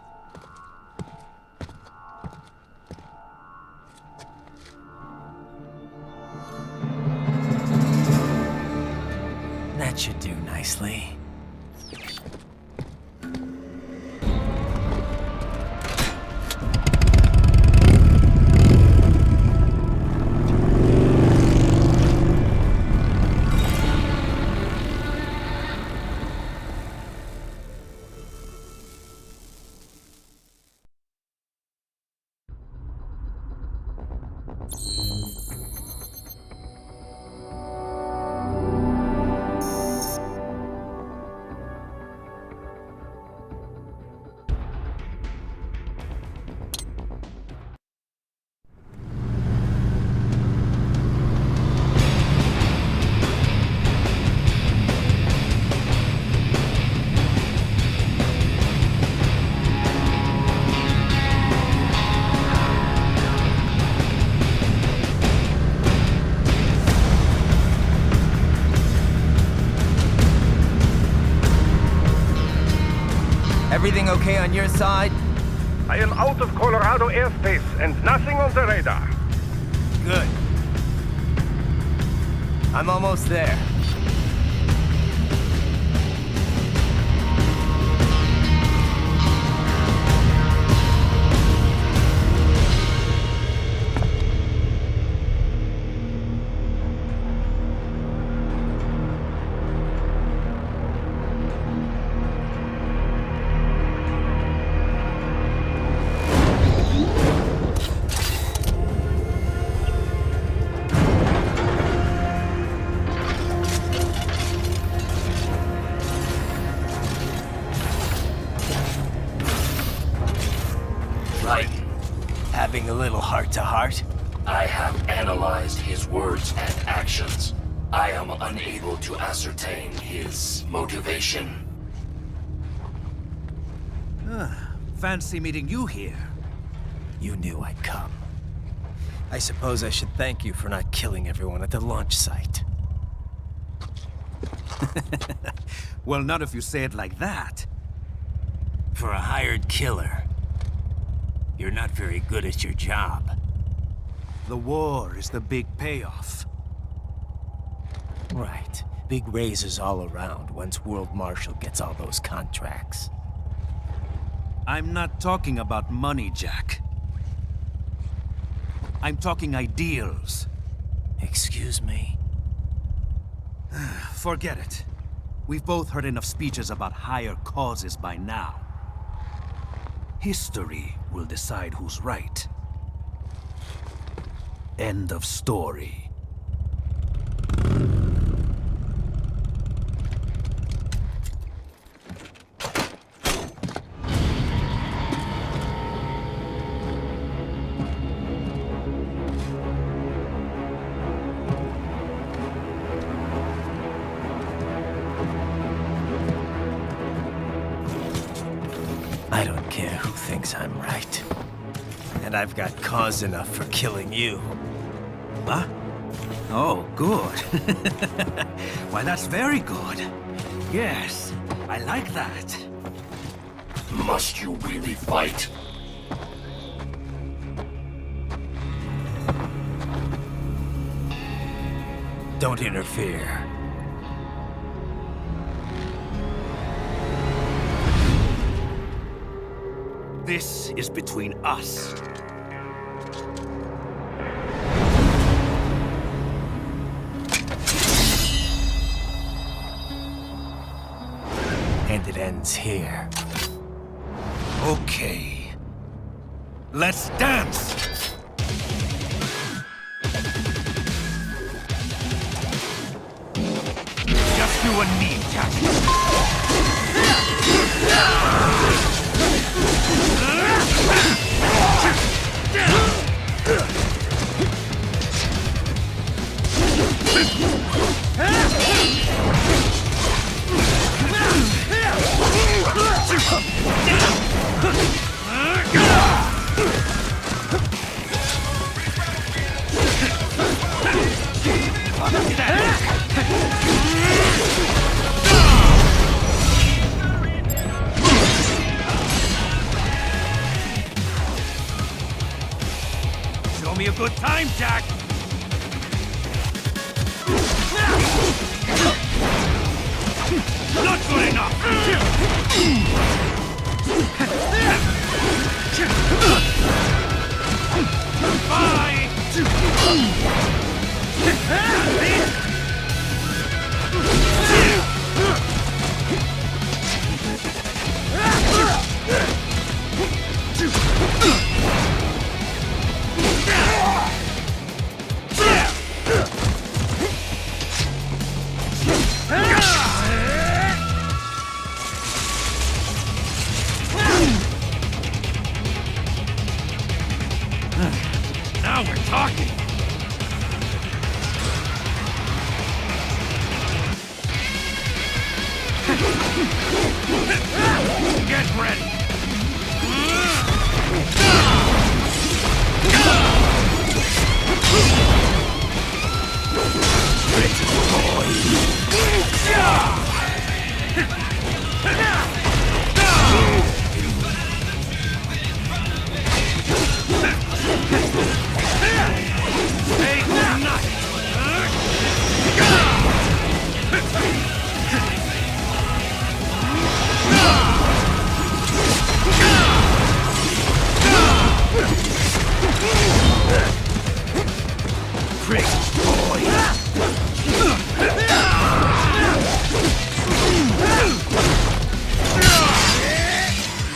That should do nicely. Everything okay on your side? I am out of Colorado airspace and nothing on the radar. Good. I'm almost there. Having a little heart-to-heart? I have analyzed his words and actions. I am unable to ascertain his motivation. Fancy meeting you here. You knew I'd come. I suppose I should thank you for not killing everyone at the launch site. Well, not if you say it like that. For a hired killer, you're not very good at your job. The war is the big payoff. Right. Big raises all around once World Marshal gets all those contracts. I'm not talking about money, Jack. I'm talking ideals. Excuse me? Forget it. We've both heard enough speeches about higher causes by now. History will decide who's right. End of story. thinks I'm right. And I've got cause enough for killing you. Huh? Oh, good. Why, that's very good. Yes, I like that. Must you really fight? Don't interfere. This is between us. And it ends here. Okay. Let's dance! Just you and me, Jack. Show me a good time, Jack! Not good enough! Bye! Now we're talking! Get ready!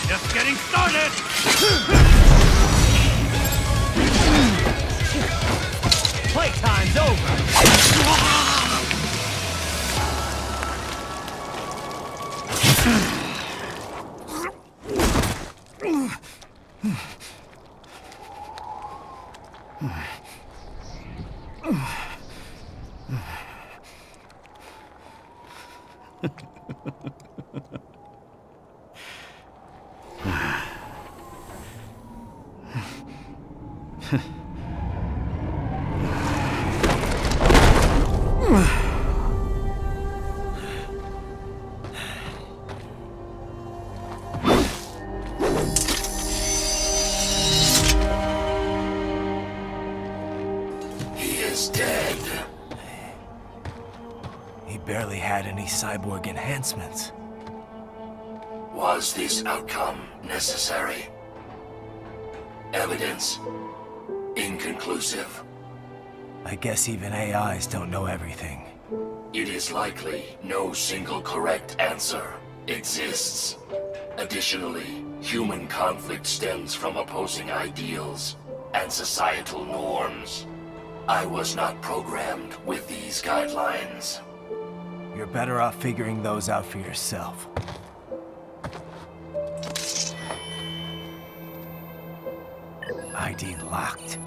Just getting started! Playtime's over! Barely had any cyborg enhancements. Was this outcome necessary? Evidence inconclusive. I guess even AIs don't know everything. It is likely no single correct answer exists. Additionally, human conflict stems from opposing ideals and societal norms. I was not programmed with these guidelines. You're better off figuring those out for yourself. ID locked.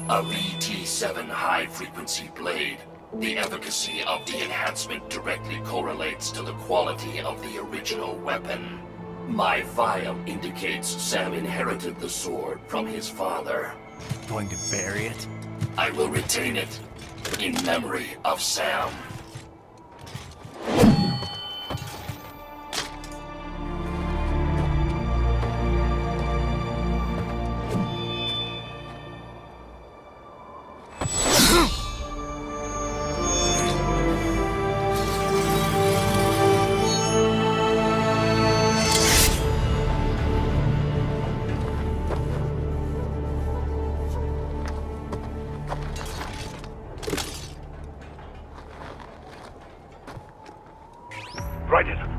A VT-7 high-frequency blade. The efficacy of the enhancement directly correlates to the quality of the original weapon. My file indicates Sam inherited the sword from his father. Going to bury it? I will retain it in memory of Sam.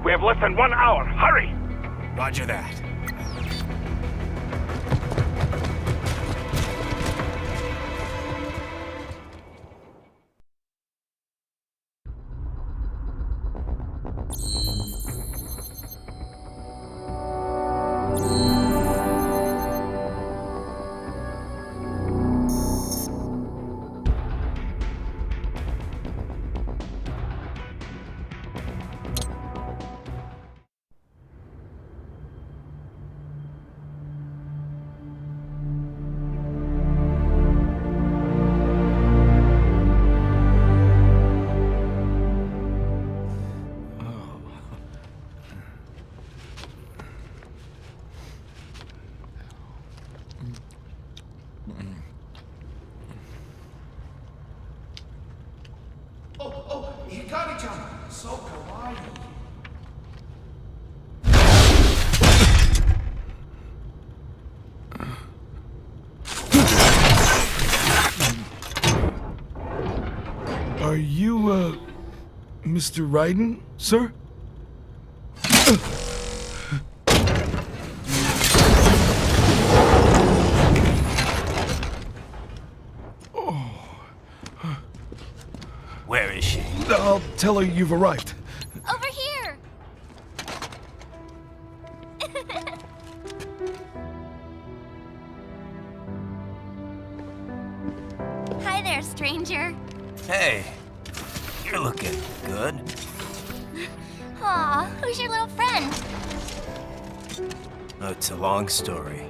We have less than 1 hour. Hurry! Roger that. Hikari-chan, so kawaii. Are you, Mr. Raiden, sir? Where is she? I'll tell her you've arrived. Over here! Hi there, stranger. Hey, you're looking good. Aw, who's your little friend? Oh, it's a long story.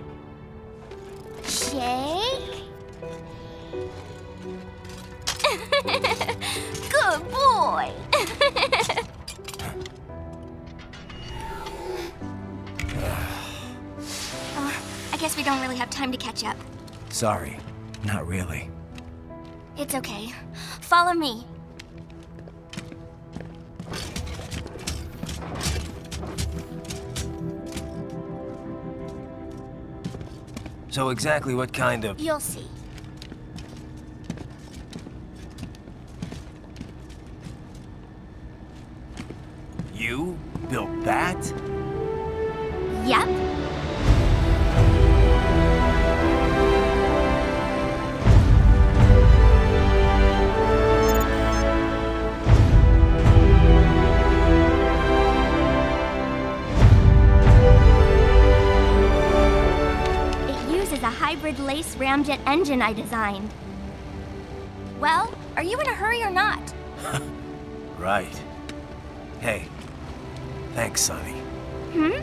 Jake? Good boy! I guess we don't really have time to catch up. Sorry, not really. It's okay. Follow me. So exactly what kind of... You'll see. You built that? Yep. It uses a hybrid lace ramjet engine I designed. Well, are you in a hurry or not? Right. Hey, thanks, Sonny. Hmm?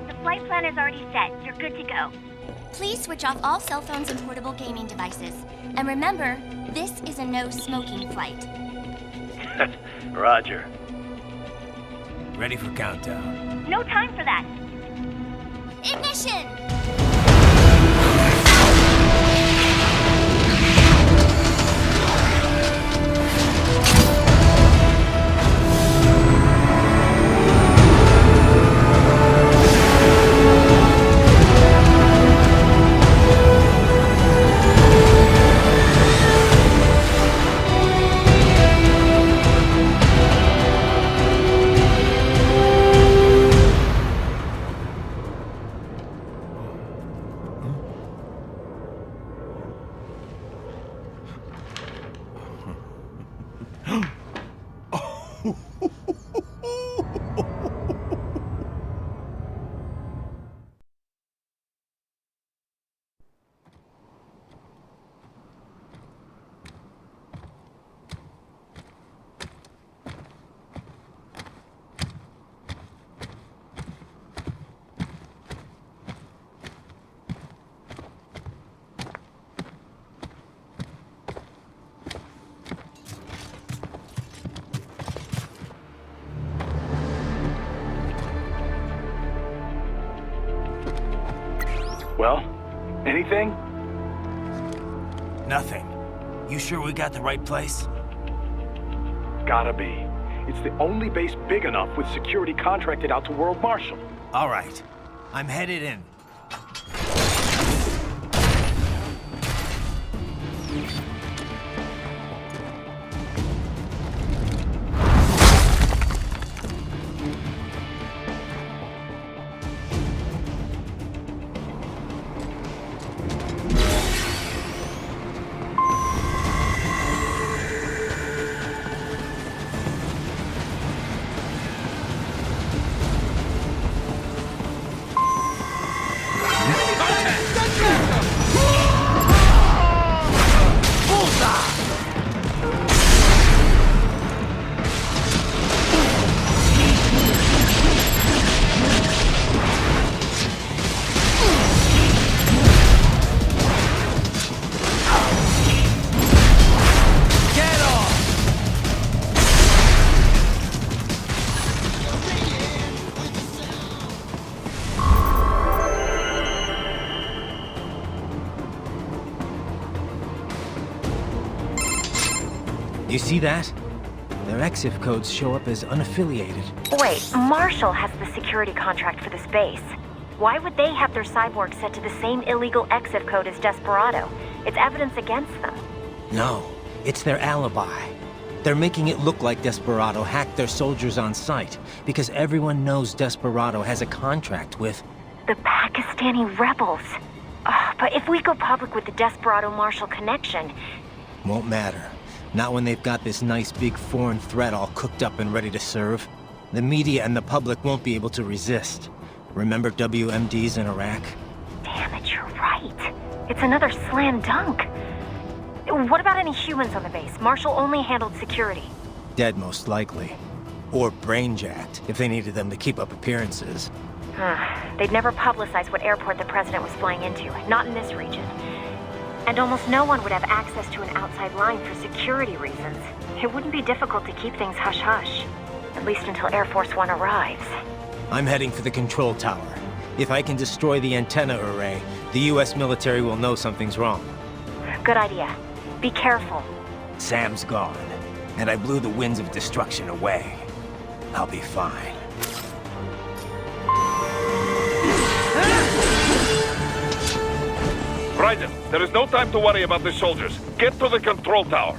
The flight plan is already set. You're good to go. Please switch off all cell phones and portable gaming devices. And remember, this is a no-smoking flight. Roger. Ready for countdown. No time for that. Ignition! Well, anything? Nothing. You sure we got the right place? Gotta be. It's the only base big enough with security contracted out to World Marshal. All right. I'm headed in. You see that? Their EXIF codes show up as unaffiliated. Wait, Marshall has the security contract for this base. Why would they have their cyborg set to the same illegal EXIF code as Desperado? It's evidence against them. No, it's their alibi. They're making it look like Desperado hacked their soldiers on sight, because everyone knows Desperado has a contract with... The Pakistani rebels. But if we go public with the Desperado-Marshall connection... Won't matter. Not when they've got this nice big foreign threat all cooked up and ready to serve. The media and the public won't be able to resist. Remember WMDs in Iraq? Damn it, you're right. It's another slam dunk. What about any humans on the base? Marshall only handled security. Dead, most likely. Or brain-jacked, if they needed them to keep up appearances. They'd never publicize what airport the president was flying into, not in this region. And almost no one would have access to an outside line for security reasons. It wouldn't be difficult to keep things hush-hush. At least until Air Force One arrives. I'm heading for the control tower. If I can destroy the antenna array, the US military will know something's wrong. Good idea. Be careful. Sam's gone, and I blew the winds of destruction away. I'll be fine. Raiden, there is no time to worry about the soldiers. Get to the control tower.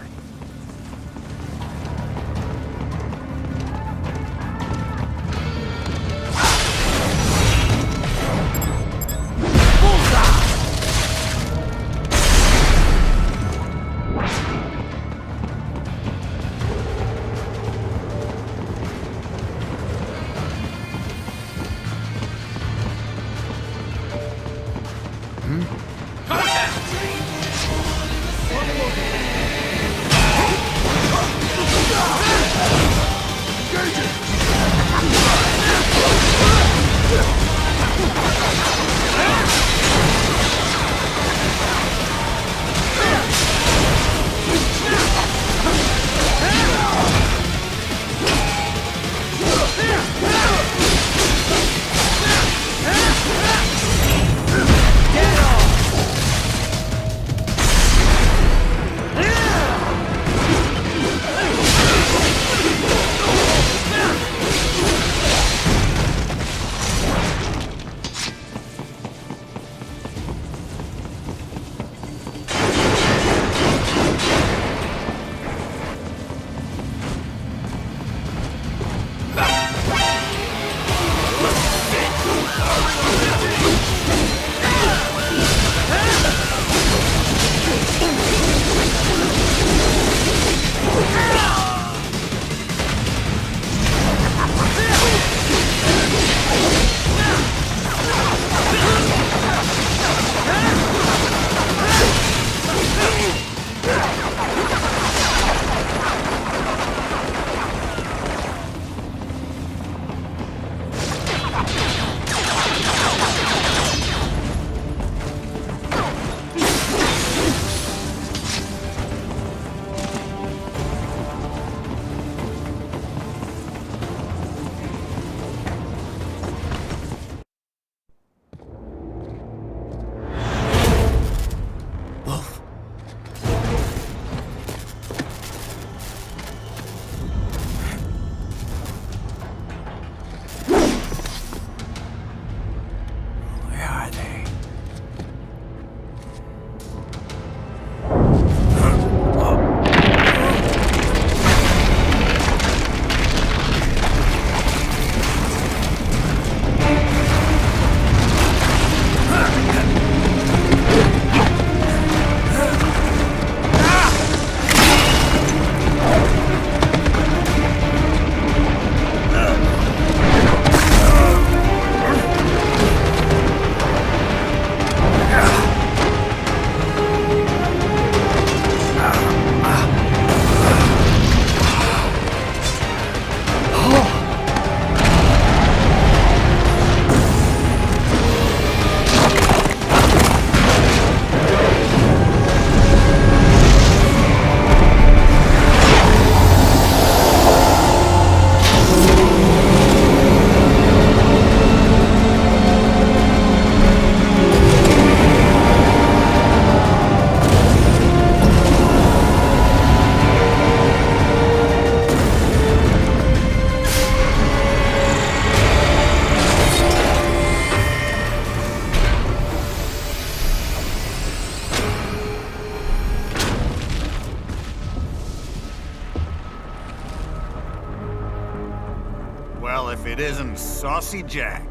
Well, if it isn't Saucy Jack.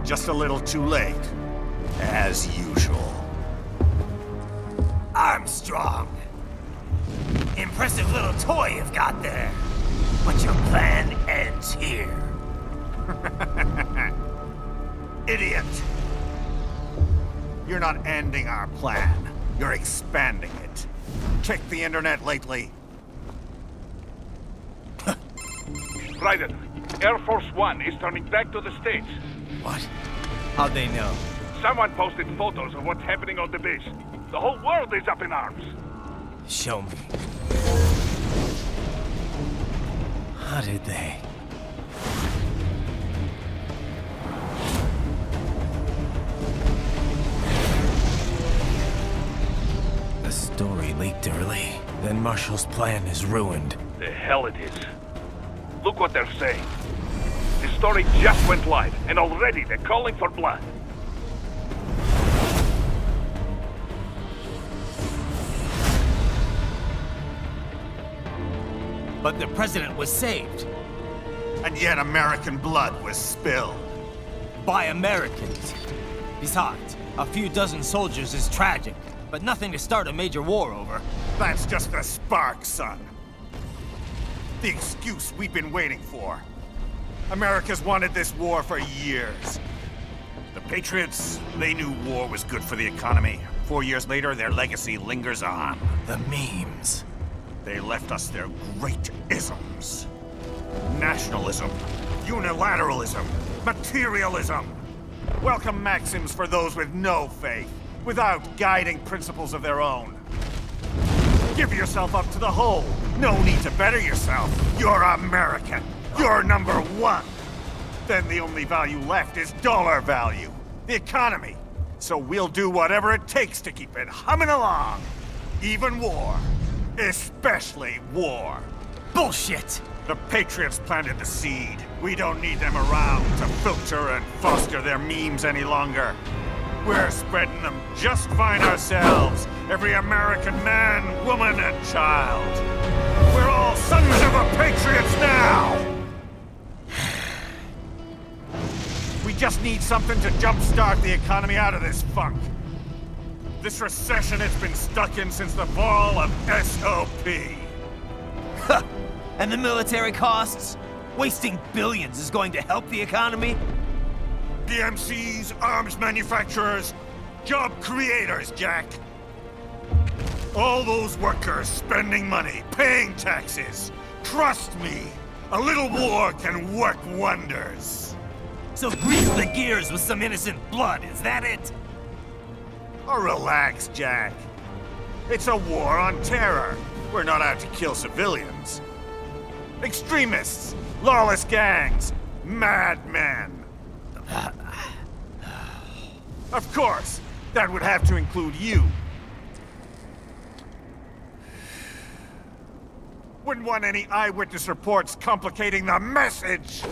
Just a little too late, as usual. Armstrong. Impressive little toy you've got there. But your plan ends here. Idiot! You're not ending our plan. You're expanding it. Check the internet lately. Raiden, Air Force One is turning back to the States. What? How'd they know? Someone posted photos of what's happening on the base. The whole world is up in arms. Show me. How did they? The story leaked early. Then Marshall's plan is ruined. The hell it is. Look what they're saying. The story just went live, and already they're calling for blood. But the president was saved. And yet American blood was spilled. By Americans. Besides, a few dozen soldiers is tragic, but nothing to start a major war over. That's just the spark, son. The excuse we've been waiting for. America's wanted this war for years. The Patriots, they knew war was good for the economy. 4 years later, their legacy lingers on. The memes. They left us their great isms. Nationalism, unilateralism, materialism. Welcome maxims for those with no faith, without guiding principles of their own. Give yourself up to the whole. No need to better yourself. You're American. You're #1. Then the only value left is dollar value. The economy. So we'll do whatever it takes to keep it humming along. Even war. Especially war. Bullshit! The Patriots planted the seed. We don't need them around to filter and foster their memes any longer. We're spreading them just fine ourselves. Every American man, woman, and child. We're all sons of the Patriots now! We just need something to jumpstart the economy out of this funk. This recession it's been stuck in since the fall of SOP. And the military costs? Wasting billions is going to help the economy? DMCs, arms manufacturers, job creators, Jack. All those workers spending money, paying taxes. Trust me, a little war can work wonders. So grease the gears with some innocent blood, is that it? Oh, relax, Jack. It's a war on terror. We're not out to kill civilians. Extremists, lawless gangs, madmen. Of course, that would have to include you. Wouldn't want any eyewitness reports complicating the message.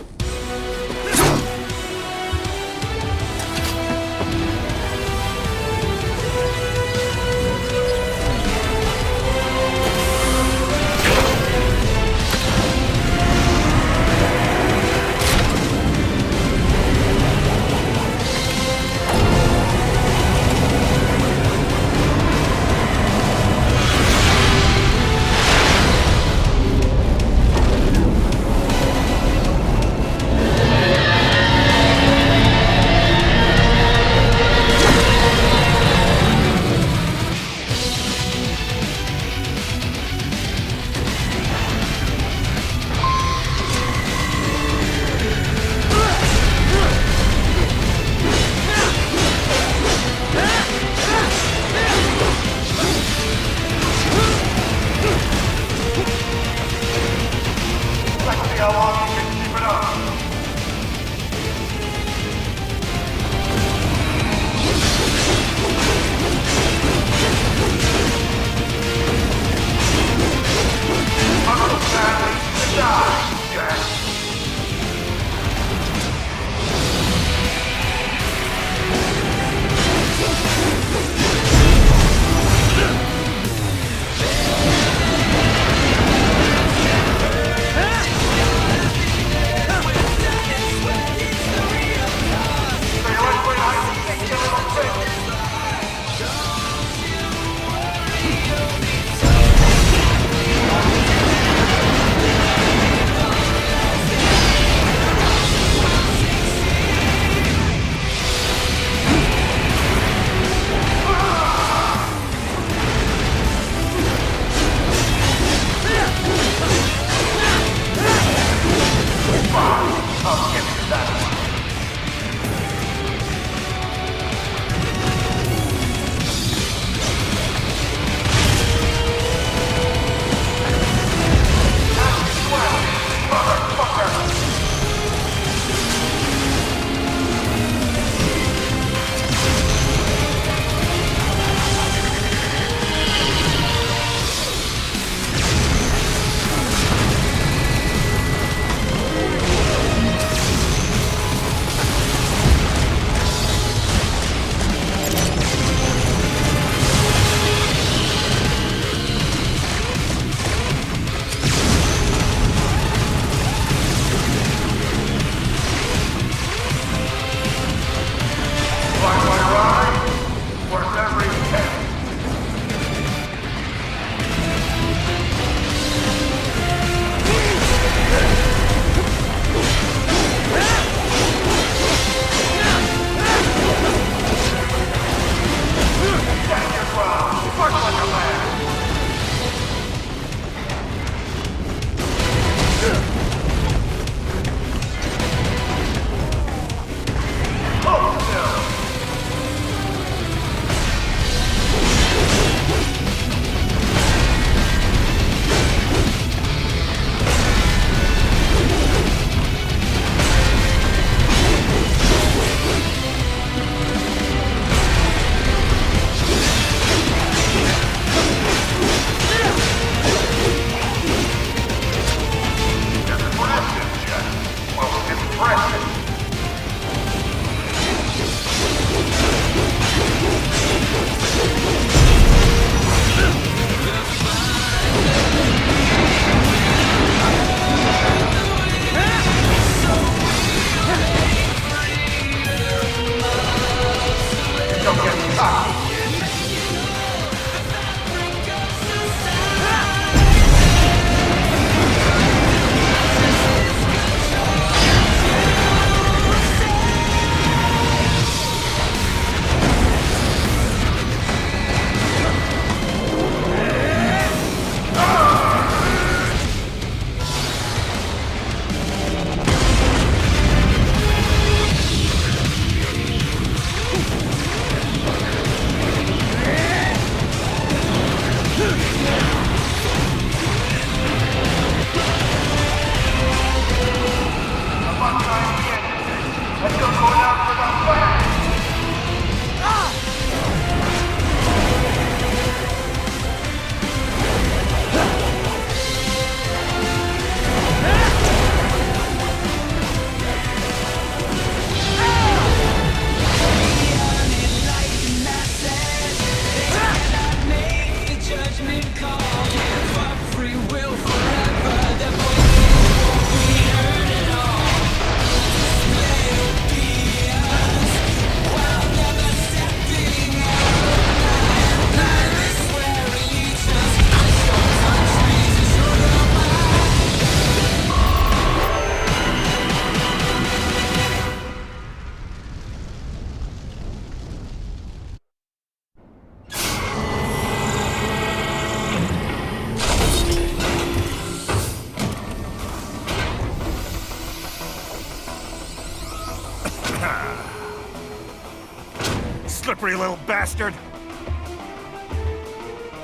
slippery little bastard!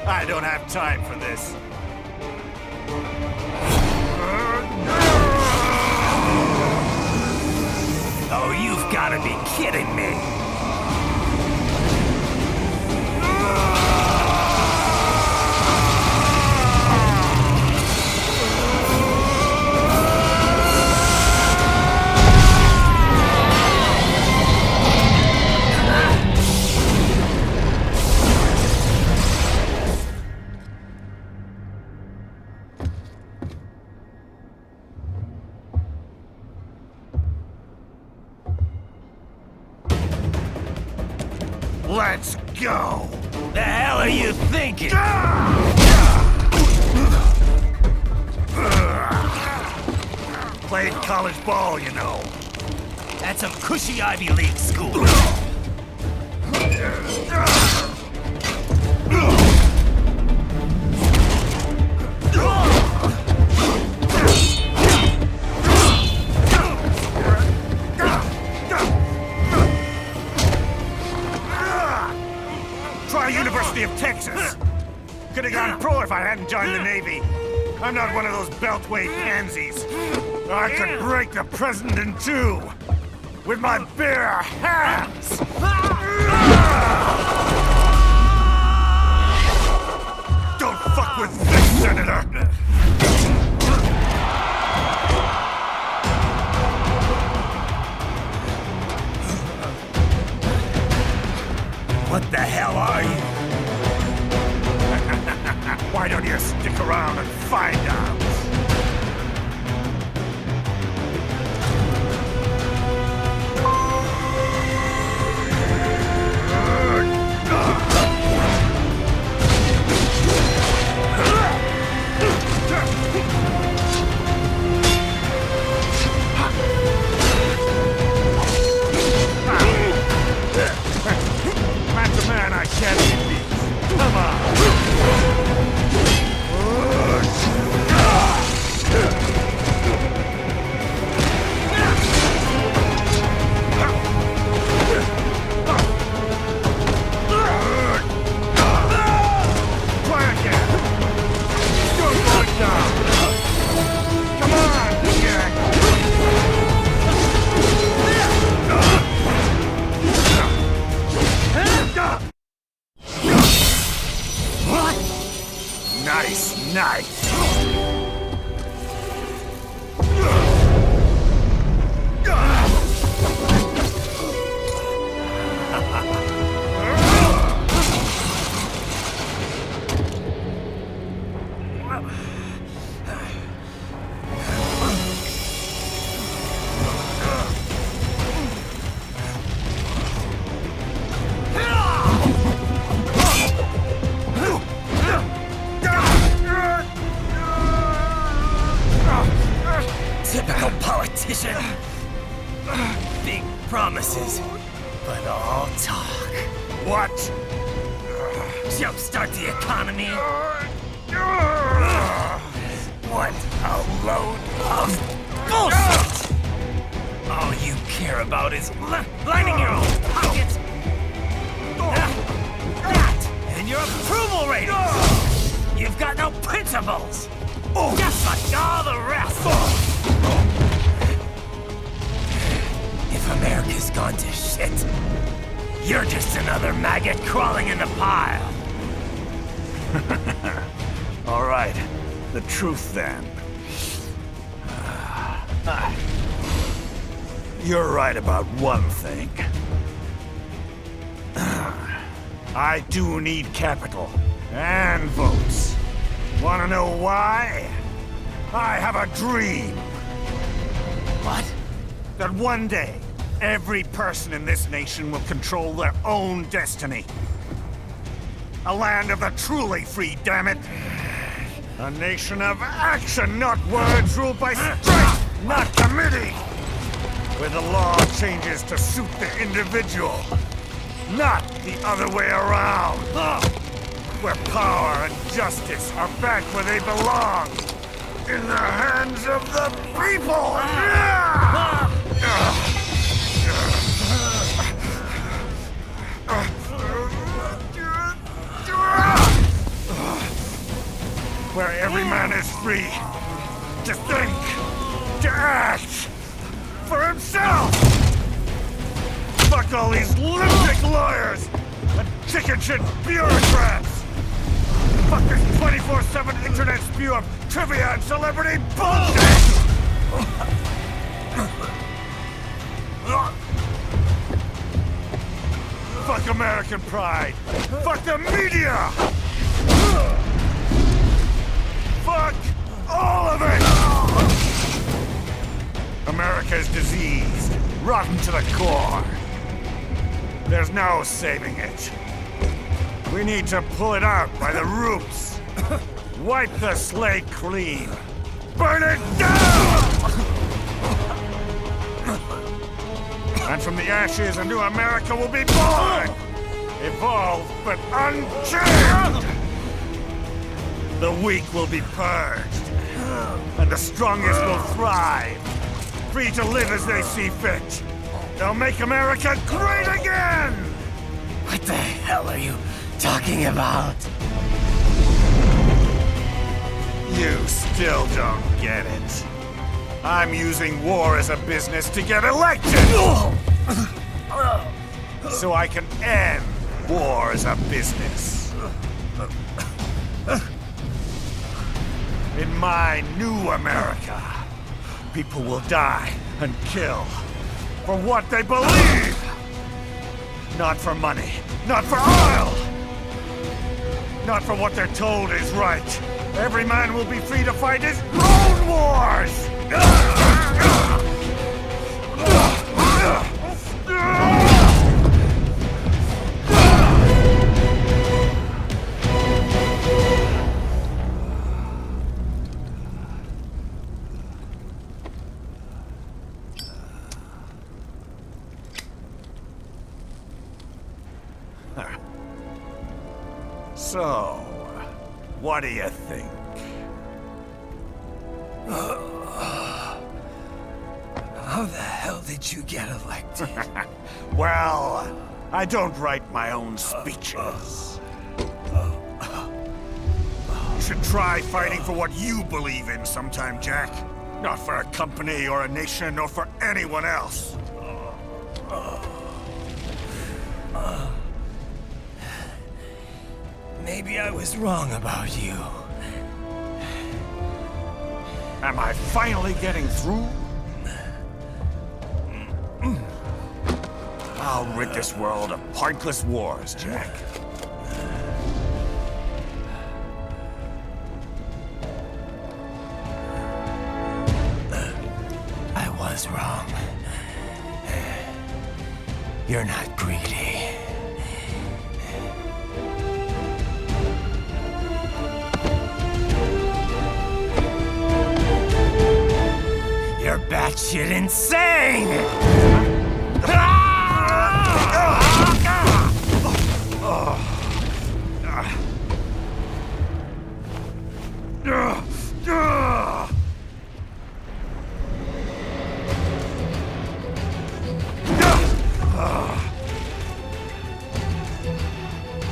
I don't have time for this. Oh, you've gotta be kidding me! Let's go! The hell are you thinking? Played college ball, you know. That's some cushy Ivy League school. Try University of Texas. Could have gone pro if I hadn't joined the Navy. I'm not one of those beltway pansies. I could break the president in two with my bare hands. Don't fuck with this, Senator. What the hell are you? Why don't you stick around and find out? Man's a man, I can't be beat. Come on. Nice, nice. Typical politician. Big promises, but all talk. What? Jumpstart the economy. What a load of bullshit! All you care about is lining your own pockets. That and your approval ratings. You've got no principles. Just like all the rest. If America's gone to shit, you're just another maggot crawling in the pile. All right, the truth then. You're right about one thing. I do need capital and votes. Wanna know why? I have a dream. What? That one day, every person in this nation will control their own destiny. A land of the truly free, damn it! A nation of action, not words, ruled by strength, not committee! Where the law changes to suit the individual, not the other way around! Where power and justice are back where they belong! In the hands of the people! where every man is free to think, to act for himself. Fuck all these lunatic lawyers and chicken shit bureaucrats. Fuck this 24/7 internet spew of trivia and celebrity bullshit. Fuck American pride. Fuck the media. Fuck all of it. America is diseased, rotten to the core. There's no saving it. We need to pull it out by the roots. Wipe the slate clean. Burn it down! And from the ashes, a new America will be born! Evolved, but unchained! The weak will be purged, and the strongest will thrive, free to live as they see fit. They'll make America great again! What the hell are you talking about? You still don't get it. I'm using war as a business to get elected! So I can end war as a business. In my new America, people will die and kill for what they believe! Not for money, not for oil! Not for what they're told is right. Every man will be free to fight his own wars! So, what do you think? How the hell did you get elected? Well, I don't write my own speeches. You should try fighting for what you believe in sometime, Jack. Not for a company or a nation or for anyone else. Maybe I was wrong about you. Am I finally getting through? I'll rid this world of pointless wars, Jack. I was wrong. You're not greedy. You're batshit insane!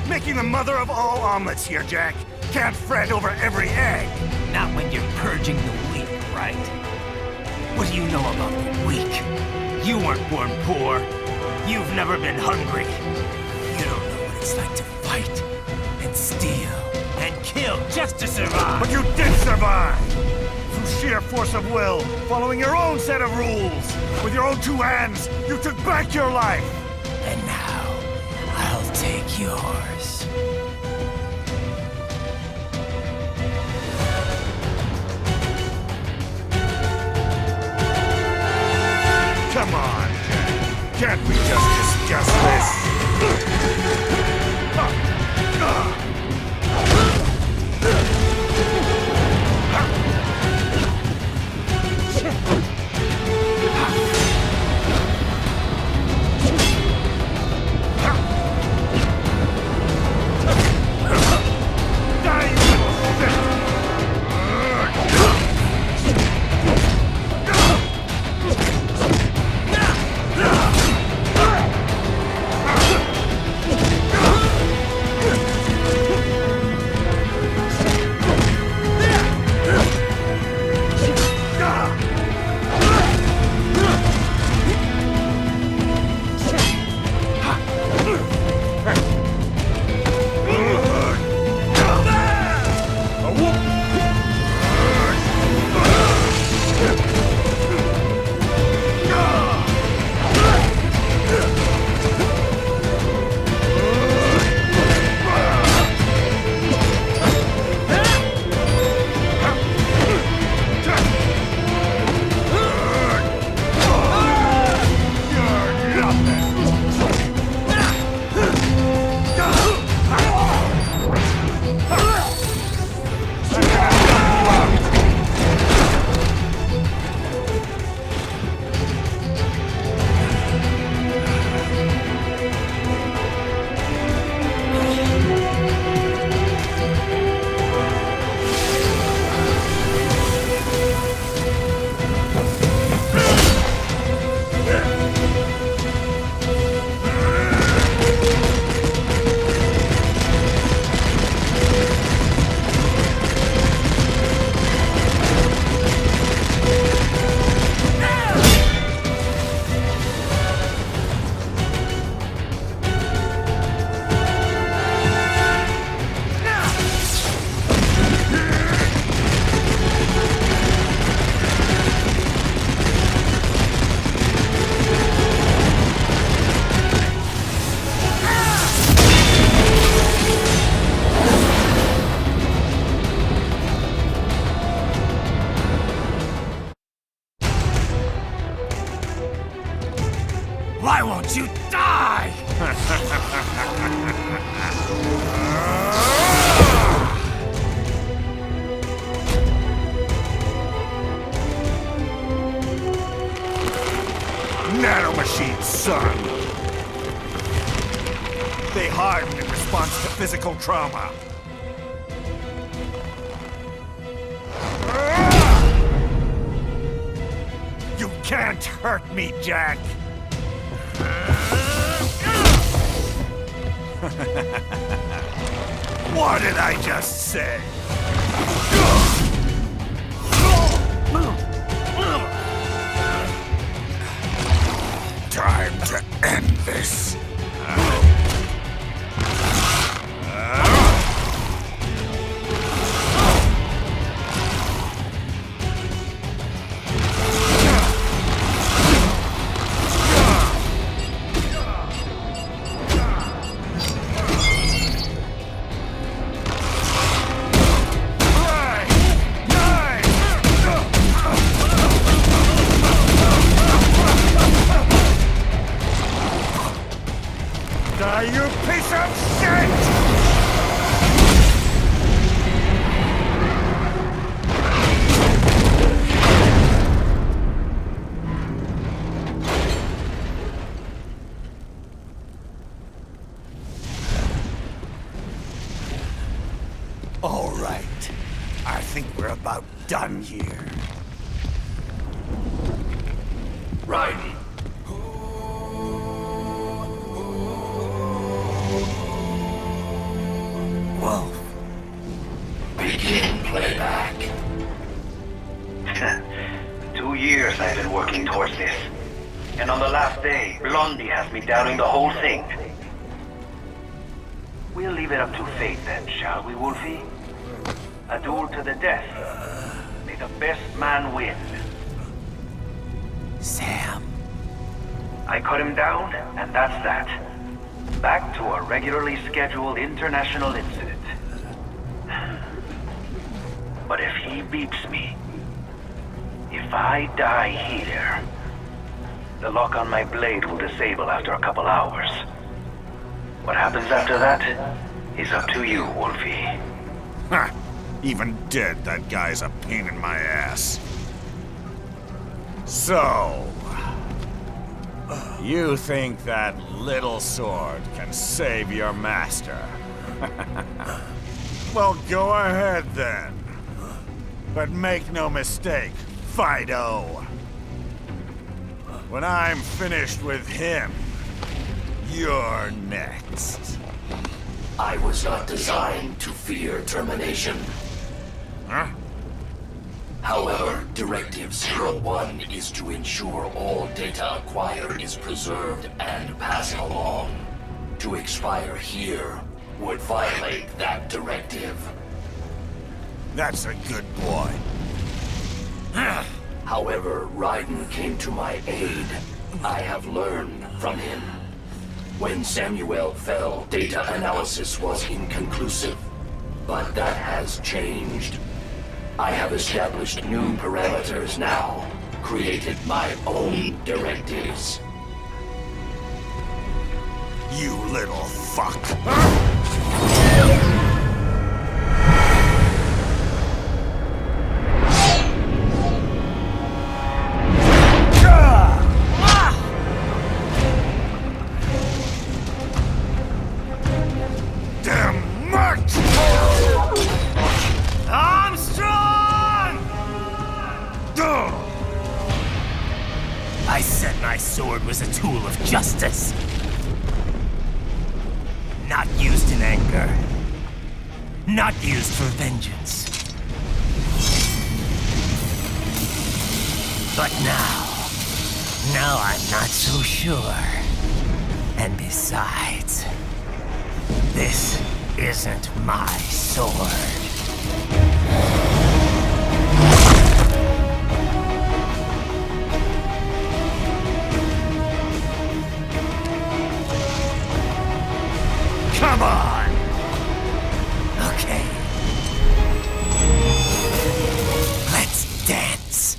Making the mother of all omelets here, Jack. Can't fret over every egg. Not when you're purging the weak, right? What do you know about the weak? You weren't born poor. You've never been hungry. You don't know what it's like to fight and steal and kill just to survive. But you did survive! Through sheer force of will, following your own set of rules. With your own two hands, you took back your life. And now, I'll take yours. Come on, Jack. Can't we just discuss this? Won't you die? Nanomachines, son! They harden in response to physical trauma. You can't hurt me, Jack! What did I just say? Time to end this. You piece of shit! All right. I think we're about done here. Right. Wolf. Begin playback. 2 years I've been working towards this. And on the last day, Blondie has me doubting the whole thing. We'll leave it up to fate then, shall we, Wolfie? A duel to the death. May the best man win. Sam. I cut him down, and that's that. Back to a regularly scheduled international incident. But if he beats me, if I die here, the lock on my blade will disable after a couple hours. What happens after that is up to you, Wolfie. Ha! Even dead, that guy's a pain in my ass. So... you think that little sword can save your master? Well, go ahead then. But make no mistake, Fido. When I'm finished with him, you're next. I was not designed to fear termination. Huh? However, Directive 01 is to ensure all data acquired is preserved and passed along. To expire here would violate that directive. That's a good boy. However, Raiden came to my aid. I have learned from him. When Samuel fell, data analysis was inconclusive. But that has changed. I have established new parameters now, created my own directives. You little fuck. Damn much! Armstrong! I said my sword was a tool of justice. Not used in anger. Not used for vengeance. But now I'm not so sure. And besides, this isn't my sword. Come on! Okay. Let's dance.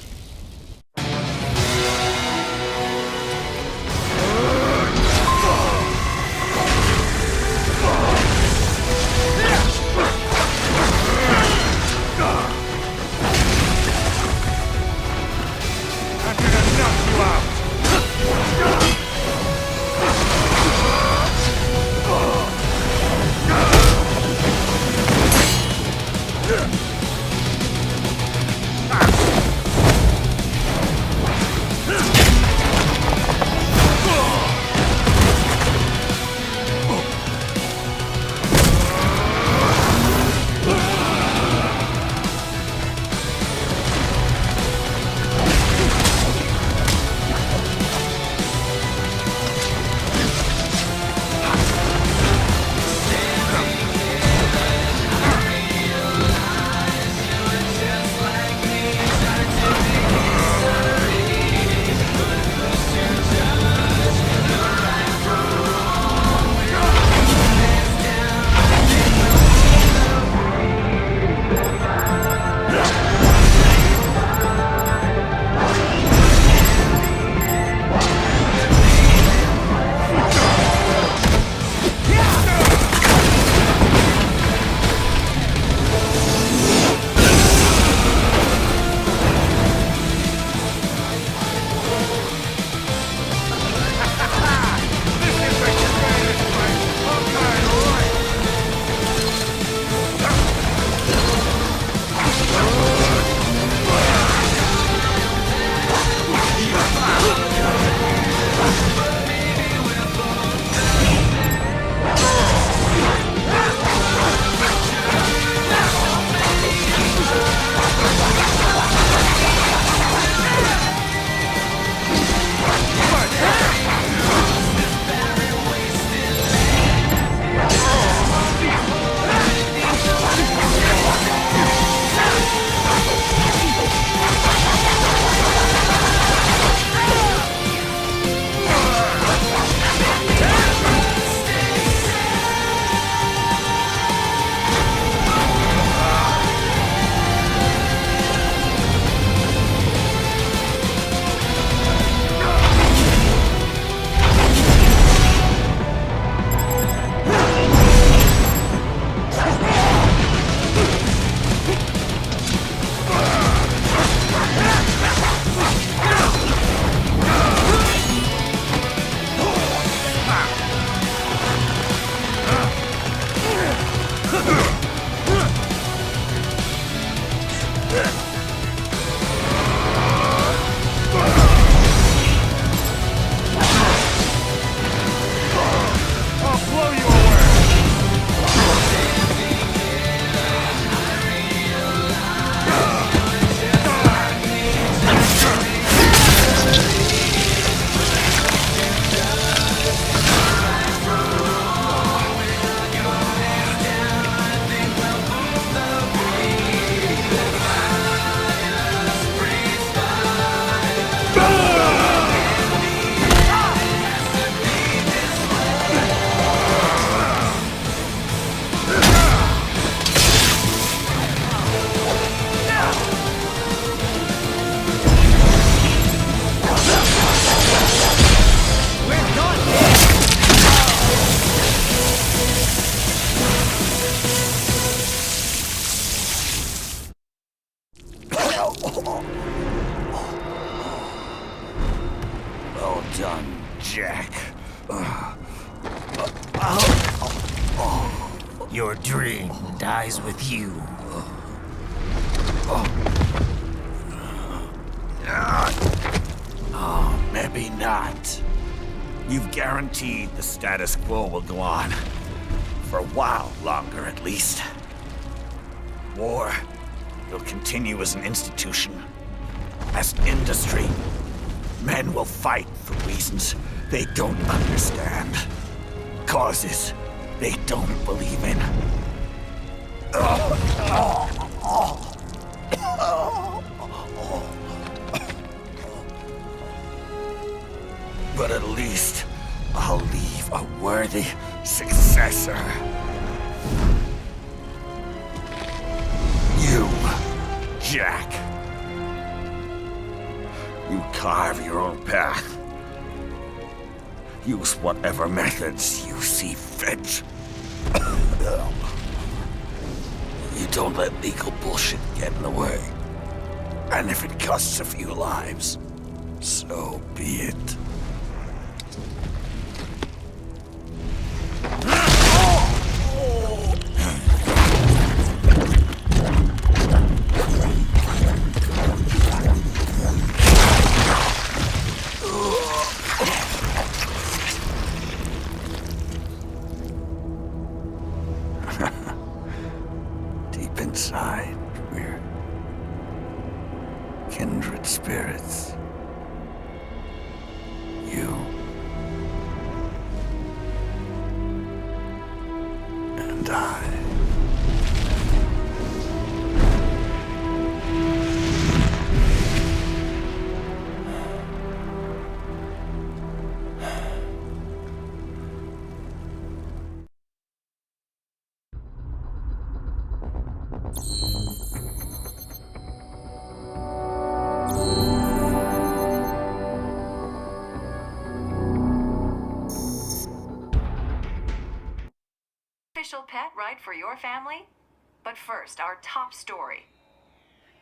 Well done, Jack. Your dream dies with you. Oh, maybe not. You've guaranteed the status quo will go on. For a while longer, at least. War will continue as an institution, as an industry. Men will fight for reasons they don't understand. Causes they don't believe in. But at least I'll leave a worthy successor. You, Jack. You carve your own path. Use whatever methods you see fit. You don't let legal bullshit get in the way. And if it costs a few lives, so be it. Deep inside, we're kindred spirits. You and I. Official pet right for your family? But first, our top story.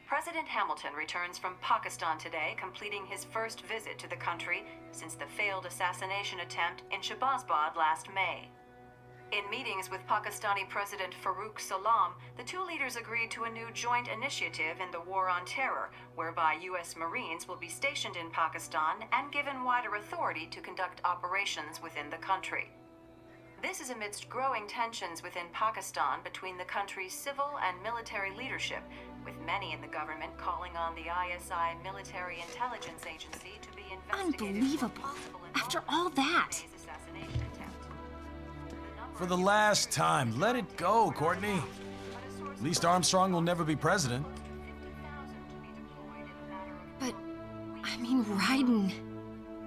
President Hamilton returns from Pakistan today, completing his first visit to the country since the failed assassination attempt in Shahbazbad last May. In meetings with Pakistani President Farooq Salam, the two leaders agreed to a new joint initiative in the War on Terror, whereby U.S. Marines will be stationed in Pakistan and given wider authority to conduct operations within the country. This is amidst growing tensions within Pakistan between the country's civil and military leadership, with many in the government calling on the ISI Military Intelligence Agency to be investigated. Unbelievable. After all that. For the last time, let it go, Courtney. At least Armstrong will never be president. But, I mean, Raiden.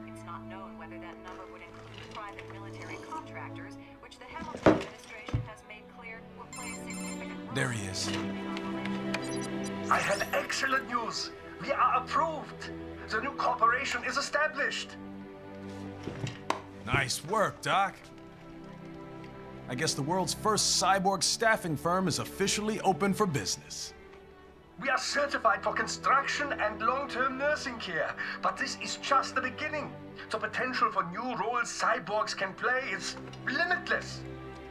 It's not known whether that number would include private military contractors, which the Hamilton administration has made clear will play a significant role. There he is. I have excellent news. We are approved. The new corporation is established. Nice work, Doc. I guess the world's first cyborg staffing firm is officially open for business. We are certified for construction and long-term nursing care, but this is just the beginning. The potential for new roles cyborgs can play is limitless.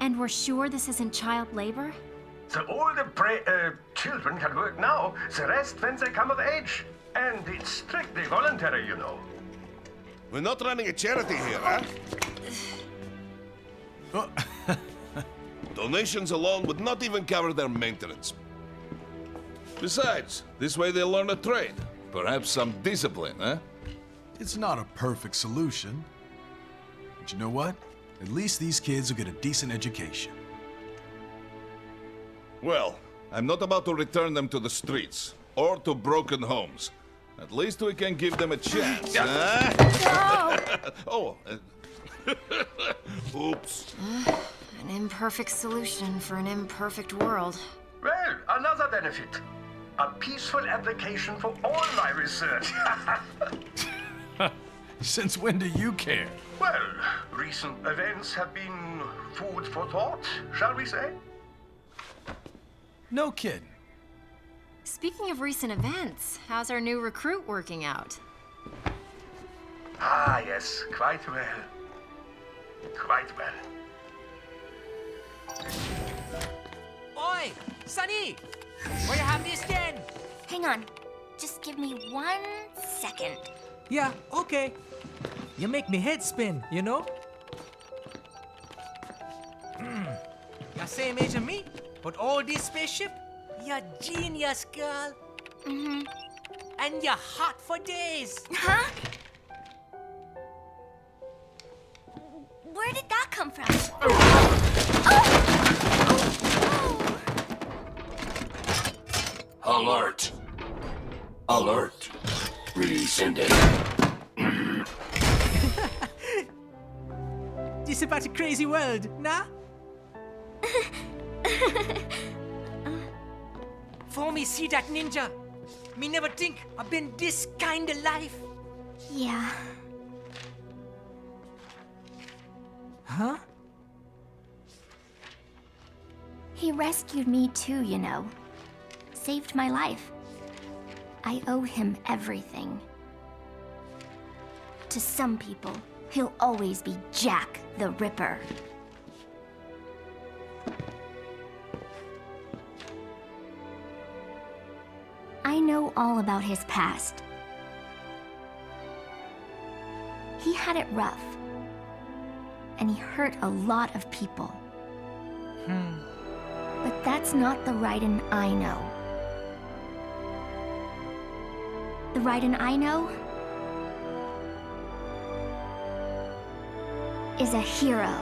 And we're sure this isn't child labor? The older children can work now, the rest when they come of age. And it's strictly voluntary, you know. We're not running a charity here, huh? Donations alone would not even cover their maintenance. Besides, this way they'll learn a trade. Perhaps some discipline, huh? It's not a perfect solution. But you know what? At least these kids will get a decent education. Well, I'm not about to return them to the streets or to broken homes. At least we can give them a chance, huh? Oh, oops. An imperfect solution for an imperfect world. Well, another benefit. A peaceful application for all my research. Since when do you care? Well, recent events have been food for thought, shall we say? No kidding. Speaking of recent events, how's our new recruit working out? Ah, yes, quite well. Quite well. Oi, Sunny! Where you have this then? Hang on. Just give me 1 second. Yeah, okay. You make me head spin, you know? You're same age as me, but all this spaceship, you're genius, girl. Mm-hmm. And you're hot for days. Huh? Where did that come from? Alert! Alert! Rescinding. This is about a crazy world, nah? For me see that ninja, me never think I've been this kind of life. Yeah. Huh? He rescued me too, you know. Saved my life. I owe him everything. To some people, he'll always be Jack the Ripper. I know all about his past. He had it rough. And he hurt a lot of people. But that's not the Raiden I know. The Raiden I know is a hero.